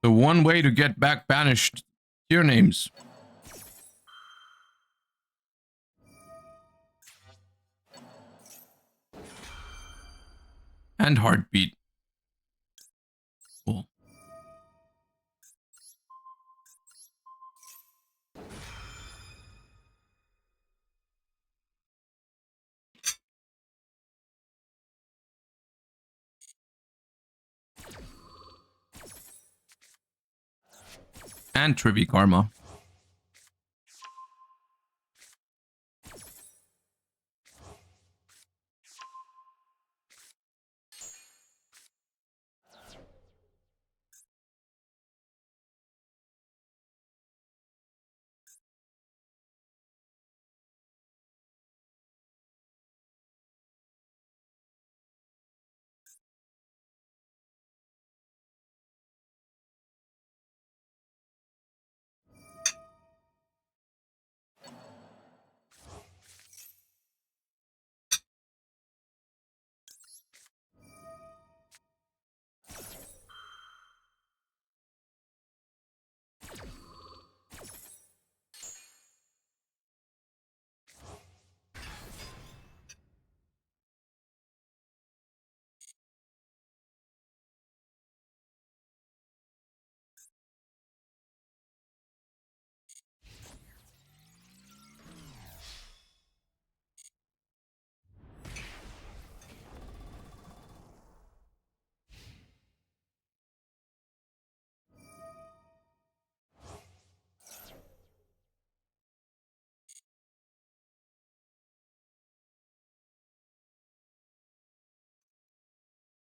Speaker 1: The one way to get back banished tier names. And heartbeat. Cool. And Trivi Karma.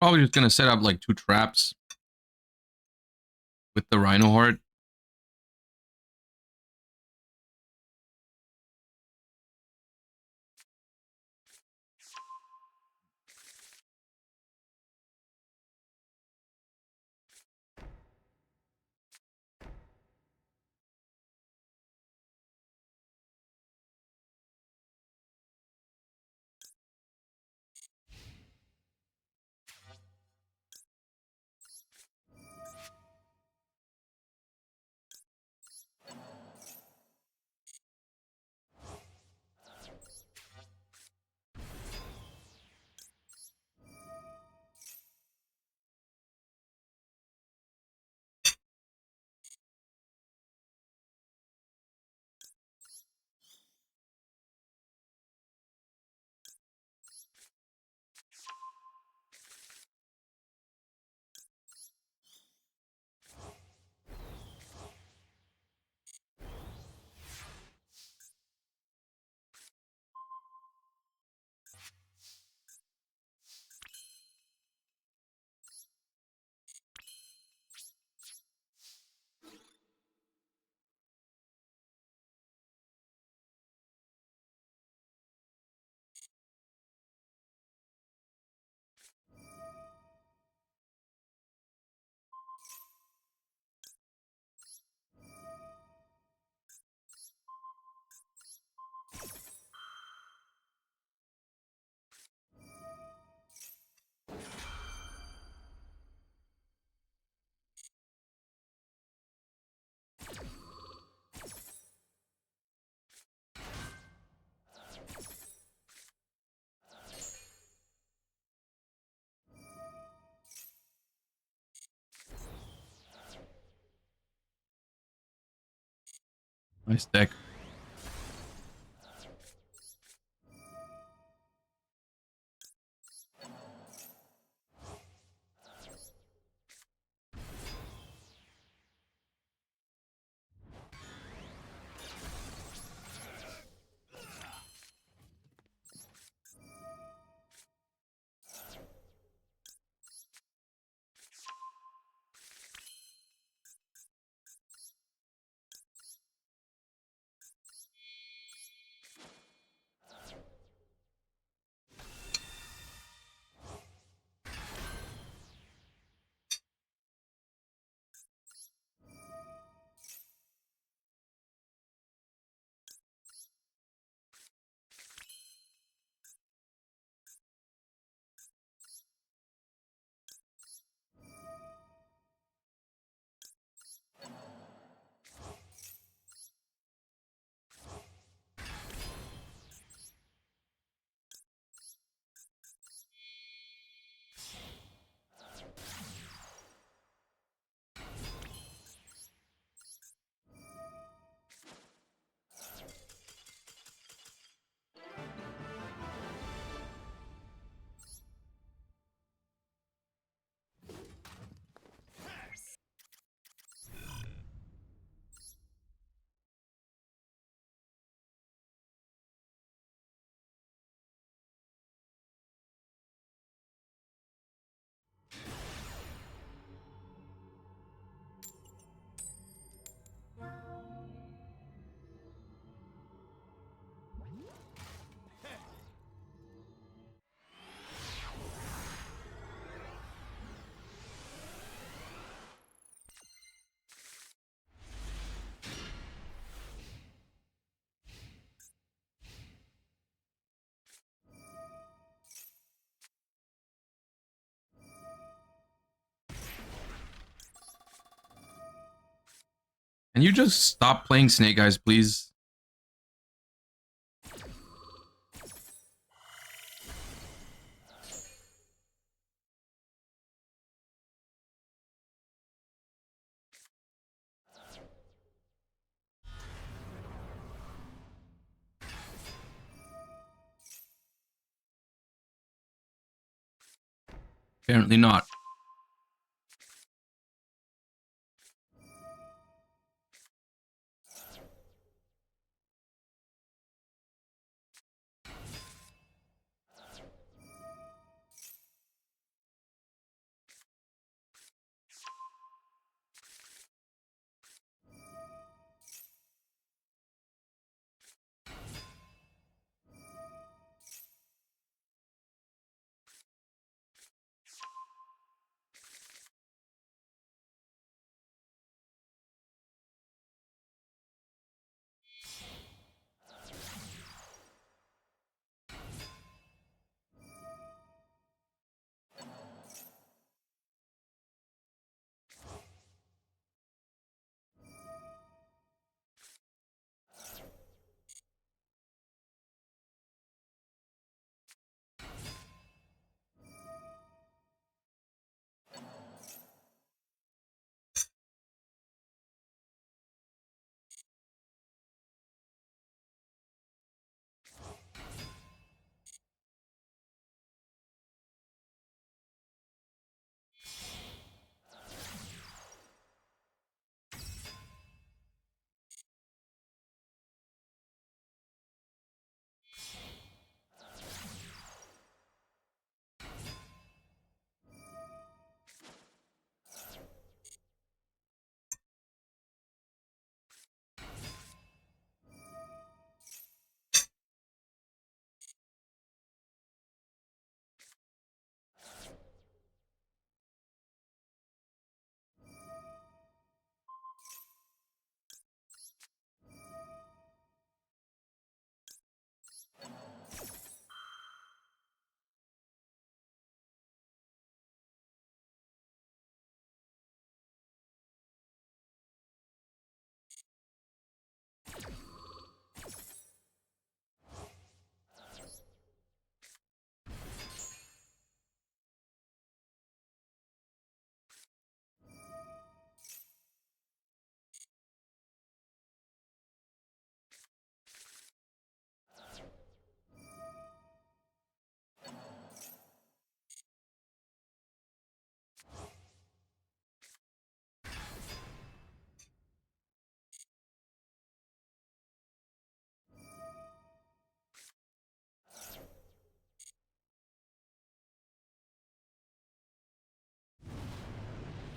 Speaker 1: Probably just gonna set up like 2 traps with the Rhino Heart. Nice deck. Can you just stop playing Snake Eyes, please? Apparently not.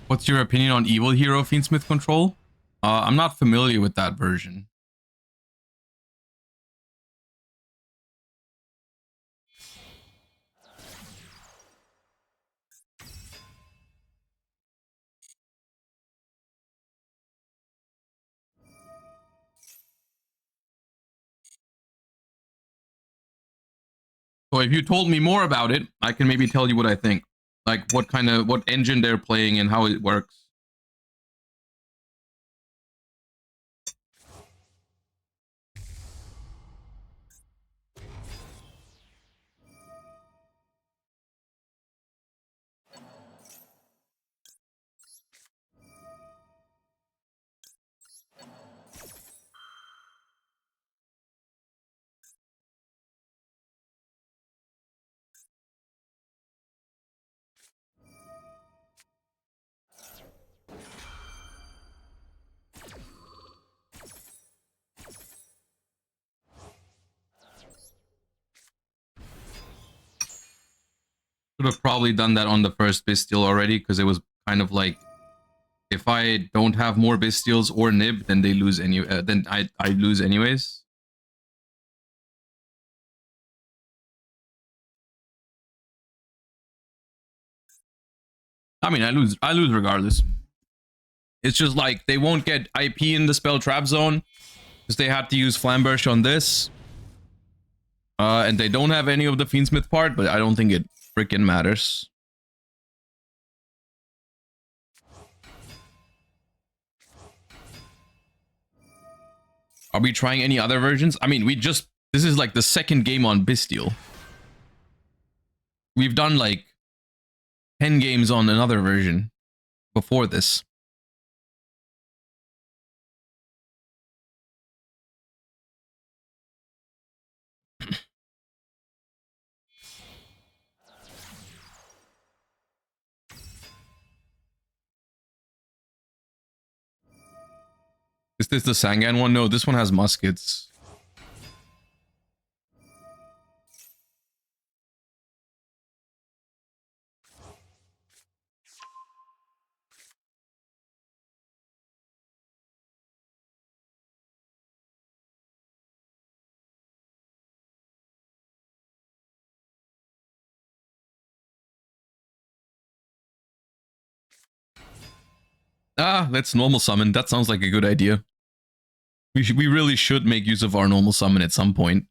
Speaker 1: What's your opinion on Evil Hero Fiendsmith control? I'm not familiar with that version. So if you told me more about it, I can maybe tell you what I think. Like what engine they're playing and how it works. Should have probably done that on the first Bestial already, because it was kind of like, if I don't have more Bestials or Nib, then they lose then I lose anyways. I mean, I lose regardless. It's just like they won't get IP in the spell trap zone because they had to use Flamberge on this. And they don't have any of the Fiendsmith part, but I don't think it freaking matters. Are we trying any other versions? I mean, this is like the second game on Bestial. We've done like 10 games on another version before this. Is this the Sangan one? No, this one has muskets. Ah, let's normal summon. That sounds like a good idea. We really should make use of our normal summon at some point.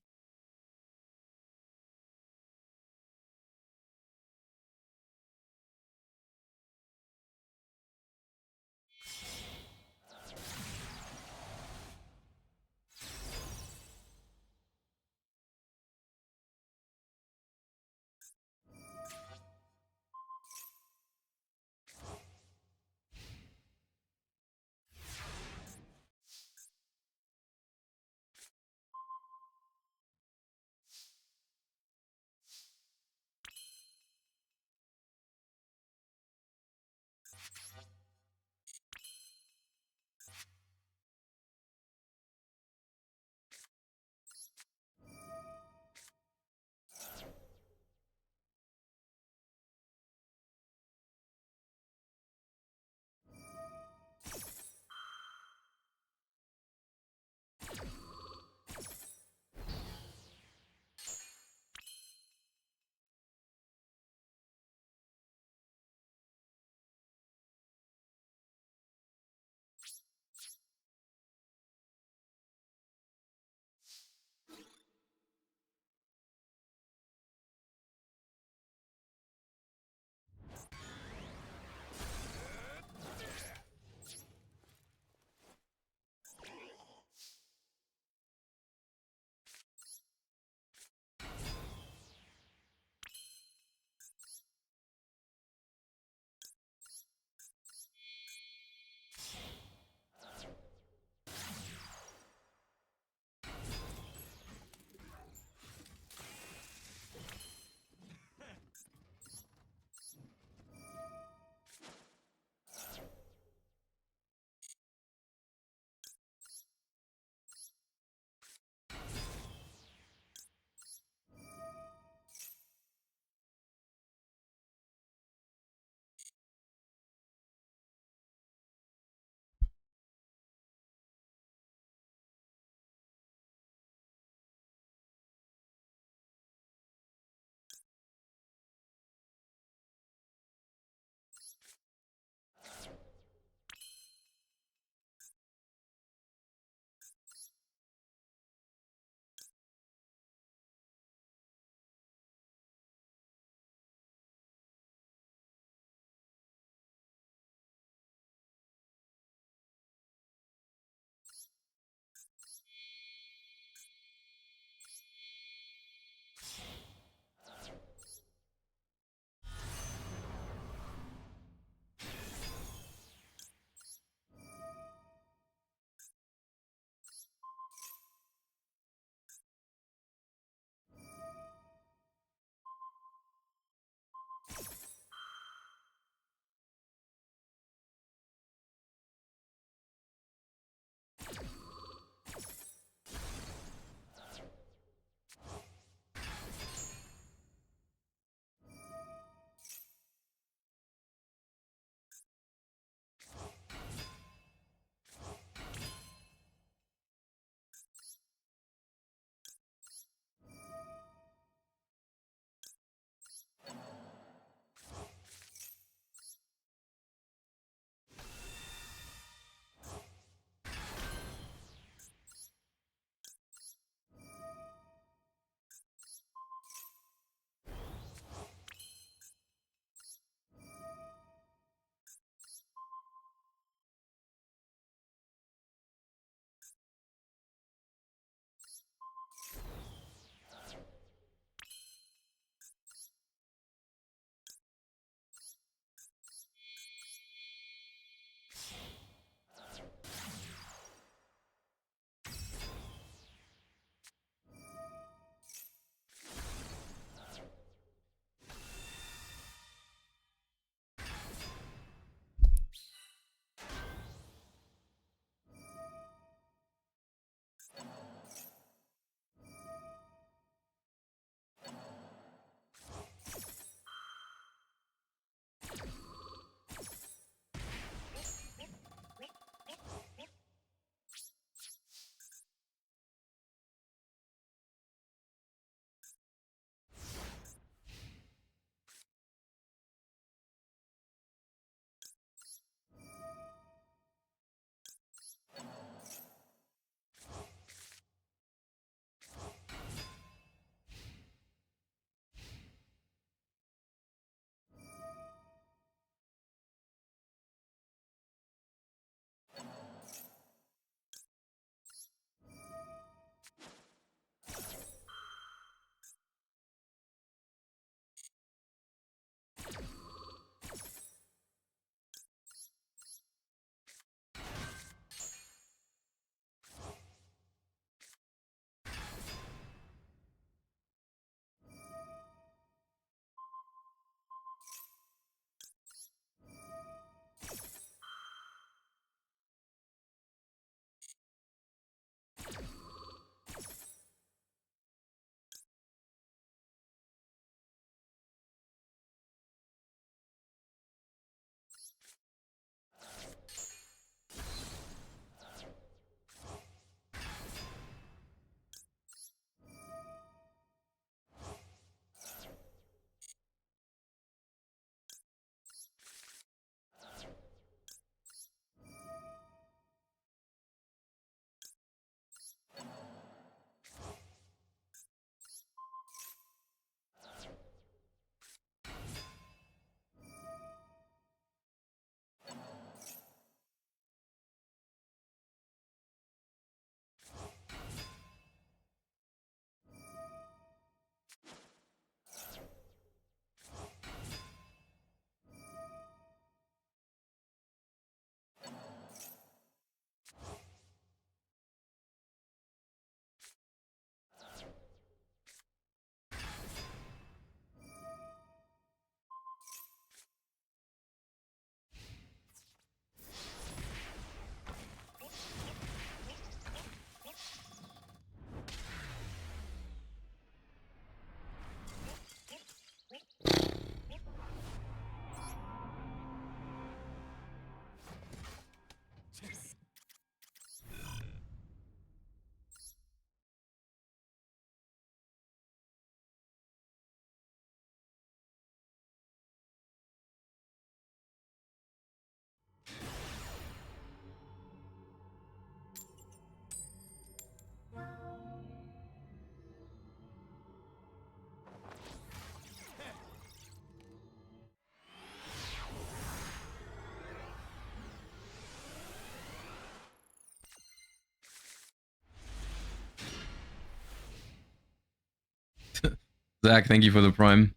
Speaker 1: Zach, thank you for the prime.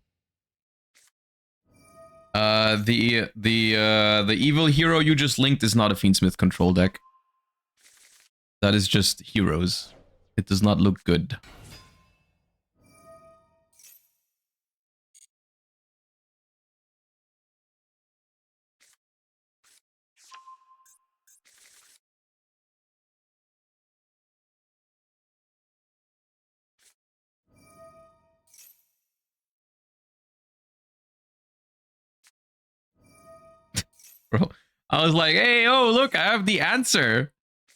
Speaker 1: The evil hero you just linked is not a Fiendsmith control deck. That is just heroes. It does not look good. Bro, I was like, hey, oh, look, I have the answer.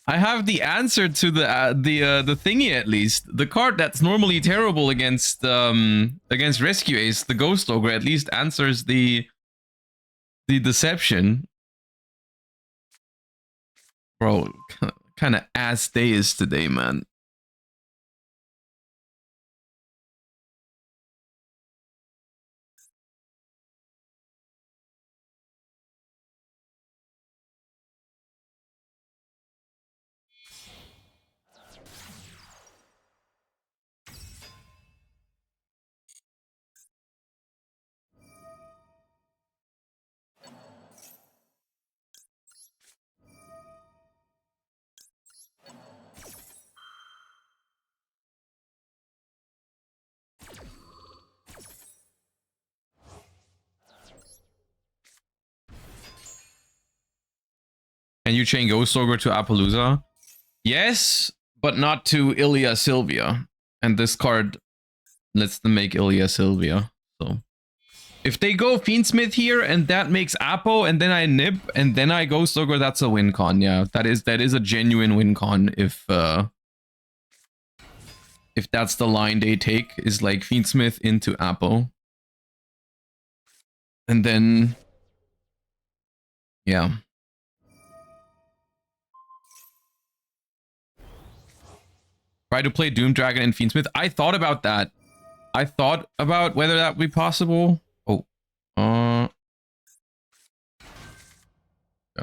Speaker 1: I have the answer to the thingy at least. The card that's normally terrible against Rescue Ace, the Ghost Ogre, at least answers the deception. Bro, kind of ass day is today, man. And you chain Ghost Ogre to Appaloosa? Yes, but not to Ilya Sylvia. And this card lets them make Ilya Sylvia. So if they go Fiendsmith here and that makes Appo and then I nip and then I Ghost Ogre, that's a win con. Yeah, that is a genuine win con if that's the line they take, is like Fiendsmith into Appo. And then yeah. Try to play Doom Dragon and Fiendsmith. I thought about that. I thought about whether that would be possible. Oh. I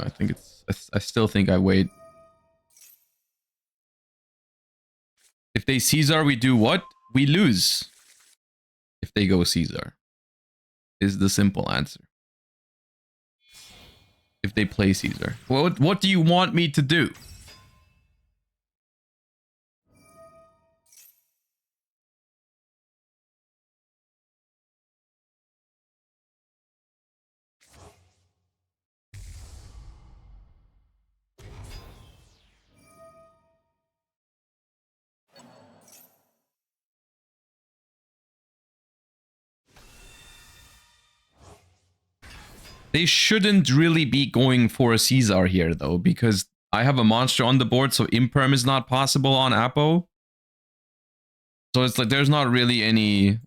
Speaker 1: think it's... I still think I wait. If they Caesar, we do what? We lose. If they go Caesar. Is the simple answer. If they play Caesar. What do you want me to do? They shouldn't really be going for a Caesar here, though, because I have a monster on the board, so Imperm is not possible on Appo. So it's like there's not really any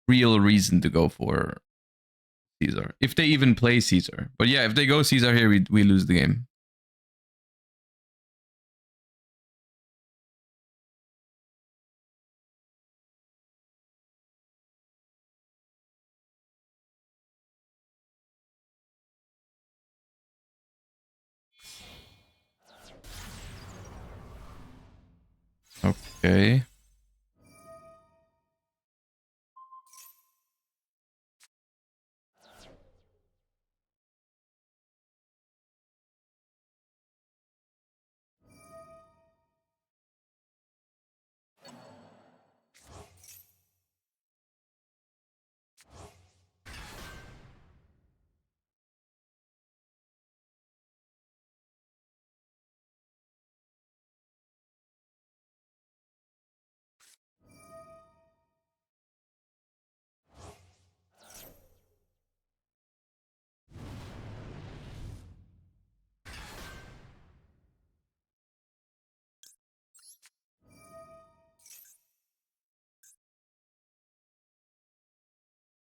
Speaker 1: real reason to go for Caesar. If they even play Caesar. But yeah, if they go Caesar here, we lose the game. Okay.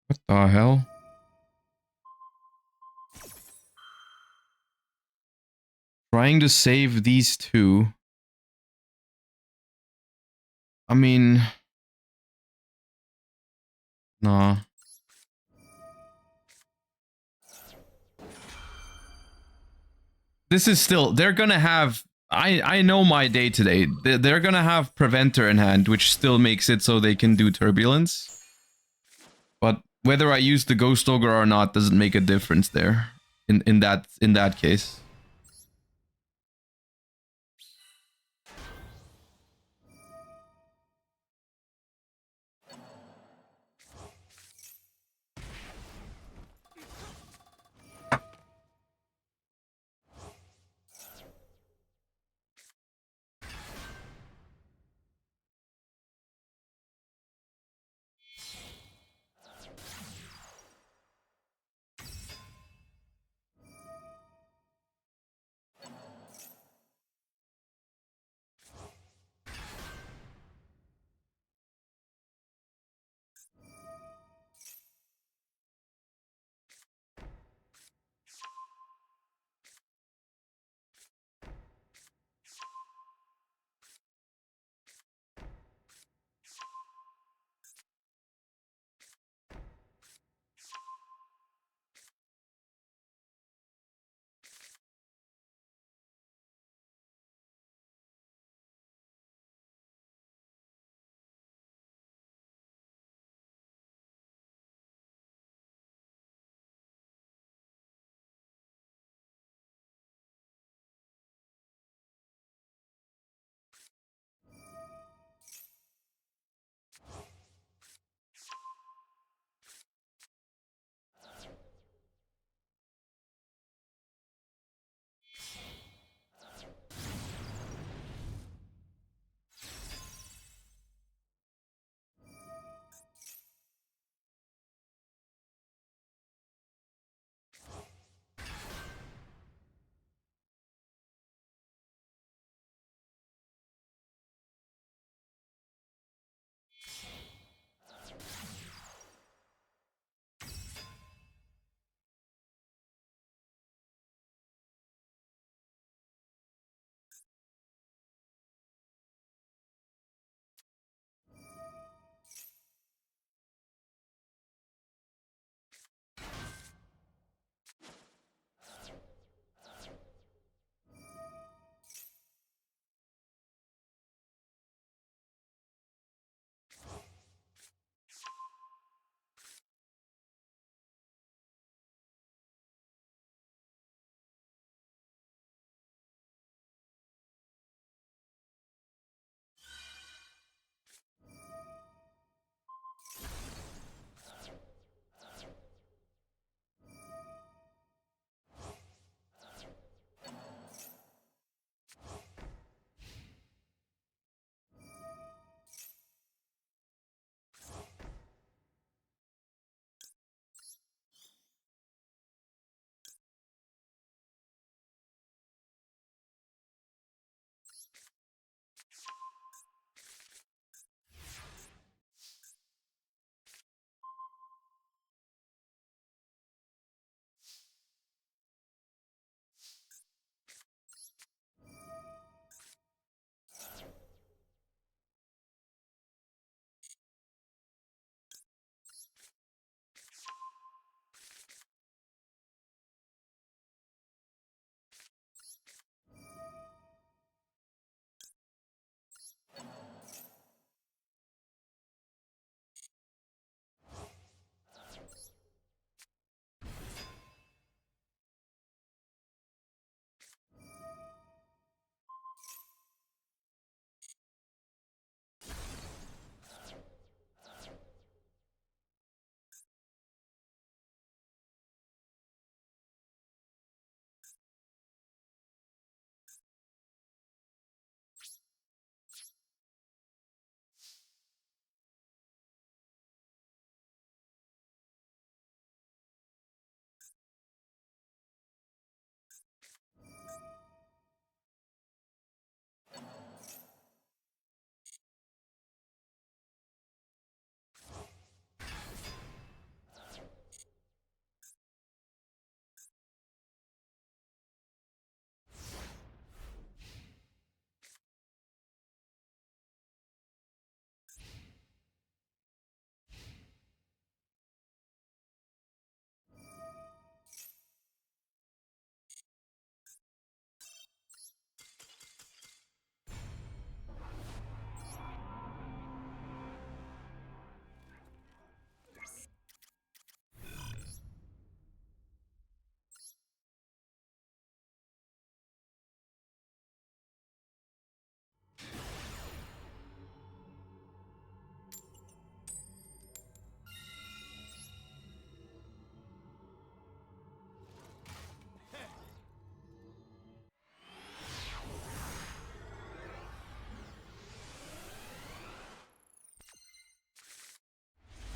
Speaker 1: What the hell? Trying to save these two. I mean... Nah. This is still... They're gonna have... I know my day today. They're gonna have Preventer in hand, which still makes it so they can do Turbulence. But whether I use the Ghost Ogre or not doesn't make a difference there in that case.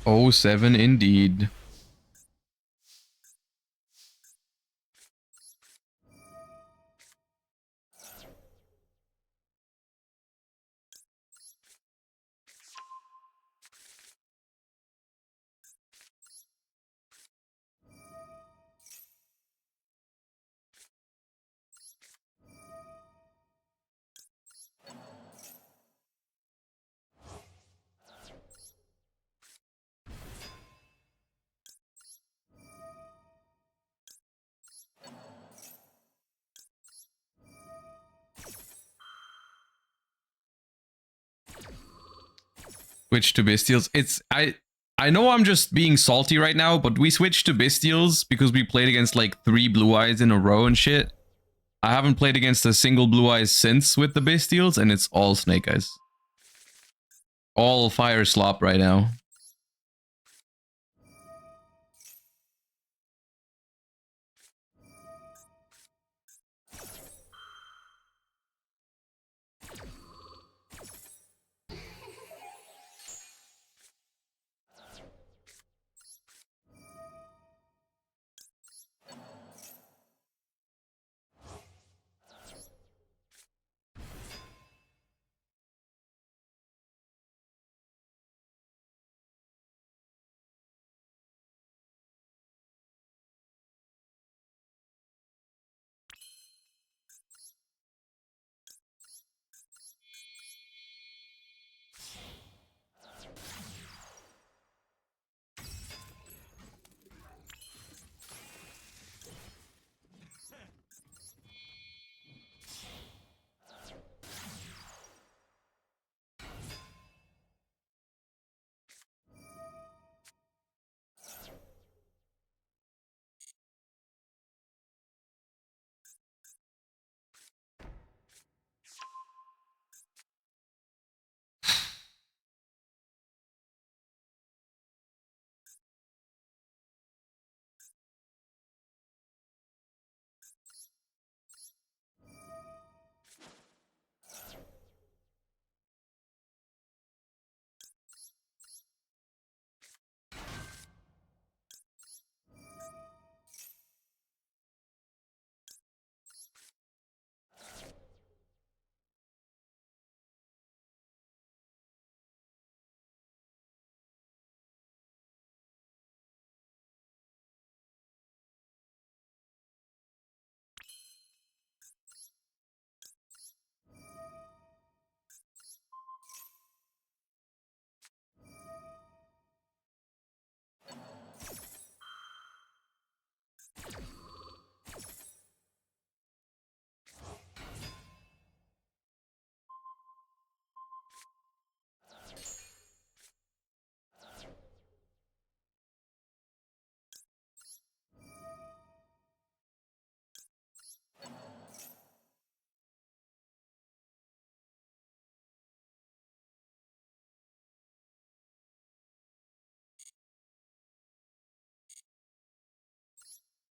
Speaker 1: Oh, 7 indeed. Switch to Bestials. I know I'm just being salty right now, but we switched to Bestials because we played against like 3 Blue Eyes in a row and shit. I haven't played against a single Blue Eyes since with the Bestials, and it's all Snake Eyes. All Fire Slop right now.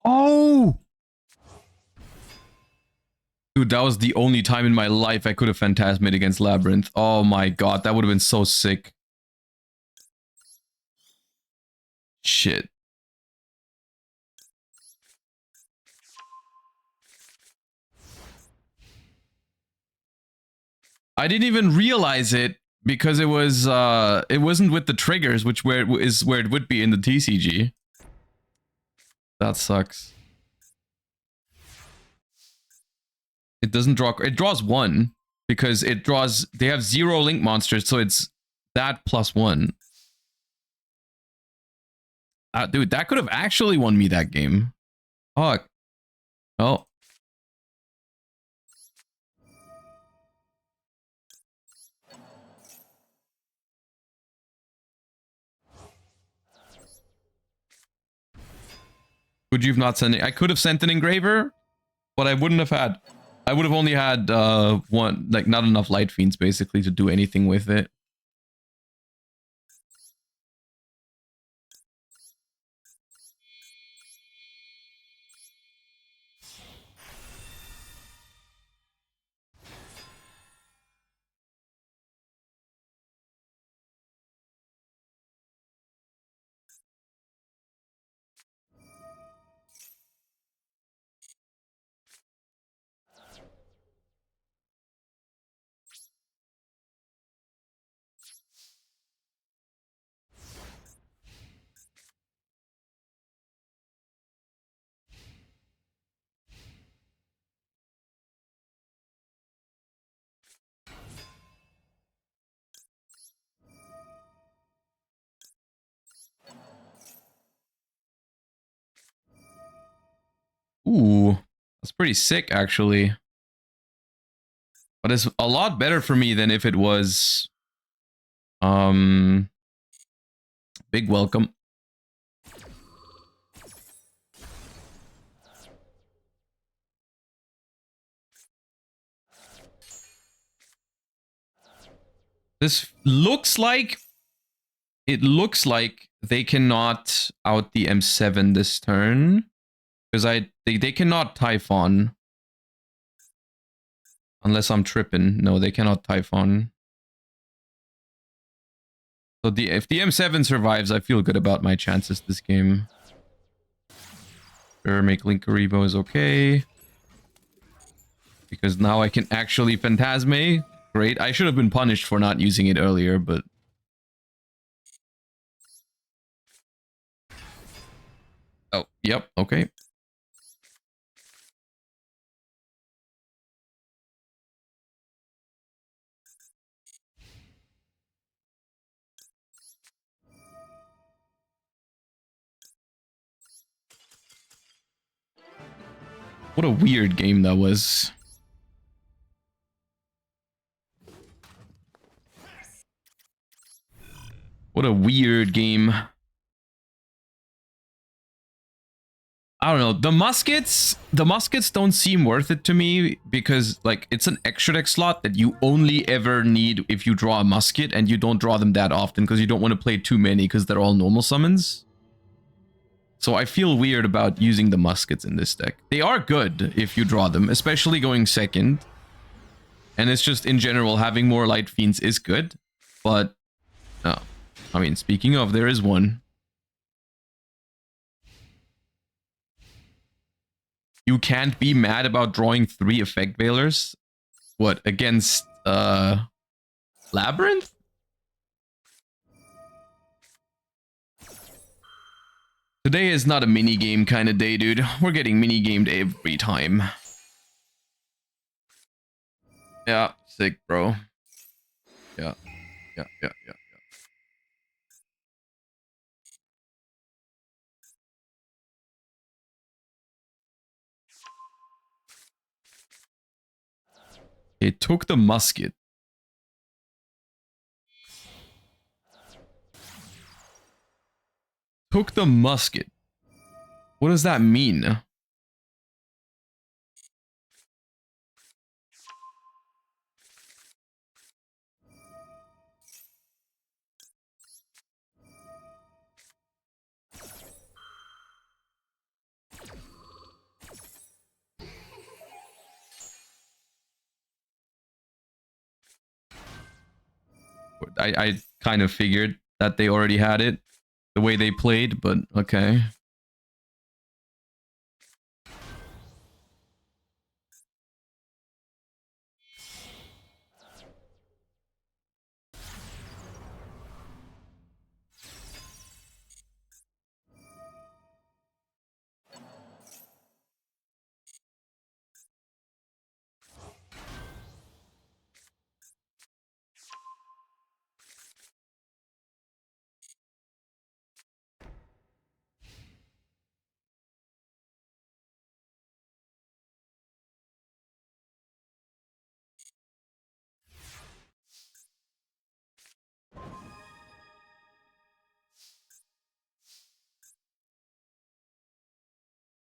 Speaker 1: Oh! Dude, that was the only time in my life I could have Phantasmate against Labyrinth. Oh my god, that would have been so sick. Shit. I didn't even realize it because it wasn't with the triggers, which is where it would be in the TCG. That sucks. It doesn't draw, it draws 1 because it draws, they have 0 link monsters, so it's that plus 1. Dude, that could have actually won me that game. Fuck. Oh. Could you have not sent it? I could have sent an engraver, but I wouldn't have had. I would have only had one, like not enough light fiends basically to do anything with it. Ooh, that's pretty sick, actually. But it's a lot better for me than if it was... Big welcome. This looks like... It looks like they cannot out the M7 this turn. Because they cannot Typhon. Unless I'm tripping. No, they cannot Typhon. So if the M7 survives, I feel good about my chances this game. Sure, make Link Karibo is okay. Because now I can actually Phantasme. Great. I should have been punished for not using it earlier, but... Oh, yep, okay. What a weird game that was. What a weird game. I don't know. The muskets don't seem worth it to me because like it's an extra deck slot that you only ever need if you draw a musket, and you don't draw them that often because you don't want to play too many because they're all normal summons. So I feel weird about using the muskets in this deck. They are good if you draw them, especially going second. And it's just in general having more light fiends is good, but I mean, speaking of, there is one. You can't be mad about drawing 3 effect veilers. What, against Labyrinth? Today is not a mini game kind of day, dude. We're getting mini gamed every time. Yeah, sick, bro. Yeah. It took the musket. Took the musket. What does that mean? I kind of figured that they already had it the way they played, but okay.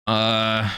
Speaker 1: Uh,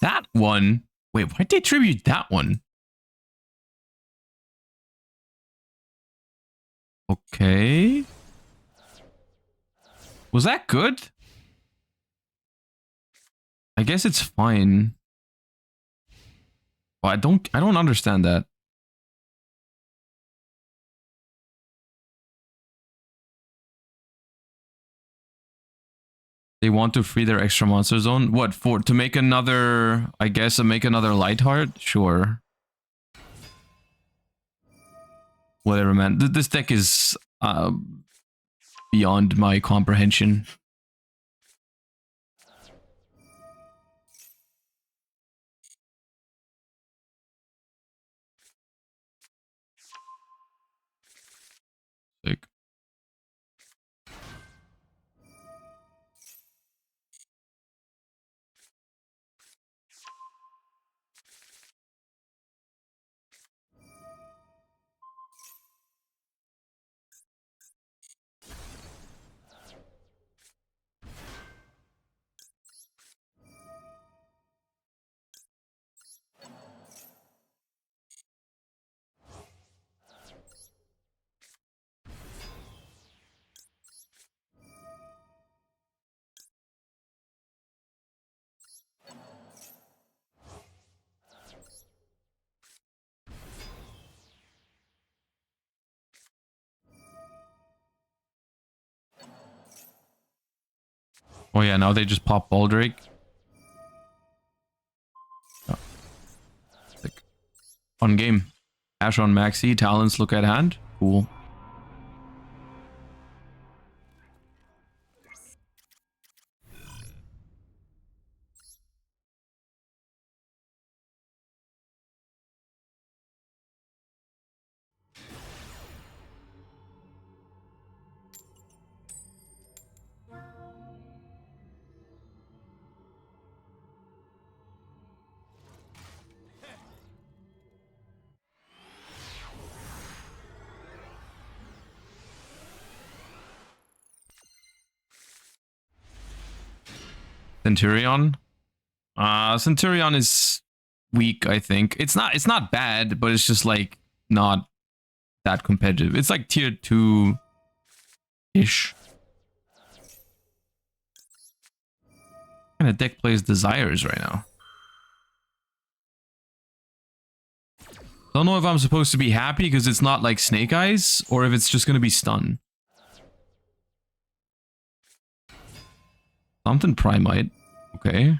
Speaker 1: That one. Wait, why'd they tribute that one? Okay. Was that good? I guess it's fine. Well, I don't understand that. They want to free their extra monster zone. What for? To make another, I guess, make another light heart? Sure. Whatever, man. This deck is beyond my comprehension. Sick. Oh yeah, now they just pop Baldrake. Oh. Sick. Fun game. Ash on Maxi, talents look at hand. Cool. Centurion. Centurion is weak, I think. It's not bad, but it's just like not that competitive. It's like tier 2-ish. What kind of deck plays Desires right now? Don't know if I'm supposed to be happy because it's not like Snake Eyes or if it's just gonna be stun. Something Primite. Okay.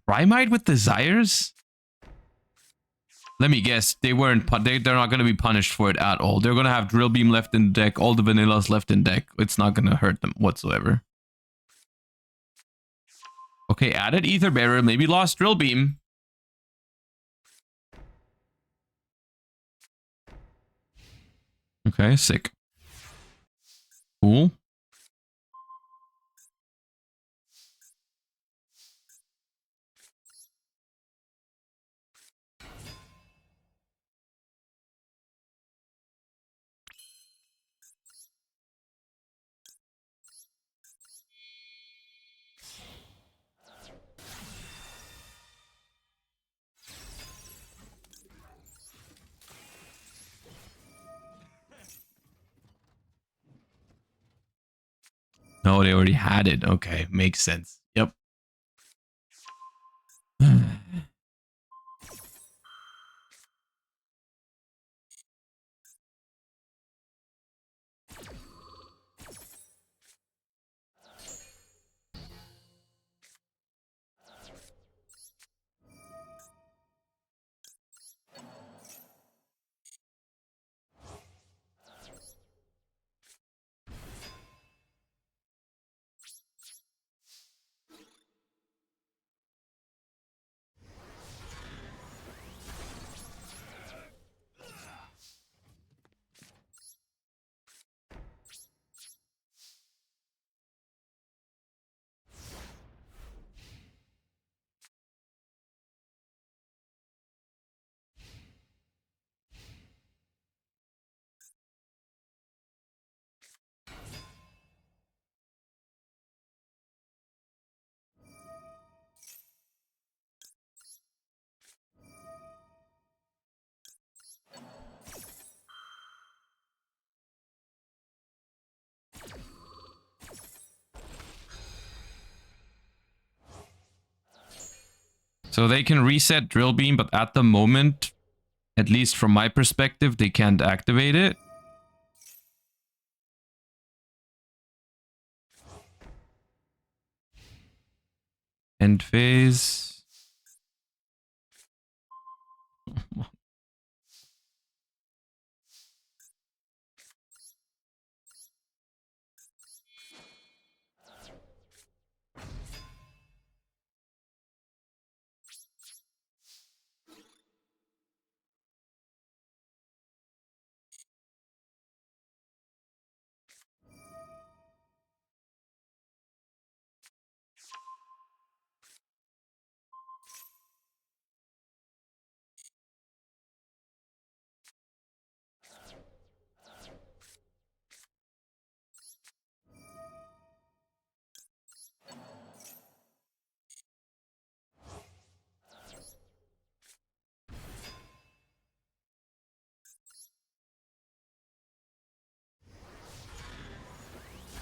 Speaker 1: Primite with Desires? Let me guess. They're not going to be punished for it at all. They're going to have Drill Beam left in deck, all the vanillas left in deck. It's not going to hurt them whatsoever. Okay, added Ether Barrier, maybe lost Drill Beam. Okay, sick. Cool. No, they already had it. Okay, makes sense. Yep. So they can reset Drill Beam, but at the moment, at least from my perspective, they can't activate it. End phase.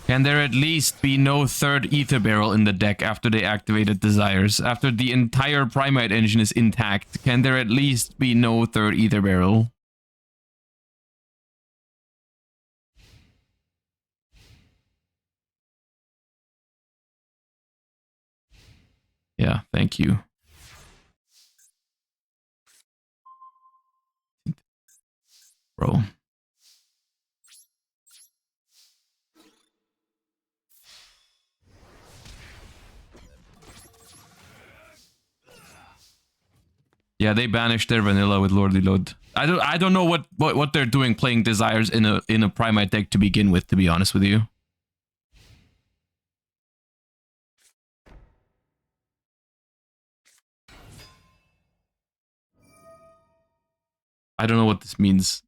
Speaker 1: Can there at least be no third Ether Barrel in the deck after they activated Desires? After the entire Primite engine is intact, can there at least be no third Ether Barrel? Yeah, thank you. Bro. Yeah, they banished their vanilla with Lordly Load. I don't know what they're doing playing Desires in a Primite deck to begin with, to be honest with you. I don't know what this means.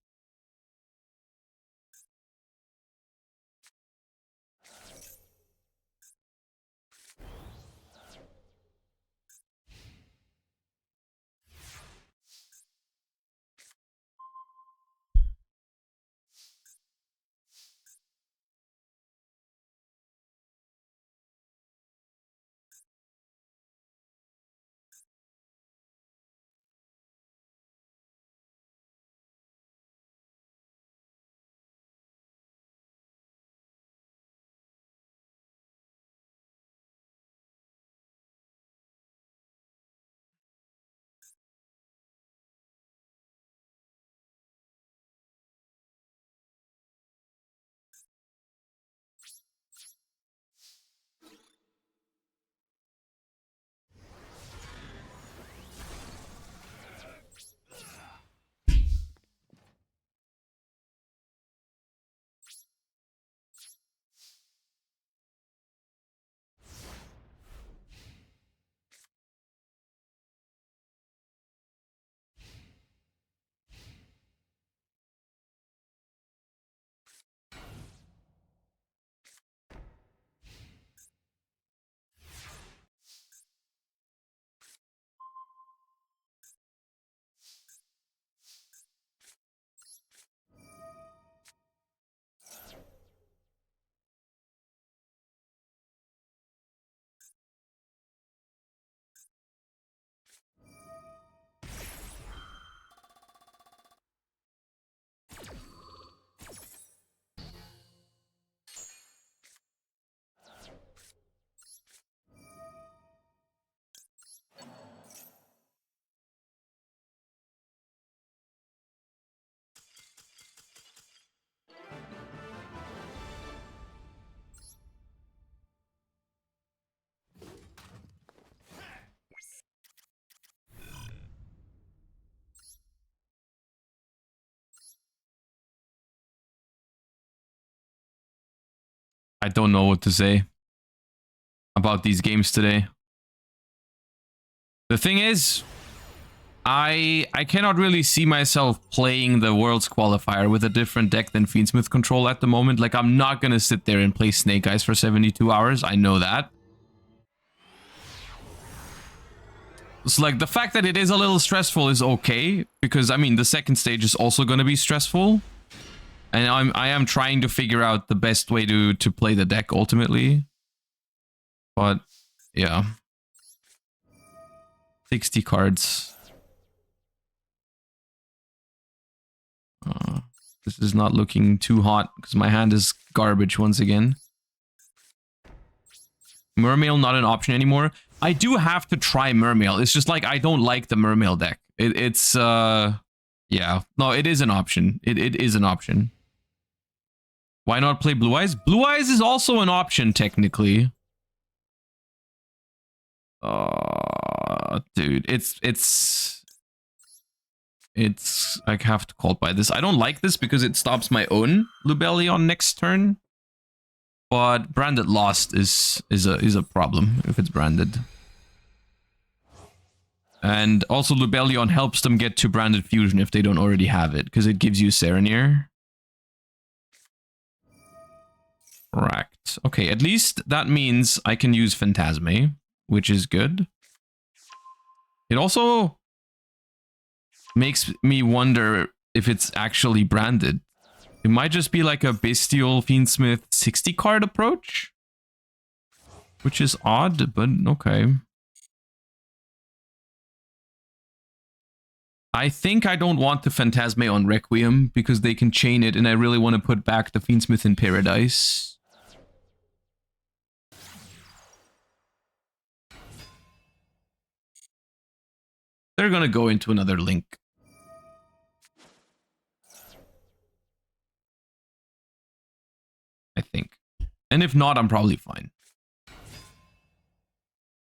Speaker 1: I don't know what to say about these games today. The thing is, I cannot really see myself playing the Worlds Qualifier with a different deck than Fiendsmith Control at the moment. Like, I'm not gonna sit there and play Snake Eyes for 72 hours. I know that. So, like, the fact that it is a little stressful is okay, because, I mean, the second stage is also gonna be stressful. And I am trying to figure out the best way to play the deck ultimately. But, yeah. 60 cards. This is not looking too hot because my hand is garbage once again. Mermail not an option anymore. I do have to try Mermail. It's just like I don't like the Mermail deck. It's yeah. No, it is an option. It is an option. Why not play Blue Eyes? Blue Eyes is also an option technically. Dude, it's I have to call by this. I don't like this because it stops my own Lubelli on next turn. But branded lost is a problem if it's branded. And also Lubellion helps them get to branded fusion if they don't already have it, because it gives you Serenir. Correct. Okay, at least that means I can use Phantasme, which is good. It also makes me wonder if it's actually branded. It might just be like a Bestial Fiendsmith 60 card approach, which is odd, but okay. I think I don't want the Phantasme on Requiem because they can chain it, and I really want to put back the Fiendsmith in Paradise. They're gonna go into another link. I think. And if not, I'm probably fine.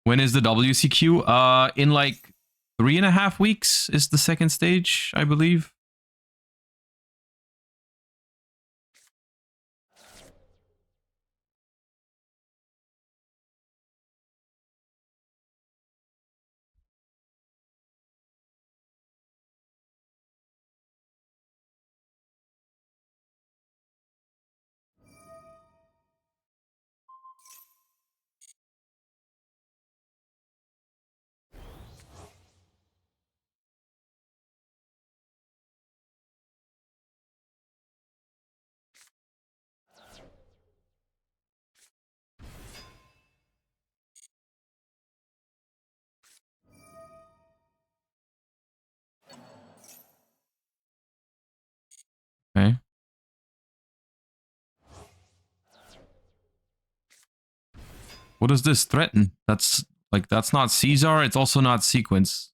Speaker 1: When is the WCQ? In like 3.5 weeks is the second stage, I believe. Okay. What does this threaten? That's like, that's not Caesar. It's also not Sequence.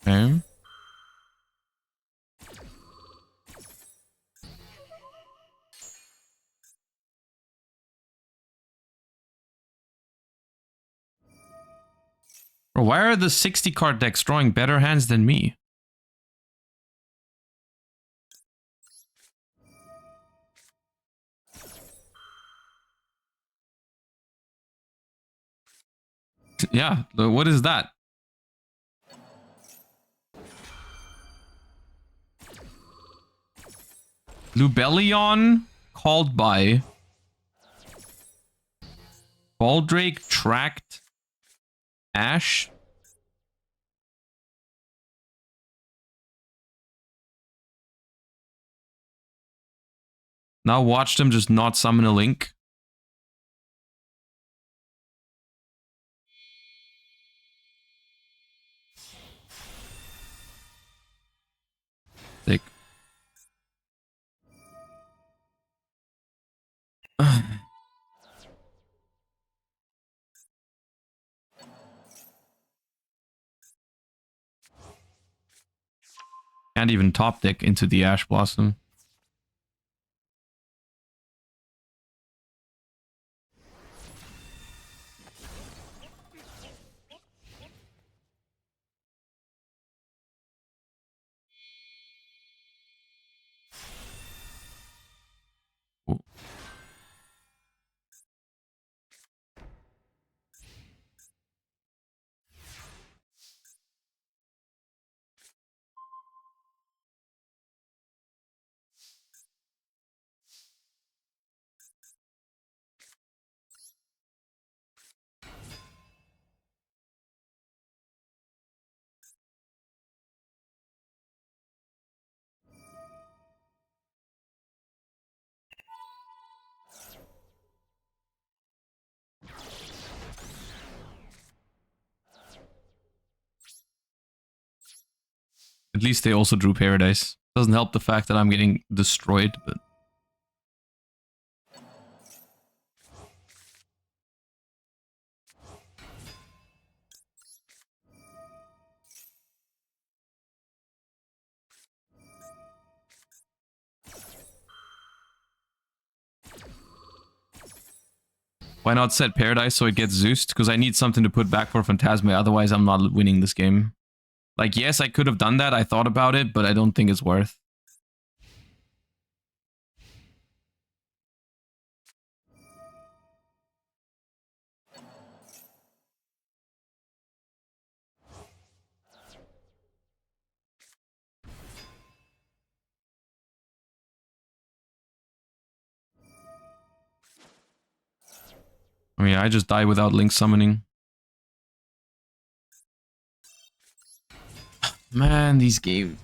Speaker 1: Okay. Bro, why are the 60 card decks drawing better hands than me? Yeah, what is that? Lubellion called by Baldrake, Tract, Ash. Now watch them just not summon a link. Sick. Can't even top deck into the Ash Blossom. At least they also drew Paradise. Doesn't help the fact that I'm getting destroyed, but... Why not set Paradise so it gets Zeused? Because I need something to put back for Phantasma, otherwise I'm not winning this game. Like, yes, I could have done that, I thought about it, but I don't think it's worth. I mean, I just die without Link summoning. Man, these games.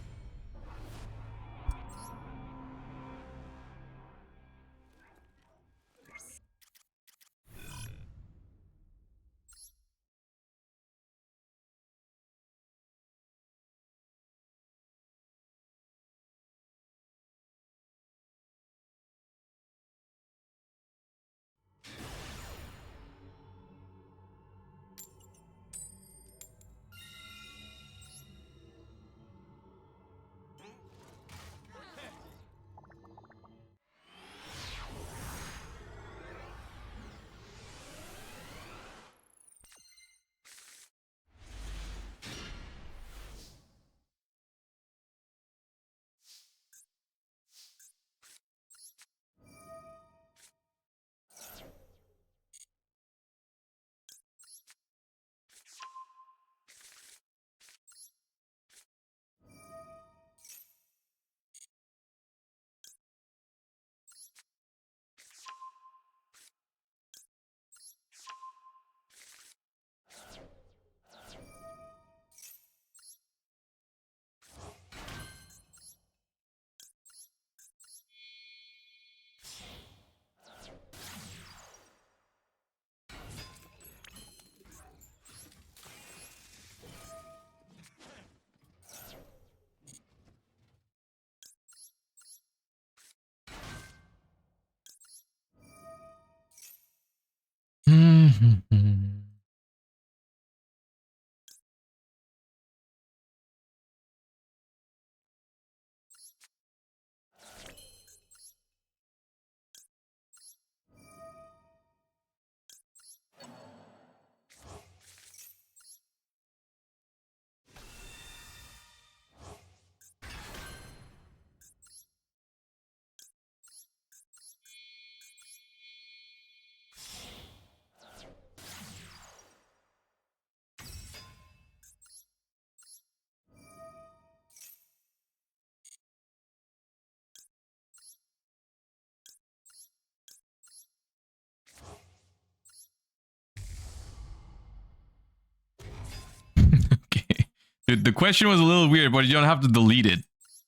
Speaker 1: Okay. Dude, the question was a little weird, but you don't have to delete it.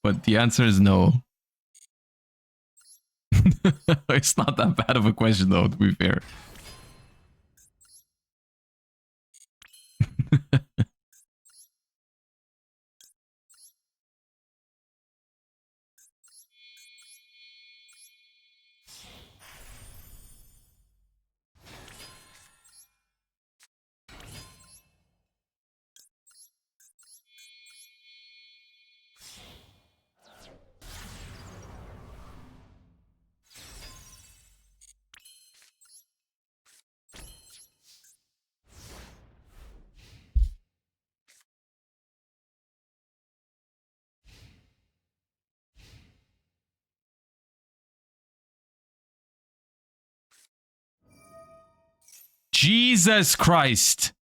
Speaker 1: But the answer is no. It's not that bad of a question, though, to be fair. Jesus Christ.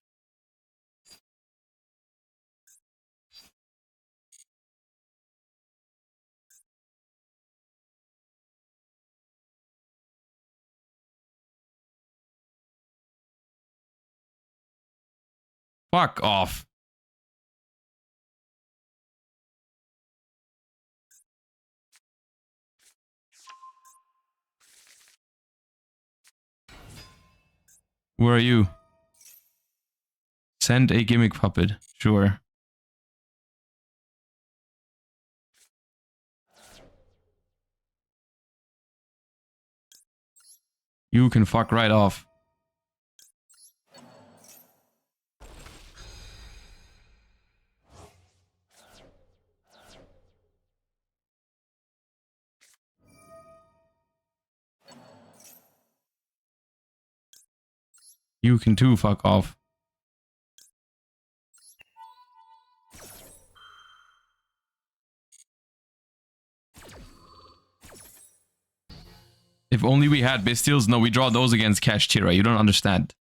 Speaker 1: Fuck off. Where are you? Send a gimmick puppet. Sure. You can fuck right off. You can too fuck off. If only we had Bestials. No, we draw those against Cash Tira. You don't understand.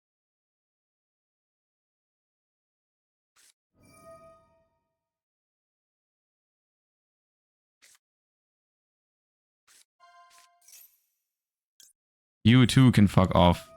Speaker 1: You too can fuck off.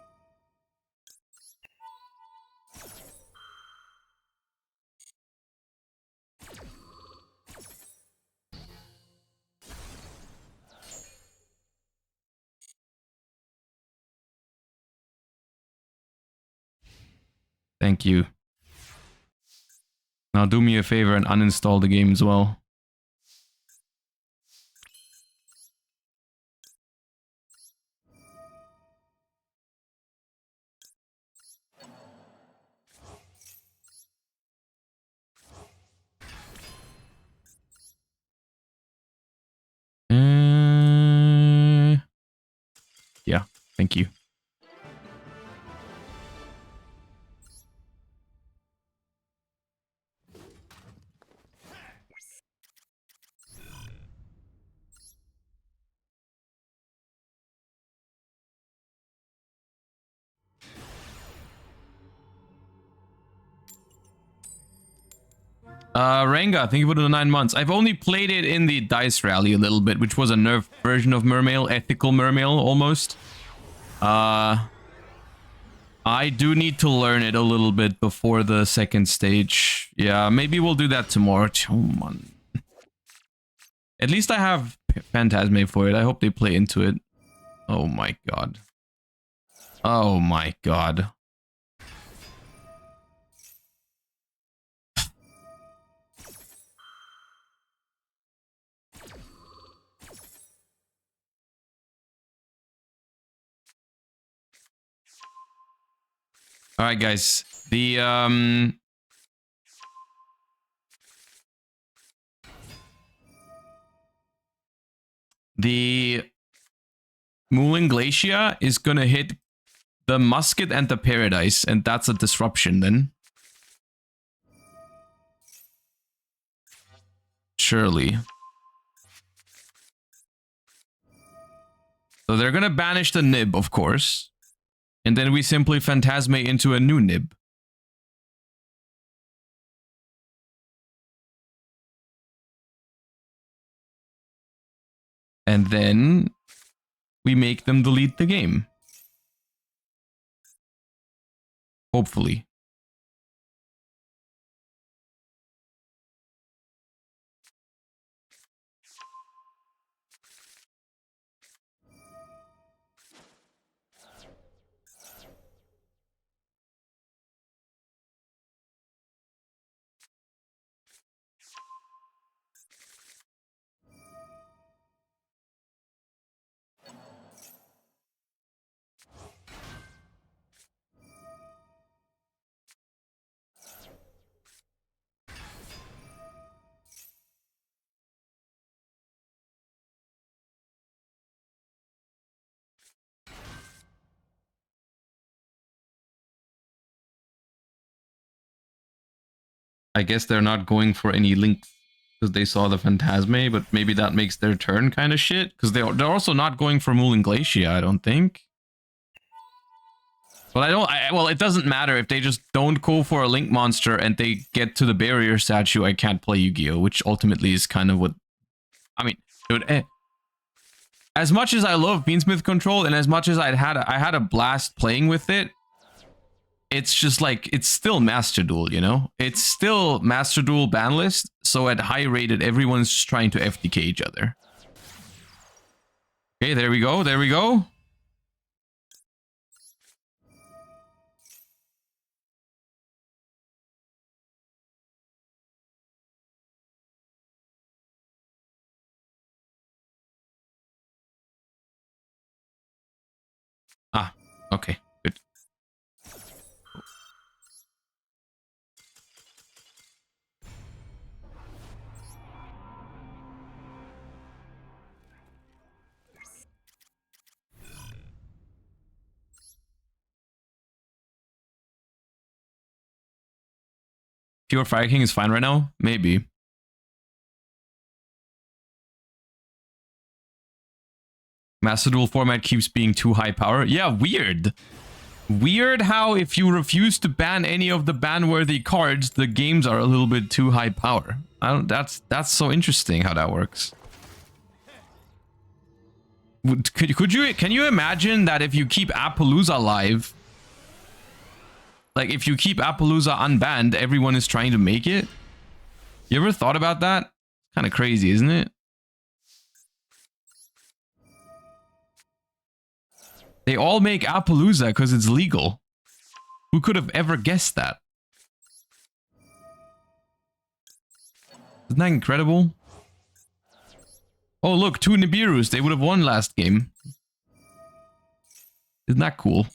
Speaker 1: Thank you. Now do me a favor and uninstall the game as well. Yeah, thank you. Renga, thank you for the 9 months. I've only played it in the Dice Rally a little bit, which was a nerfed version of Mermail, ethical Mermail almost. I do need to learn it a little bit before the second stage. Yeah, maybe we'll do that tomorrow. Oh, man. At least I have Phantasme for it. I hope they play into it. Oh my god. Oh my god. All right, guys. The Moulin Glacier is gonna hit the Musket and the Paradise, and that's a disruption then. Surely. So they're gonna banish the Nib, of course. And then we simply Phantasme into a new Nib. And then we make them delete the game. Hopefully. I guess they're not going for any links because they saw the Phantasme, but maybe that makes their turn kind of shit. Because they're also not going for Moulin Glacier, I don't think. But well, it doesn't matter if they just don't go for a Link monster and they get to the barrier statue. I can't play Yu-Gi-Oh, which ultimately is kind of what. I mean, dude, as much as I love Beansmith Control and as much as I had a blast playing with it, it's just like it's still Master Duel, you know? It's still Master Duel Banlist. So at high rated, everyone's just trying to FDK each other. Okay, there we go. There we go. Ah, okay, good. Pure Fire King is fine right now? Maybe. Master Duel format keeps being too high power. Yeah, weird. Weird how if you refuse to ban any of the ban-worthy cards, the games are a little bit too high power. That's so interesting how that works. Can you imagine that if you keep Appaloosa alive, like if you keep Appaloosa unbanned, everyone is trying to make it? You ever thought about that? Kind of crazy, isn't it? They all make Appaloosa because it's legal. Who could have ever guessed that? Isn't that incredible? Oh, look, 2 Nibirus. They would have won last game. Isn't that cool?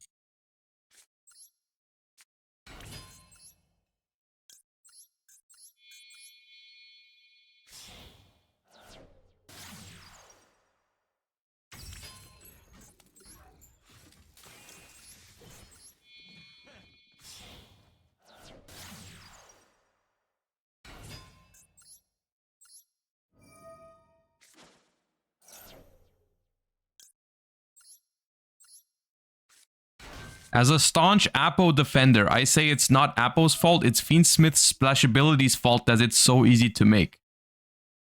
Speaker 1: As a staunch Appo defender, I say it's not Appo's fault, it's Fiendsmith's splashability's fault that it's so easy to make.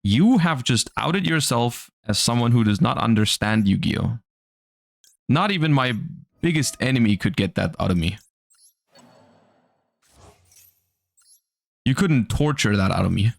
Speaker 1: You have just outed yourself as someone who does not understand Yu-Gi-Oh! Not even my biggest enemy could get that out of me. You couldn't torture that out of me.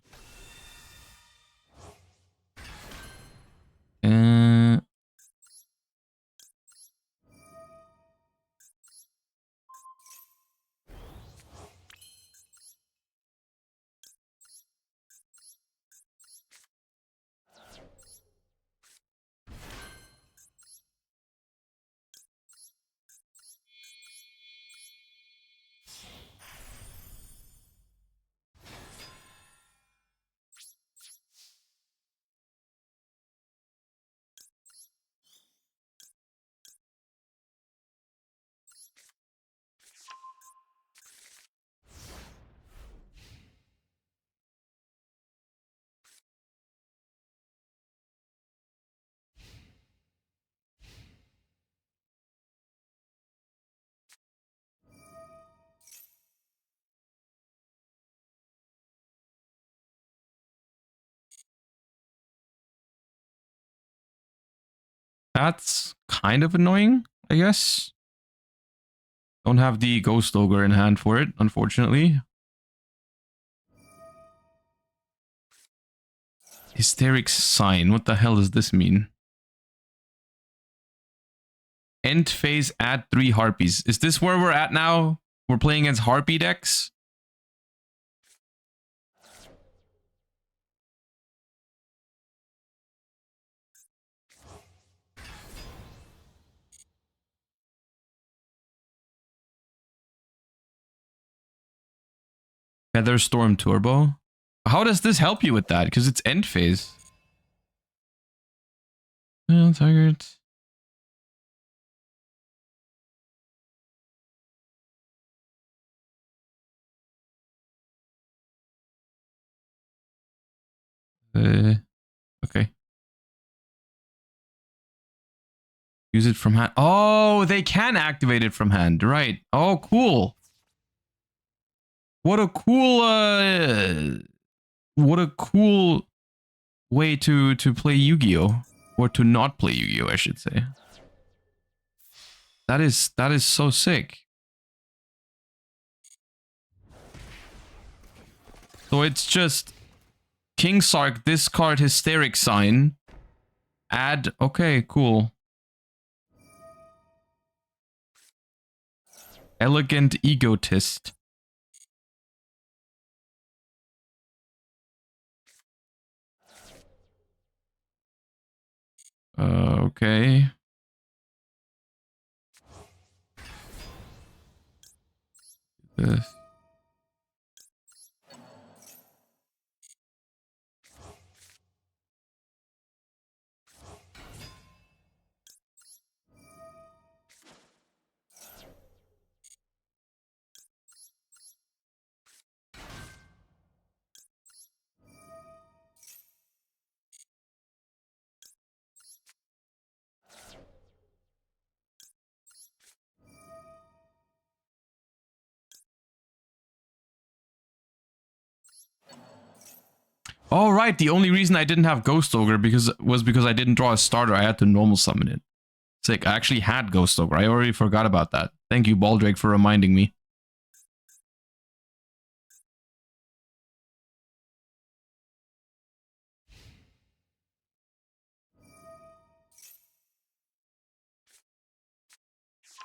Speaker 1: That's kind of annoying, I guess. Don't have the Ghost Ogre in hand for it, unfortunately. Hysteric Sign. What the hell does this mean? End phase, add 3 Harpies. Is this where we're at now? We're playing against Harpy decks? Featherstorm Turbo? How does this help you with that? Because it's end phase. Well, target. Okay. Use it from hand. Oh, they can activate it from hand. Right. Oh, cool. What a cool way to play Yu-Gi-Oh! Or to not play Yu-Gi-Oh! I should say. That is so sick. So it's just King Sark, discard Hysteric Sign. Add, okay, cool. Elegant Egotist. Okay. This. Oh, right. The only reason I didn't have Ghost Ogre was because I didn't draw a starter. I had to normal summon it. Sick. I actually had Ghost Ogre. I already forgot about that. Thank you, Baldrake, for reminding me.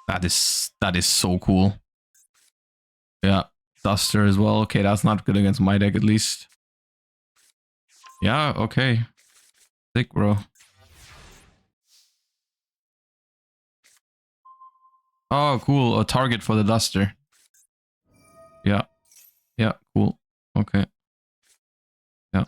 Speaker 1: That is so cool. Yeah. Duster as well. Okay, that's not good against my deck at least. Yeah, okay. Sick, bro. Oh, cool. A target for the Duster. Yeah. Yeah, cool. Okay. Yeah.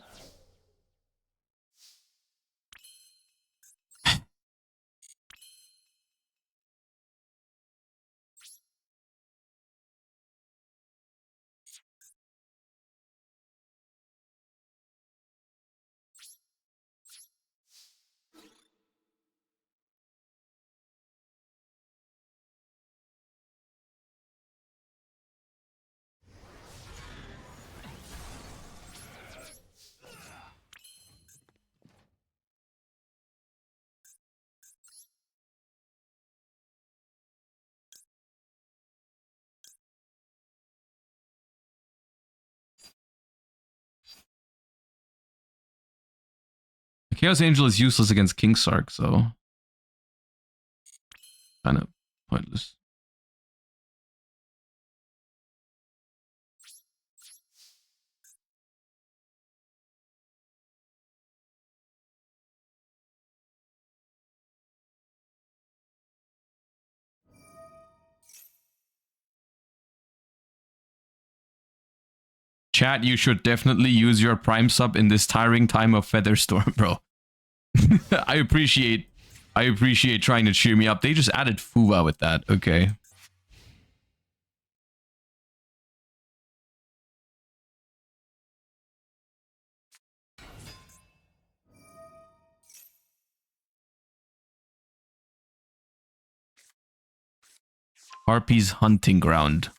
Speaker 1: Chaos Angel is useless against King Sark, so kind of pointless. Chat, you should definitely use your Prime sub in this tiring time of Featherstorm, bro. I appreciate trying to cheer me up. They just added Fuwa with that. Okay. Harpy's hunting ground.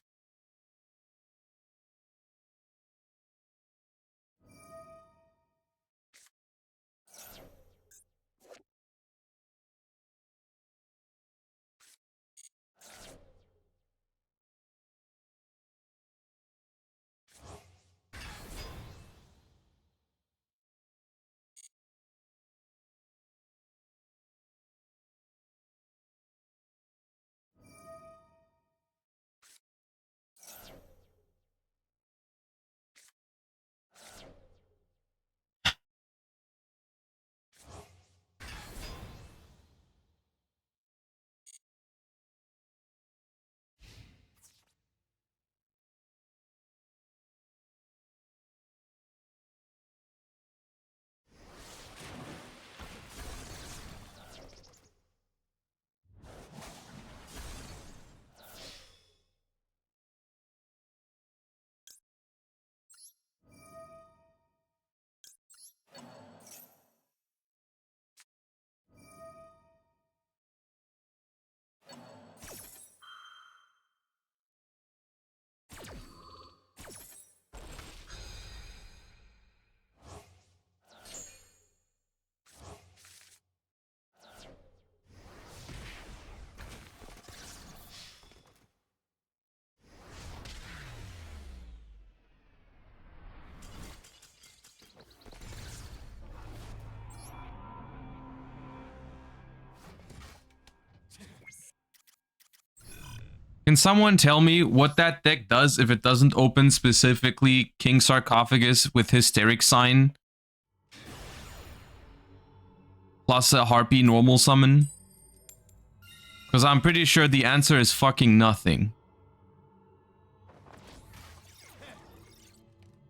Speaker 1: Can someone tell me what that deck does if it doesn't open specifically King Sarcophagus with Hysteric Sign? Plus a Harpy normal summon? Because I'm pretty sure the answer is fucking nothing.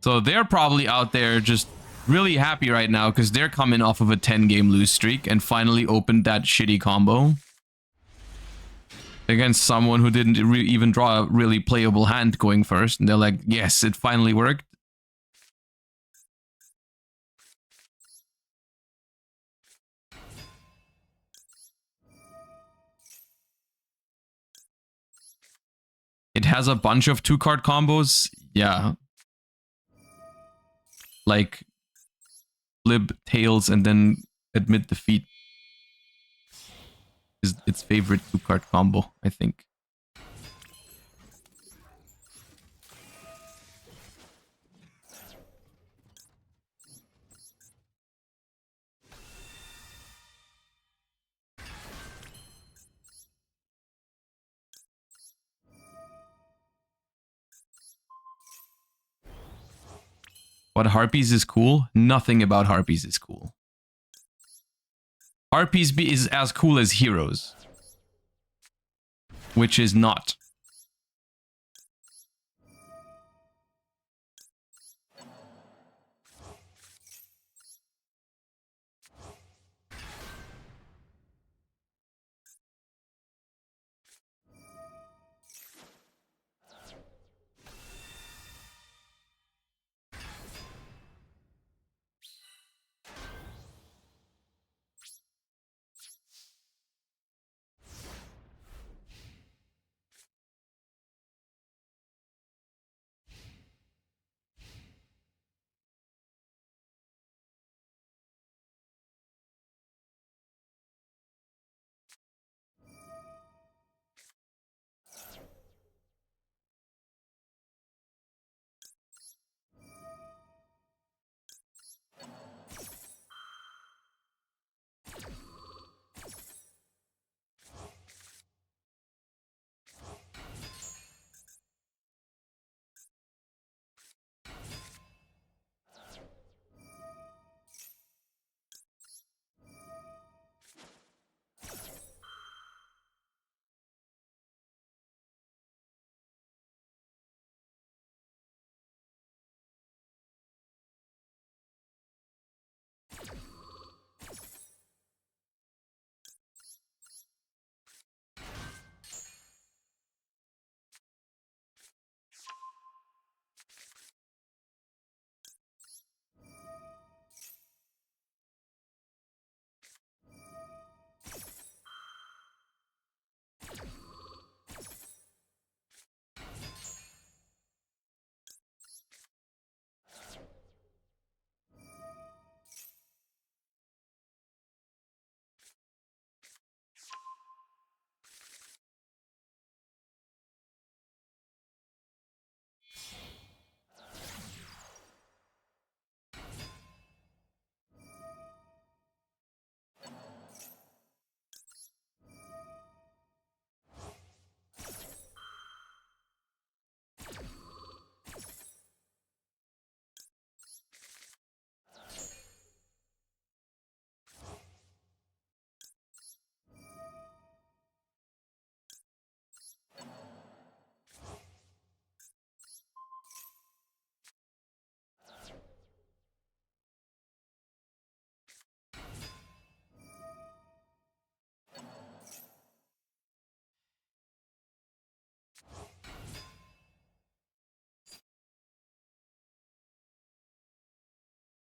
Speaker 1: So they're probably out there just really happy right now because they're coming off of a 10-game lose streak and finally opened that shitty combo against someone who didn't even draw a really playable hand going first. And they're like, yes, it finally worked. It has a bunch of 2-card combos. Yeah. Like Lib, Tails, and then Admit Defeat is its favorite 2-card combo, I think. What Harpies is cool? Nothing about Harpies is cool. Harpies is as cool as Heroes. Which is not.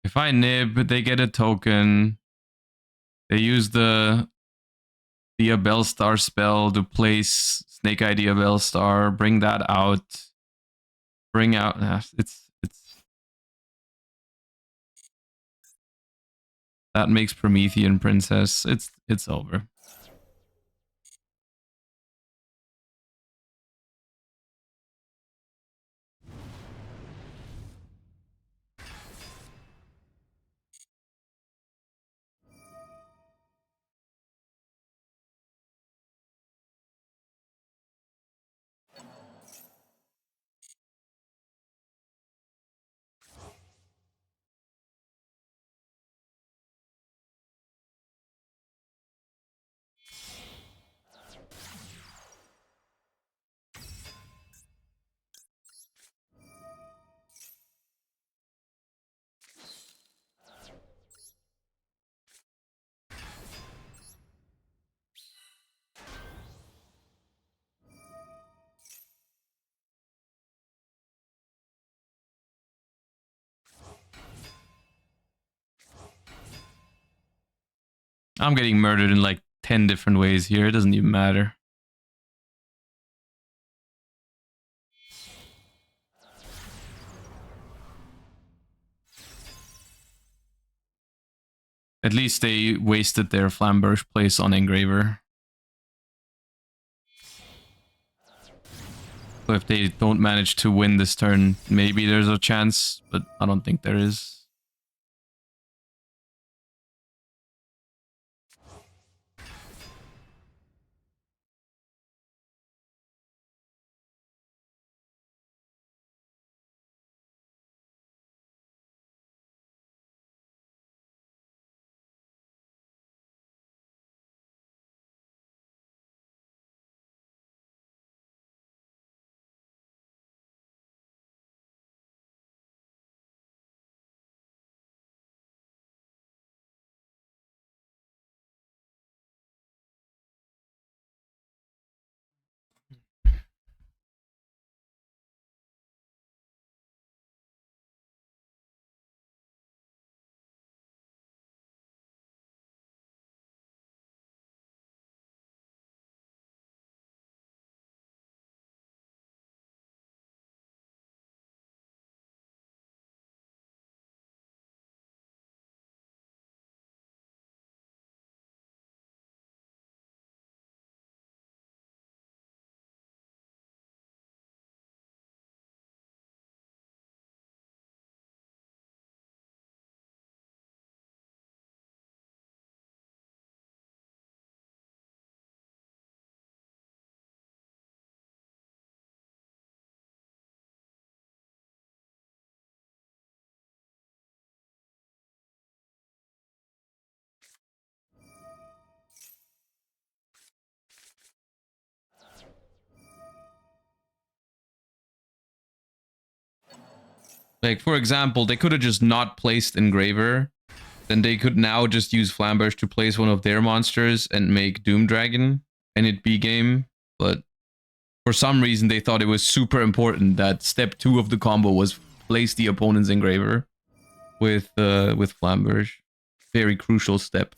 Speaker 1: If I nib, they get a token. They use the Bellstar spell to place Snake Idea Bellstar. Bring that out. Bring out. It's. That makes Promethean Princess. It's over. I'm getting murdered in like 10 different ways here. It doesn't even matter. At least they wasted their Flamberge place on Engraver. So if they don't manage to win this turn, maybe there's a chance, but I don't think there is. Like, for example, they could have just not placed Engraver. Then they could now just use Flamberge to place one of their monsters and make Doom Dragon and it be game. But for some reason, they thought it was super important that step 2 of the combo was place the opponent's Engraver with Flamberge. Very crucial step.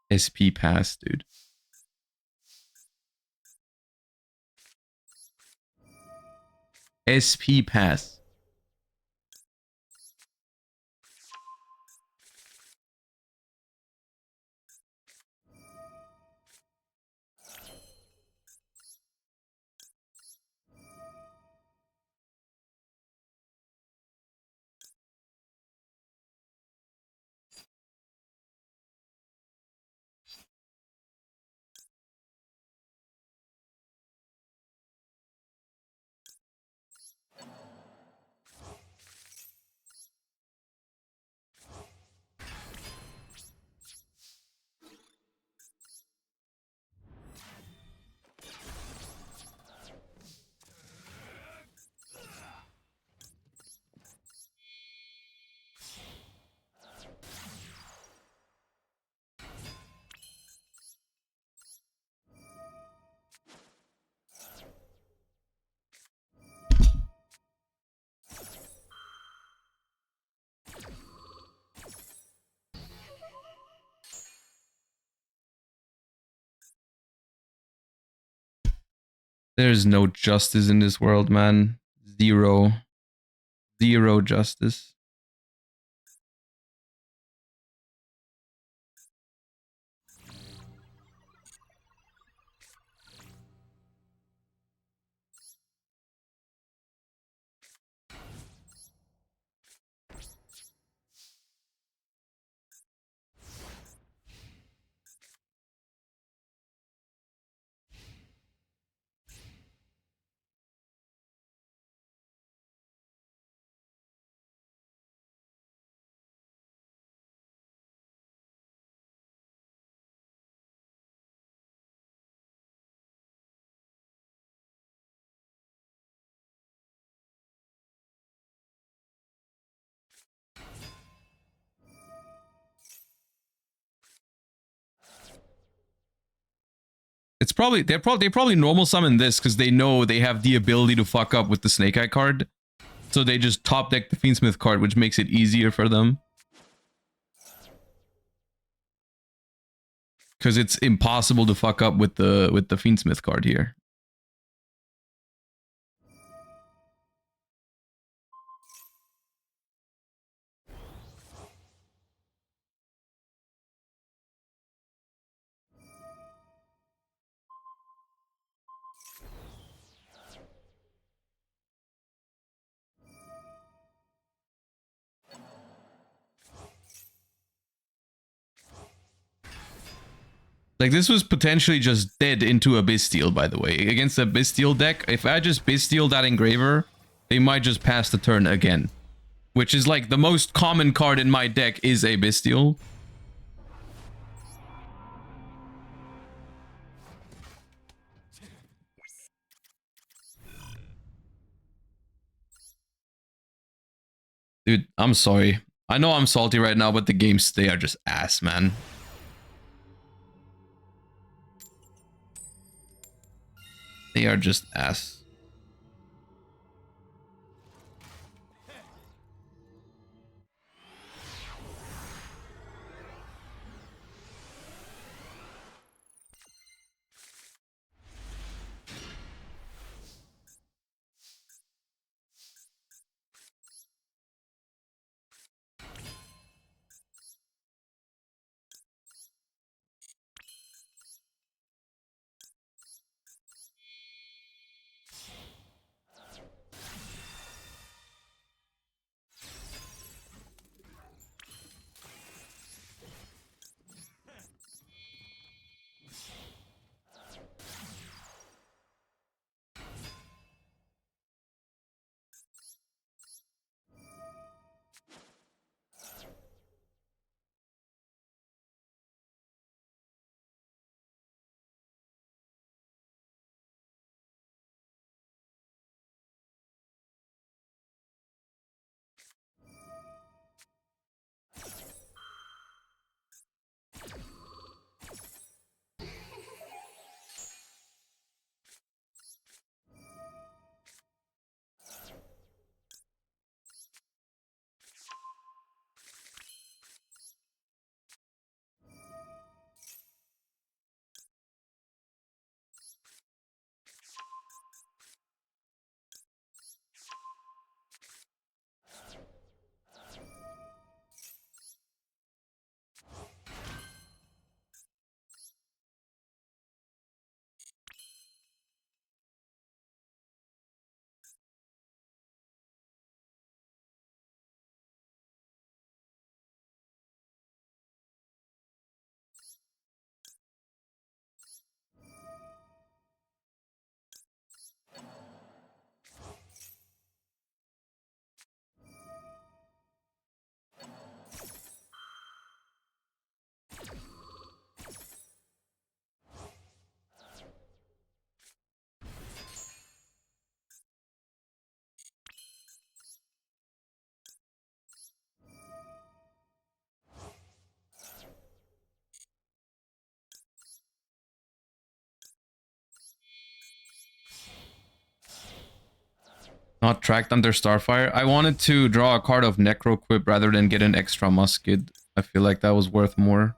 Speaker 1: SP pass, dude. SP pass. There's no justice in this world, man. Zero. Zero justice. It's probably they probably normal summon this because they know they have the ability to fuck up with the Snake Eye card. So they just top deck the Fiendsmith card, which makes it easier for them. Because it's impossible to fuck up with the Fiendsmith card here. Like, this was potentially just dead into a Bastille, by the way. Against a Bastille deck, if I just Bastille that Engraver, they might just pass the turn again. Which is like the most common card in my deck is a Bastille. Dude, I'm sorry. I know I'm salty right now, but the games today are just ass, man. They are just ass. Not tracked under Starfire. I wanted to draw a card of Necroquip rather than get an extra musket. I feel like that was worth more.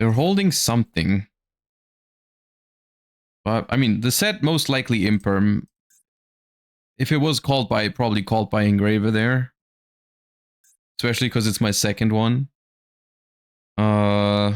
Speaker 1: They're holding something. But, I mean, the set most likely imperm. If it was called by, probably called by Engraver there. Especially because it's my second one. Yeah.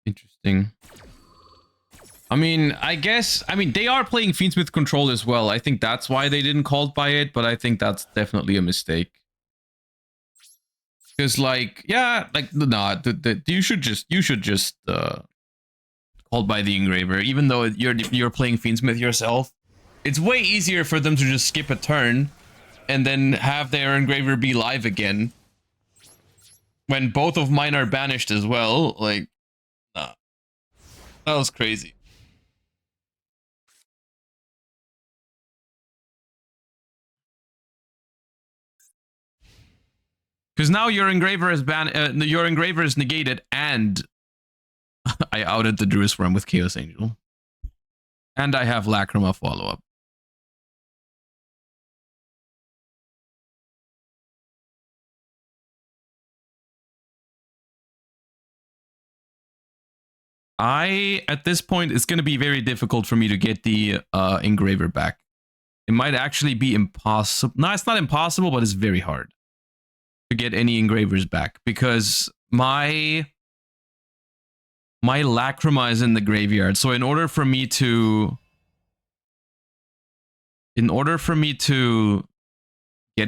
Speaker 1: Interesting. I mean, I guess, they are playing Fiends with control as well. I think that's why they didn't call by it, but I think that's definitely a mistake. Because, like, yeah, like, nah, you should just called by the Engraver, even though you're playing Fiendsmith yourself. It's way easier for them to just skip a turn and then have their Engraver be live again. When both of mine are banished as well, like, nah. That was crazy. Because now your Engraver is negated, and I outed the Druid Swarm with Chaos Angel. And I have Lacrima follow-up. At this point, it's going to be very difficult for me to get the Engraver back. It might actually be impossible. No, it's not impossible, but it's very hard to get any Engravers back because my Lacrima is in the graveyard. So in order for me to get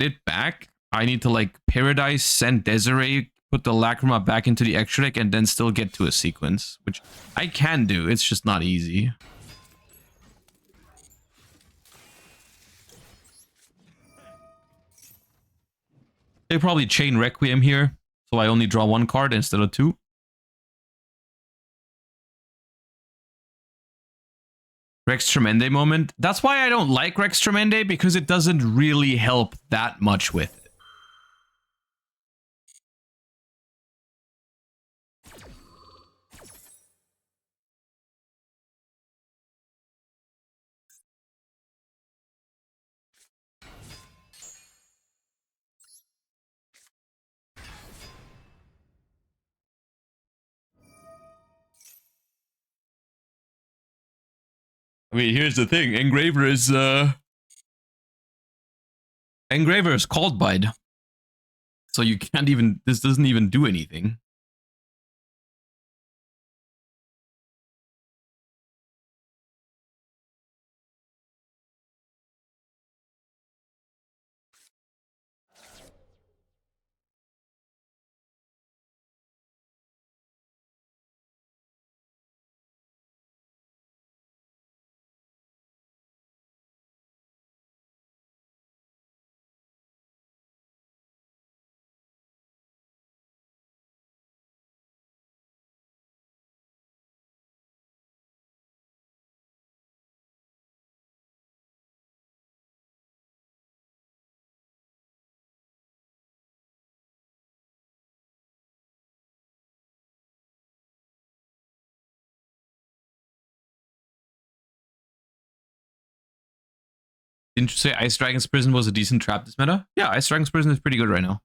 Speaker 1: it back, I need to like Paradise, send Desiree, put the Lacrima back into the extra deck, and then still get to a sequence, which I can do. It's just not easy. They probably chain Requiem here, so I only draw one card instead of two. Rex Tremende moment. That's why I don't like Rex Tremende, because it doesn't really help that much with it. I mean, here's the thing. Engraver is called bide. So you can't even, this doesn't even do anything. Didn't you say Ice Dragon's Prison was a decent trap this meta? Yeah, Ice Dragon's Prison is pretty good right now.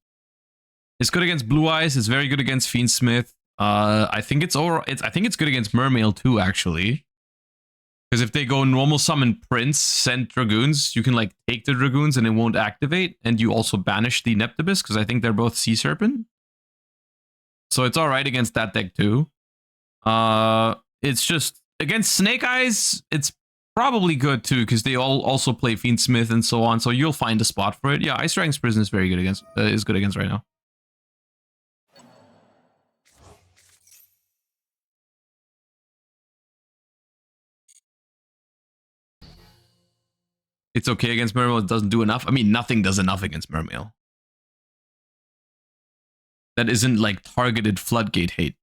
Speaker 1: It's good against Blue Eyes. It's very good against Fiend Smith. I think it's good against Mermail too, actually. Because if they go normal summon Prince, send Dragoons, you can like take the Dragoons and it won't activate, and you also banish the Neptibus because I think they're both Sea Serpent. So it's all right against that deck too. It's just against Snake Eyes, it's probably good too because they all also play Fiend Smith and so on. So you'll find a spot for it. Yeah, Ice Dragon's Prison is very good against. Is good against right now. It's okay against Mermail. It doesn't do enough. I mean, nothing does enough against Mermail. That isn't like targeted floodgate hate.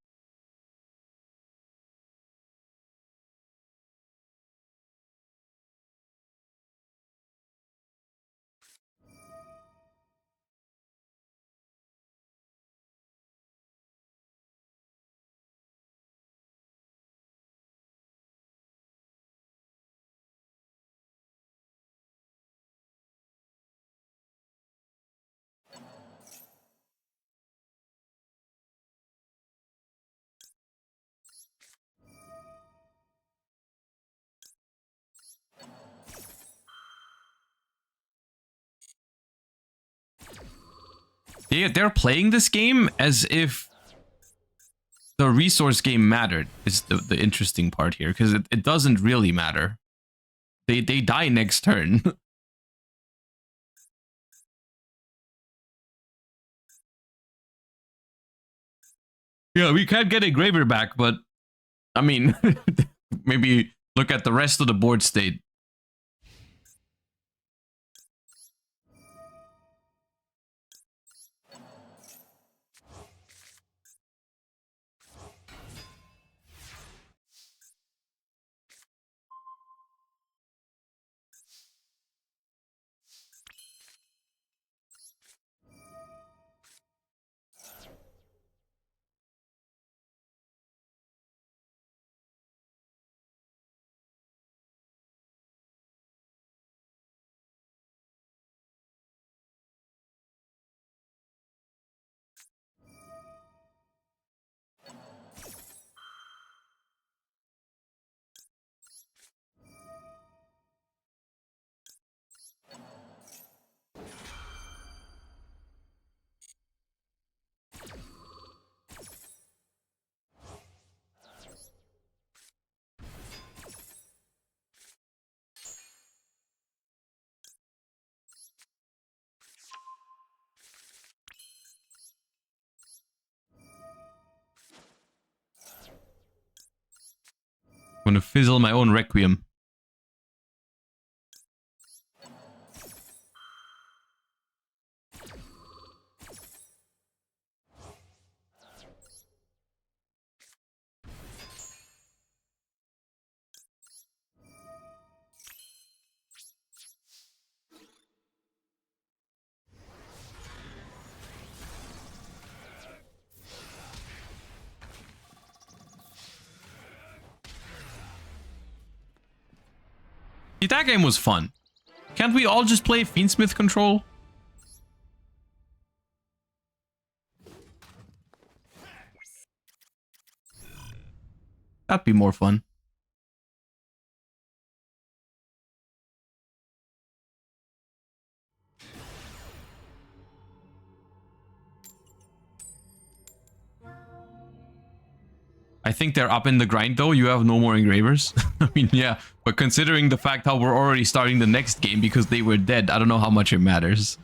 Speaker 1: They're playing this game as if the resource game mattered. Is the interesting part here, because it doesn't really matter. They die next turn. Yeah, we can't get Engraver back, but I mean, maybe look at the rest of the board state. I'm gonna fizzle my own Requiem. That game was fun. Can't we all just play Fiendsmith control? That'd be more fun. I think they're up in the grind though. You have no more engravers. I mean, yeah, but considering the fact how we're already starting the next game because they were dead, I don't know how much it matters.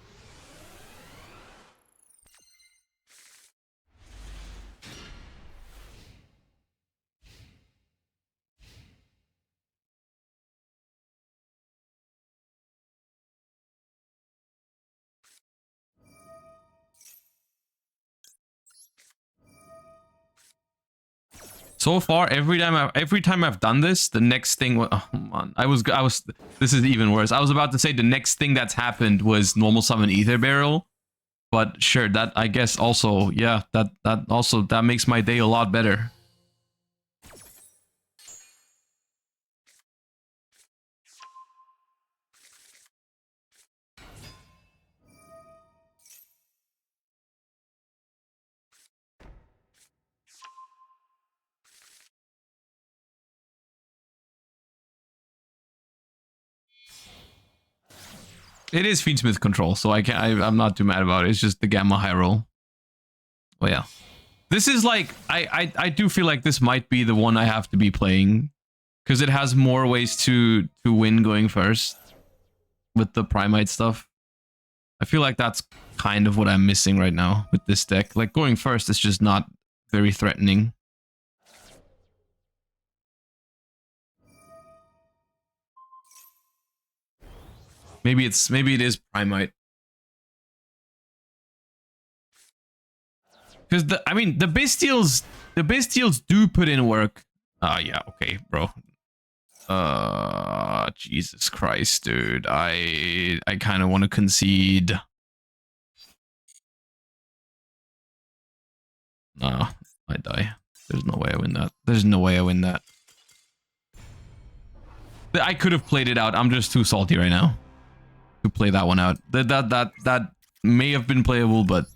Speaker 1: So far, every time I've done this, the next thing. Oh man, I was. This is even worse. I was about to say the next thing that's happened was normal summon Ether Barrel, but sure, that I guess also, yeah, that makes my day a lot better. It is Fiendsmith control, so I'm not too mad about it. It's just the Gamma high roll. Oh yeah, this is like I do feel like this might be the one I have to be playing because it has more ways to win going first with the Primite stuff. I feel like that's kind of what I'm missing right now with this deck. Like going first is just not very threatening. Maybe it is Primite. Because the Bestials do put in work. Yeah, okay, bro. Jesus Christ, dude. I kind of want to concede. No, I die. There's no way I win that. There's no way I win that. I could have played it out. I'm just too salty right now to play that one out. That may have been playable, but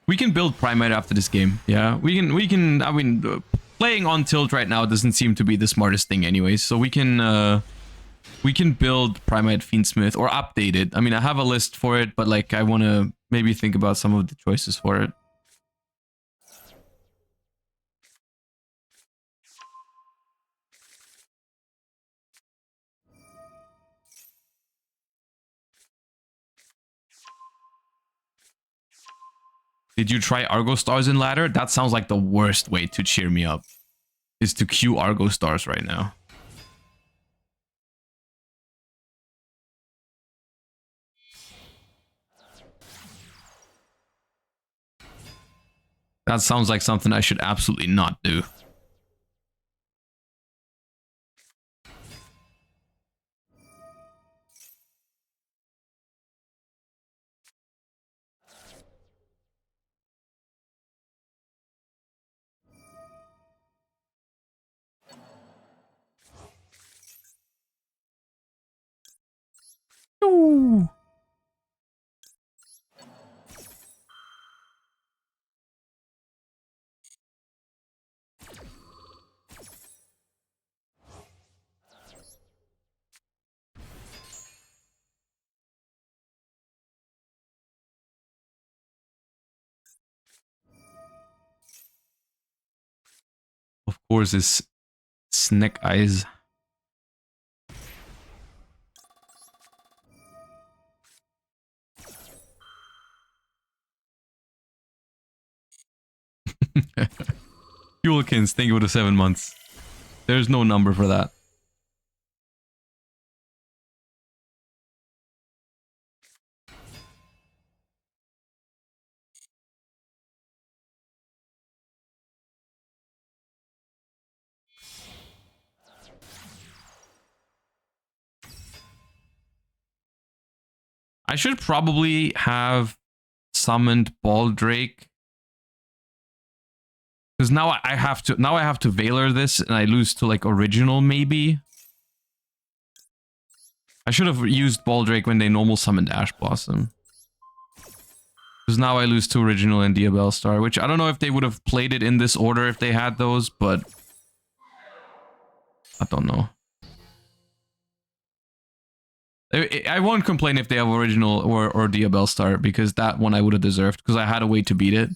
Speaker 1: we can build Primite after this game. Yeah, we can. I mean, playing on tilt right now doesn't seem to be the smartest thing anyways. So we can build Primite Fiendsmith or update it. I mean, I have a list for it, but like I want to maybe think about some of the choices for it. Did you try Argo Stars in ladder? That sounds like the worst way to cheer me up. Is to queue Argo Stars right now. That sounds like something I should absolutely not do. Ooh. Of course, it's Snake Eyes. Fuelkins, thank you for the 7 months. There's no number for that. I should probably have summoned Baldrake. Because now I have to Veiler this and I lose to like original maybe. I should have used Baldrake when they normal summoned Ash Blossom. because now I lose 2 original and Diabell Star, which I don't know if they would have played it in this order if they had those, but I don't know. I won't complain if they have original or Diabell Star, because that one I would have deserved, because I had a way to beat it.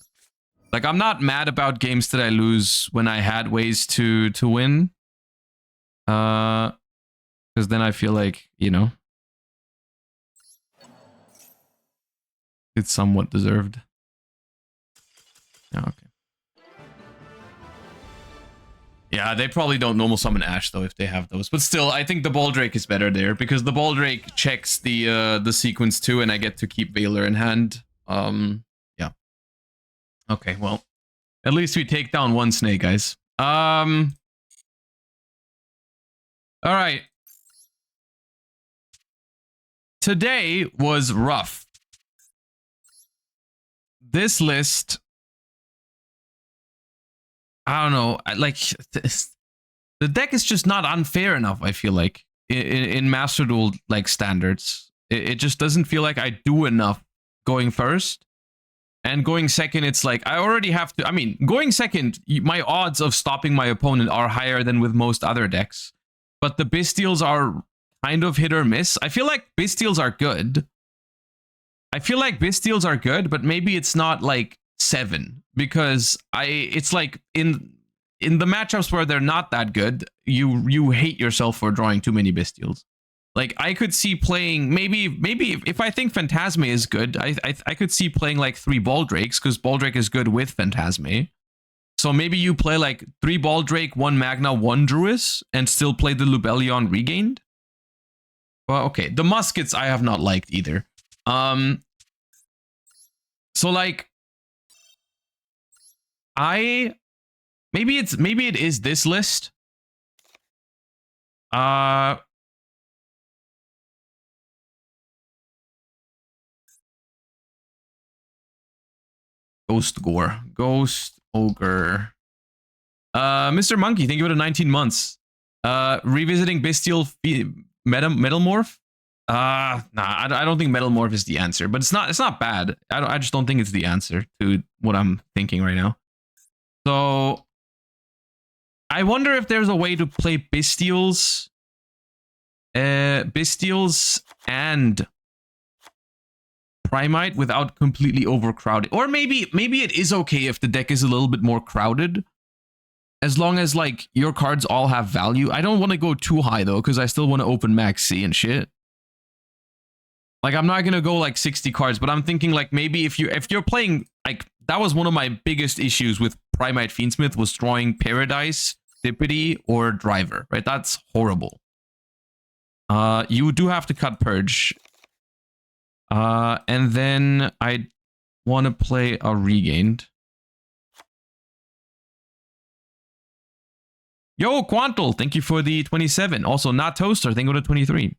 Speaker 1: Like, I'm not mad about games that I lose when I had ways to win. Because then I feel like, you know, it's somewhat deserved. Oh, okay. Yeah, they probably don't normal summon Ash though if they have those. But still, I think the Baldrake is better there because the Baldrake checks the sequence too, and I get to keep Veiler in hand. Yeah. Okay, well, at least we take down 1 snake, guys. All right. Today was rough. This list, I don't know, like, the deck is just not unfair enough, I feel like, in Master Duel, like, standards. It just doesn't feel like I do enough going first. And going second, it's like, I already have to, I mean, going second, my odds of stopping my opponent are higher than with most other decks. But the Bystials are kind of hit or miss. I feel like Bystials are good. But maybe it's not like 7, because it's like in the matchups where they're not that good, you hate yourself for drawing too many Bystials. Like, I could see playing maybe if I think Phantasme is good, I could see playing like 3 Baldrakes, because Baldrake is good with Phantasme. So maybe you play like 3 Baldrake, 1 Magna, 1 Druis, and still play the Lubellion Regained. Well, okay, the Muskets I have not liked either. So like, maybe it is this list. Ghost Gore. Ghost Ogre. Mr. Monkey, thank you for the 19 months. Revisiting Bestial Metalmorph? Nah, I don't think Metalmorph is the answer, but it's not bad. I just don't think it's the answer to what I'm thinking right now. So I wonder if there's a way to play Bystials and Primite without completely overcrowded. Or maybe it is okay if the deck is a little bit more crowded, as long as like your cards all have value. I don't want to go too high though, because I still want to open Max C and shit. Like, I'm not gonna go like 60 cards, but I'm thinking like maybe if you're playing, like, that was one of my biggest issues with Primite Fiendsmith, was drawing Paradise, Dippity, or Driver, right? That's horrible. You do have to cut Purge. And then I want to play a Regained. Yo, Quantal, thank you for the 27. Also, Not Toaster, thank you for the 23.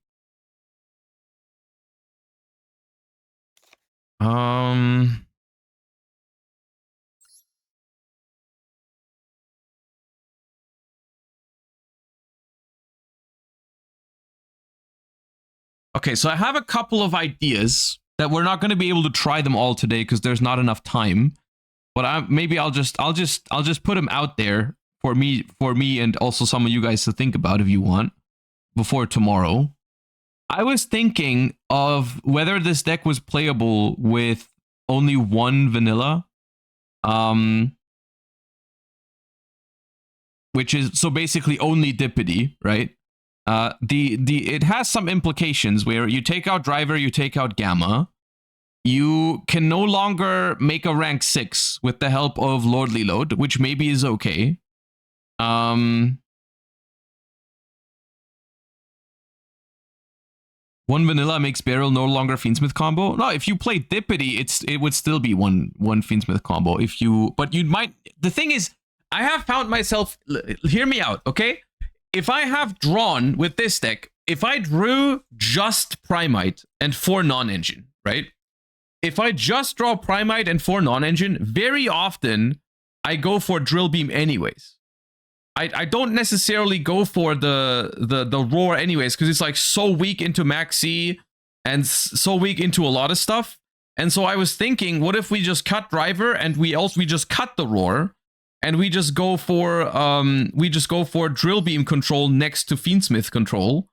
Speaker 1: Okay, so I have a couple of ideas that we're not going to be able to try them all today because there's not enough time. But maybe I'll just put them out there for me and also some of you guys to think about if you want before tomorrow. I was thinking of whether this deck was playable with only 1 vanilla. Which is, so basically only Dippity, right? It has some implications where you take out Driver, you take out Gamma. You can no longer make a rank 6 with the help of Lordly Load, which maybe is okay. 1 vanilla makes Barrel no longer Fiendsmith combo. No, if you play Dippity, it would still be one Fiendsmith combo. But you might. The thing is, I have found myself. Hear me out, okay? If I have drawn with this deck, if I drew just Primite and 4 non-engine, right? If I just draw Primite and 4 non-engine, very often I go for Drill Beam anyways. I don't necessarily go for the Roar anyways, because it's like so weak into Maxi and so weak into a lot of stuff And so I was thinking, what if we just cut driver and we just cut the roar, and we just go for drill beam control next to fiendsmith control,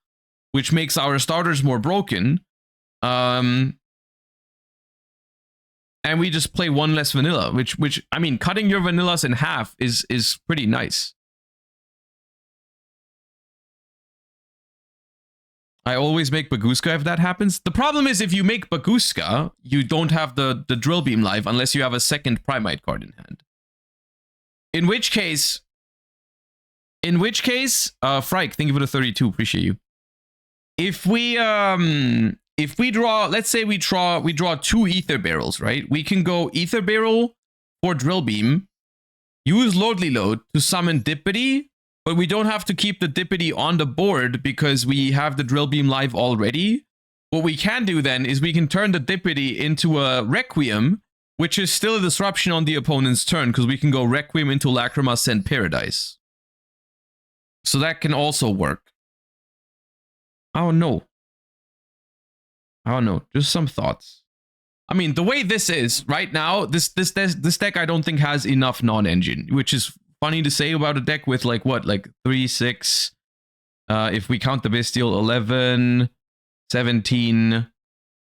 Speaker 1: which makes our starters more broken. And we just play one less vanilla, which I mean, cutting your vanillas in half is pretty nice. I always make Baguska if that happens. The problem is if you make Baguska, you don't have the drill beam live unless you have a second Primite card in hand. In which case, Frike, thank you for the 32, appreciate you. If we draw, let's say we draw 2 ether barrels, right? We can go ether barrel for drill beam, use Lordly Load to summon Dippity, but we don't have to keep the Dippity on the board because we have the drill beam live already. What we can do then is we can turn the Dippity into a Requiem, which is still a disruption on the opponent's turn because we can go Requiem into Lacrima, send Paradise. So that can also work. I don't know. Just some thoughts. I mean, the way this is right now, this deck I don't think has enough non-engine, which is funny to say about a deck with like what, like 3, 6, if we count the Bestial, 11, 17,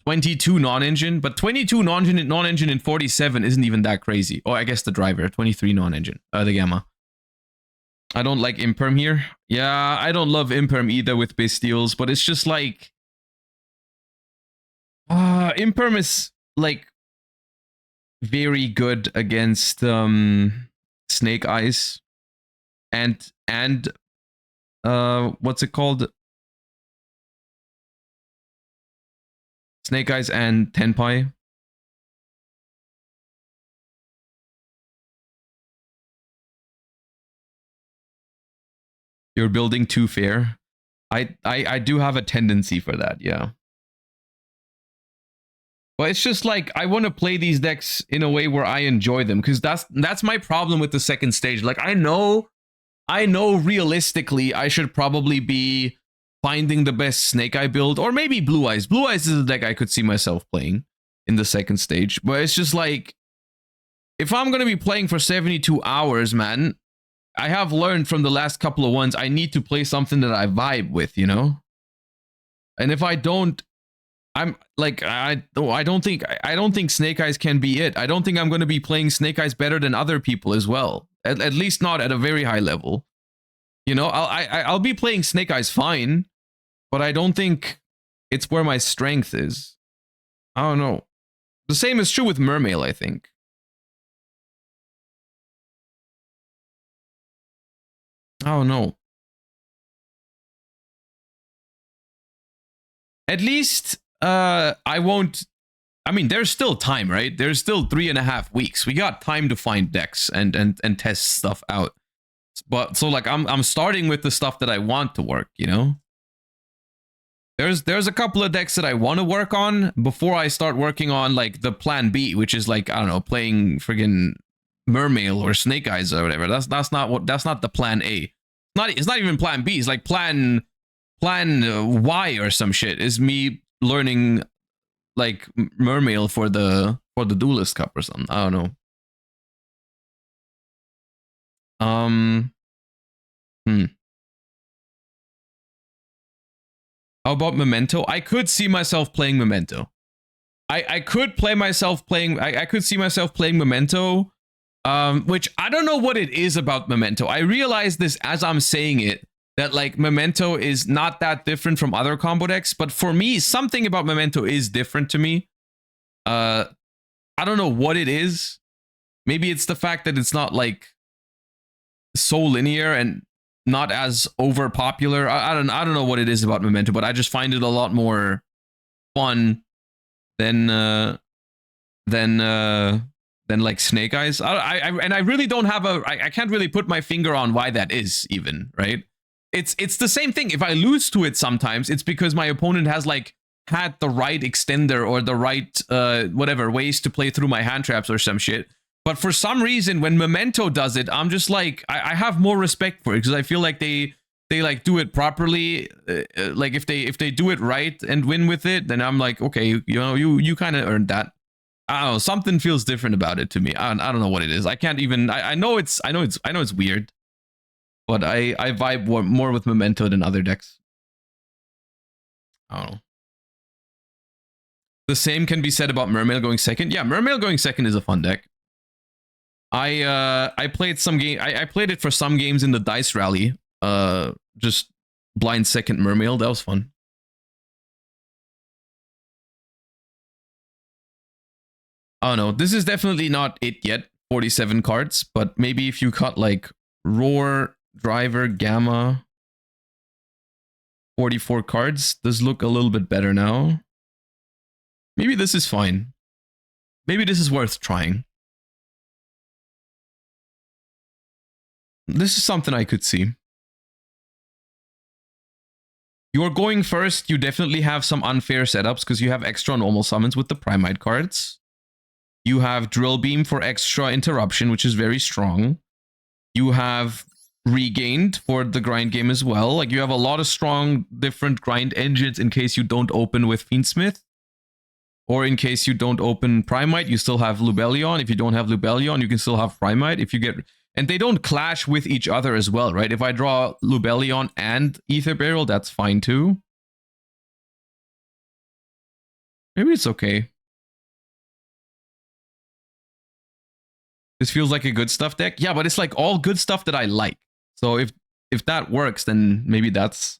Speaker 1: 22 non-engine, but 22 non-engine in 47 isn't even that crazy. Oh, I guess the driver, 23 non-engine, the Gamma. I don't like Imperm here. Yeah, I don't love Imperm either with Bestials, but it's just like, Imperm is like very good against Snake Eyes and what's it called? Snake Eyes and Tenpai. You're building too fair. I do have a tendency for that, yeah. But it's just like, I want to play these decks in a way where I enjoy them, because that's my problem with the second stage. Like, I know realistically I should probably be finding the best Snake Eye build, or maybe Blue Eyes. Blue Eyes is a deck I could see myself playing in the second stage. But it's just like, if I'm going to be playing for 72 hours, man, I have learned from the last couple of ones, I need to play something that I vibe with, you know? And if I don't, I'm like, I don't think Snake Eyes can be it. I don't think I'm going to be playing Snake Eyes better than other people as well. At least not at a very high level. You know, I'll be playing Snake Eyes fine, but I don't think it's where my strength is. I don't know. The same is true with Mermail, I think. I don't know. At least I won't. I mean, there's still time, right? There's still 3.5 weeks. We got time to find decks and test stuff out. But so like I'm starting with the stuff that I want to work, you know? There's a couple of decks that I want to work on before I start working on like the plan B, which is like, I don't know, playing friggin' Mermail or Snake Eyes or whatever. That's not the plan A. It's not even plan B. It's like plan Y or some shit. Is me learning like Mermail for the Duelist Cup or something. I don't know. How about Memento? I could see myself playing Memento. I could play myself playing. I could see myself playing Memento. Which I don't know what it is about Memento. I realize this as I'm saying it, that like Memento is not that different from other combo decks, but for me, something about Memento is different to me. I don't know what it is. Maybe it's the fact that it's not like so linear and not as over popular. I don't know what it is about Memento, but I just find it a lot more fun than like Snake Eyes. And I really don't have I can't really put my finger on why that is even, right? It's the same thing. If I lose to it sometimes, it's because my opponent has like had the right extender or the right whatever ways to play through my hand traps or some shit. But for some reason, when Memento does it, I'm just like, I have more respect for it because I feel like they like do it properly. Like if they do it right and win with it, then I'm like, okay, you know, you kind of earned that. I don't know, something feels different about it to me. I don't know what it is. I can't even. I know it's weird, but I vibe more with Memento than other decks. I don't know. The same can be said about Mermail going second. Yeah, Mermail going second is a fun deck. I played some game. I played it for some games in the Dice Rally. Just blind second Mermail. That was fun. Oh no, this is definitely not it yet. 47 cards, but maybe if you cut like Roar, Driver, Gamma, 44 cards, does look a little bit better now. Maybe this is fine. Maybe this is worth trying. This is something I could see. You're going first, you definitely have some unfair setups because you have extra normal summons with the Primite cards. You have Drill Beam for extra interruption, which is very strong. You have Regained for the grind game as well. Like, you have a lot of strong different grind engines in case you don't open with Fiendsmith. Or in case you don't open Primite, you still have Lubellion. If you don't have Lubellion, you can still have Primite. If you get... And they don't clash with each other as well, right? If I draw Lubellion and Ether Barrel, that's fine too. Maybe it's okay. This feels like a good stuff deck. Yeah, but it's like all good stuff that I like. So if that works, then maybe that's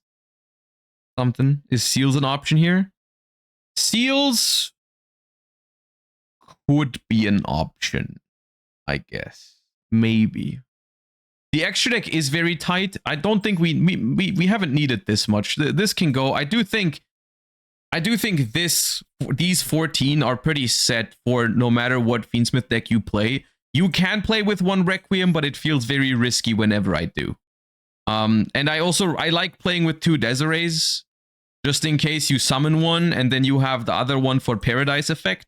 Speaker 1: something. Is Seals an option here? Seals could be an option, I guess. Maybe. The extra deck is very tight. I don't think we haven't needed this much. This can go. I do think these 14 are pretty set for no matter what Fiendsmith deck you play. You can play with one Requiem, but it feels very risky whenever I do. And I like playing with 2 Desirees, just in case you summon one, and then you have the other one for Paradise effect.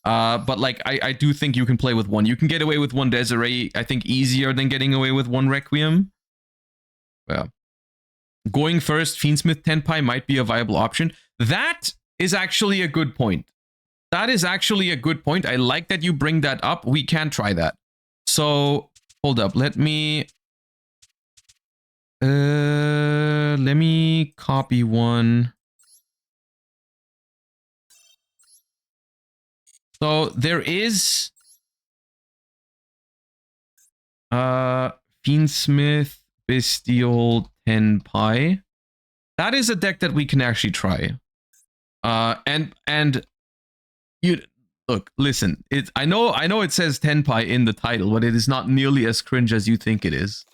Speaker 1: But like, I do think you can play with one. You can get away with one Desiree, I think, easier than getting away with one Requiem. Yeah. Going first, Fiendsmith Tenpai might be a viable option. That is actually a good point. That is actually a good point. I like that you bring that up. We can try that. So, hold up. Let me copy one. So there is Fiendsmith Bestial Tenpai. That is a deck that we can actually try. And you look, listen, I know it says Tenpai in the title, but it is not nearly as cringe as you think it is.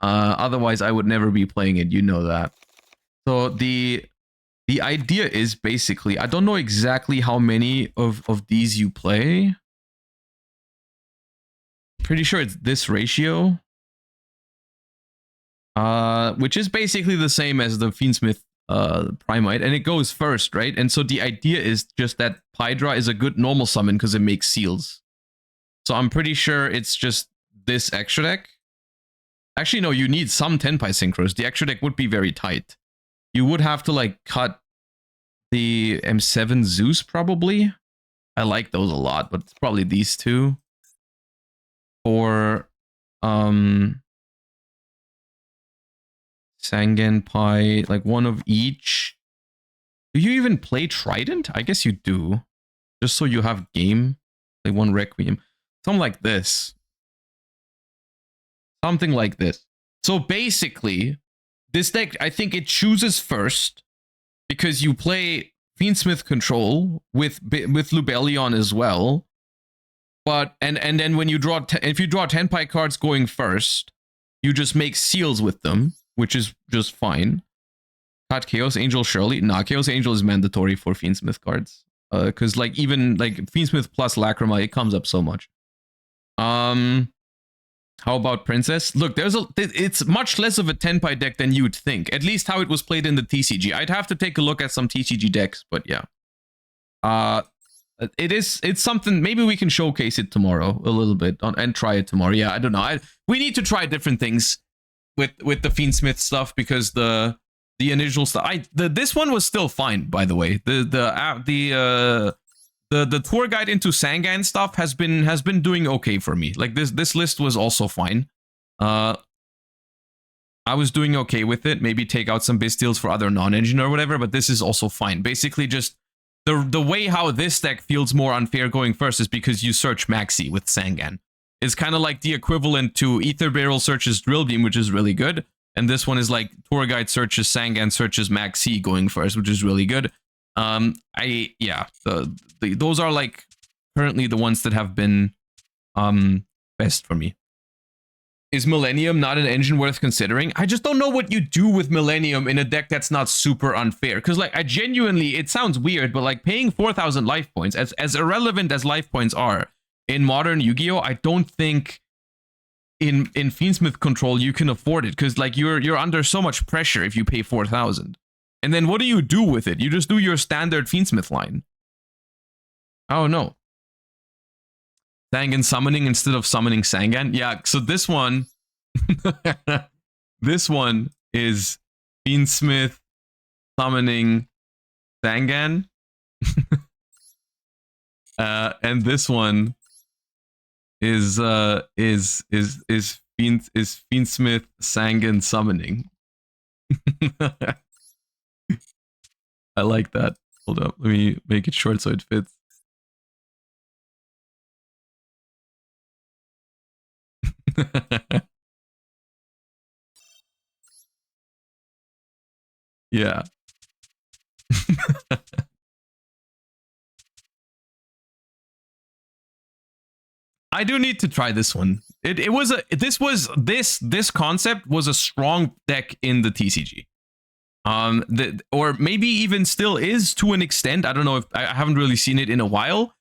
Speaker 1: Otherwise I would never be playing it, you know that. So the idea is basically, I don't know exactly how many of these you play. Pretty sure it's this ratio. Which is basically the same as the Fiendsmith Primite, and it goes first, right? And so the idea is just that Pydra is a good normal summon because it makes seals. So I'm pretty sure it's just this extra deck. Actually, no, you need some Tenpai Synchros. The extra deck would be very tight. You would have to like cut the M7 Zeus probably. I like those a lot, but it's probably these two. Or Sangenpai, like one of each. Do you even play Trident? I guess you do. Just so you have game. Like one Requiem. Something like this. Something like this. So basically, this deck, I think it chooses first because you play Fiendsmith Control with Lubellion as well. But and then when you draw, if you draw Tenpai cards going first, you just make seals with them, which is just fine. Cut Chaos Angel surely. Nah, Chaos Angel is mandatory for Fiendsmith cards. Because like even like Fiendsmith plus Lacrima, it comes up so much. How about Princess? Look, it's much less of a Tenpai deck than you'd think. At least how it was played in the TCG. I'd have to take a look at some TCG decks, but yeah. It's something, maybe we can showcase it tomorrow a little bit and try it tomorrow. Yeah, I don't know. We need to try different things with the Fiendsmith stuff because the initial stuff. This one was still fine, by the way. The the tour guide into Sangan stuff has been doing okay for me. Like this list was also fine. I was doing okay with it. Maybe take out some Bisteals for other non-engine or whatever, but this is also fine. Basically, just the way how this deck feels more unfair going first is because you search Maxi with Sangan. It's kind of like the equivalent to Ether Barrel searches Drill Beam, which is really good. And this one is like Tour Guide searches Sangan searches Maxi going first, which is really good. Those are like currently the ones that have been best for me. Is Millennium not an engine worth considering? I just don't know what you do with Millennium in a deck that's not super unfair. Because like I genuinely, it sounds weird, but like paying 4,000 life points, as irrelevant as life points are in modern Yu-Gi-Oh, I don't think in Fiendsmith control you can afford it. Because like you're under so much pressure if you pay 4,000. And then what do you do with it? You just do your standard Fiendsmith line. Oh no. Sangan summoning instead of summoning Sangan. Yeah, so this one this one is Fiendsmith summoning Sangan. And this one is Fiendsmith Sangan summoning. I like that. Hold up, let me make it short so it fits. Yeah. I do need to try this one. This concept was a strong deck in the TCG. Or maybe even still is to an extent. I don't know, if I haven't really seen it in a while.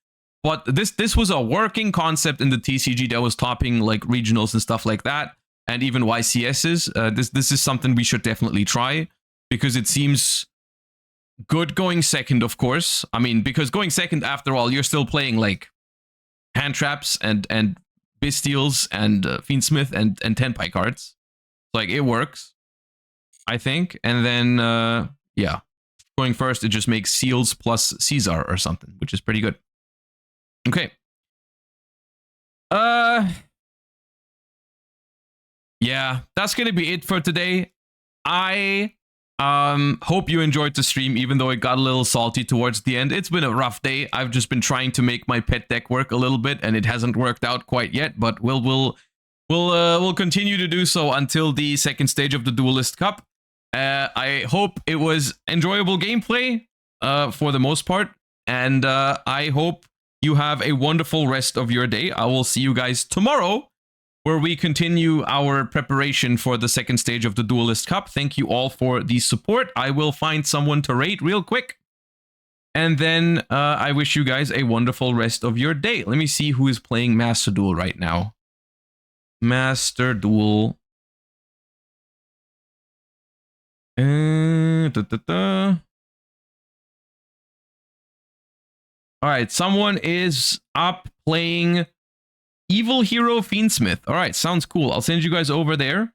Speaker 1: But this was a working concept in the TCG that was topping like regionals and stuff like that, and even YCSs. This is something we should definitely try, because it seems good going second, of course. I mean, because going second, after all, you're still playing like hand traps and Bisteals and Fiendsmith and Tenpai cards. Like it works, I think. And then yeah, going first, it just makes Seals plus Caesar or something, which is pretty good. Okay. Yeah, that's gonna be it for today. I hope you enjoyed the stream, even though it got a little salty towards the end. It's been a rough day. I've just been trying to make my pet deck work a little bit, and it hasn't worked out quite yet, but we'll continue to do so until the second stage of the Duelist Cup. I hope it was enjoyable gameplay for the most part, and I hope you have a wonderful rest of your day. I will see you guys tomorrow, where we continue our preparation for the second stage of the Duelist Cup. Thank you all for the support. I will find someone to rate real quick. And then I wish you guys a wonderful rest of your day. Let me see who is playing Master Duel right now. Master Duel. All right, someone is up playing Evil Hero Fiendsmith. All right, sounds cool. I'll send you guys over there.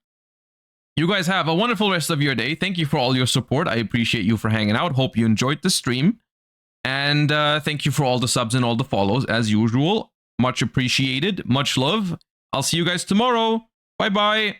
Speaker 1: You guys have a wonderful rest of your day. Thank you for all your support. I appreciate you for hanging out. Hope you enjoyed the stream. And thank you for all the subs and all the follows, as usual. Much appreciated. Much love. I'll see you guys tomorrow. Bye-bye.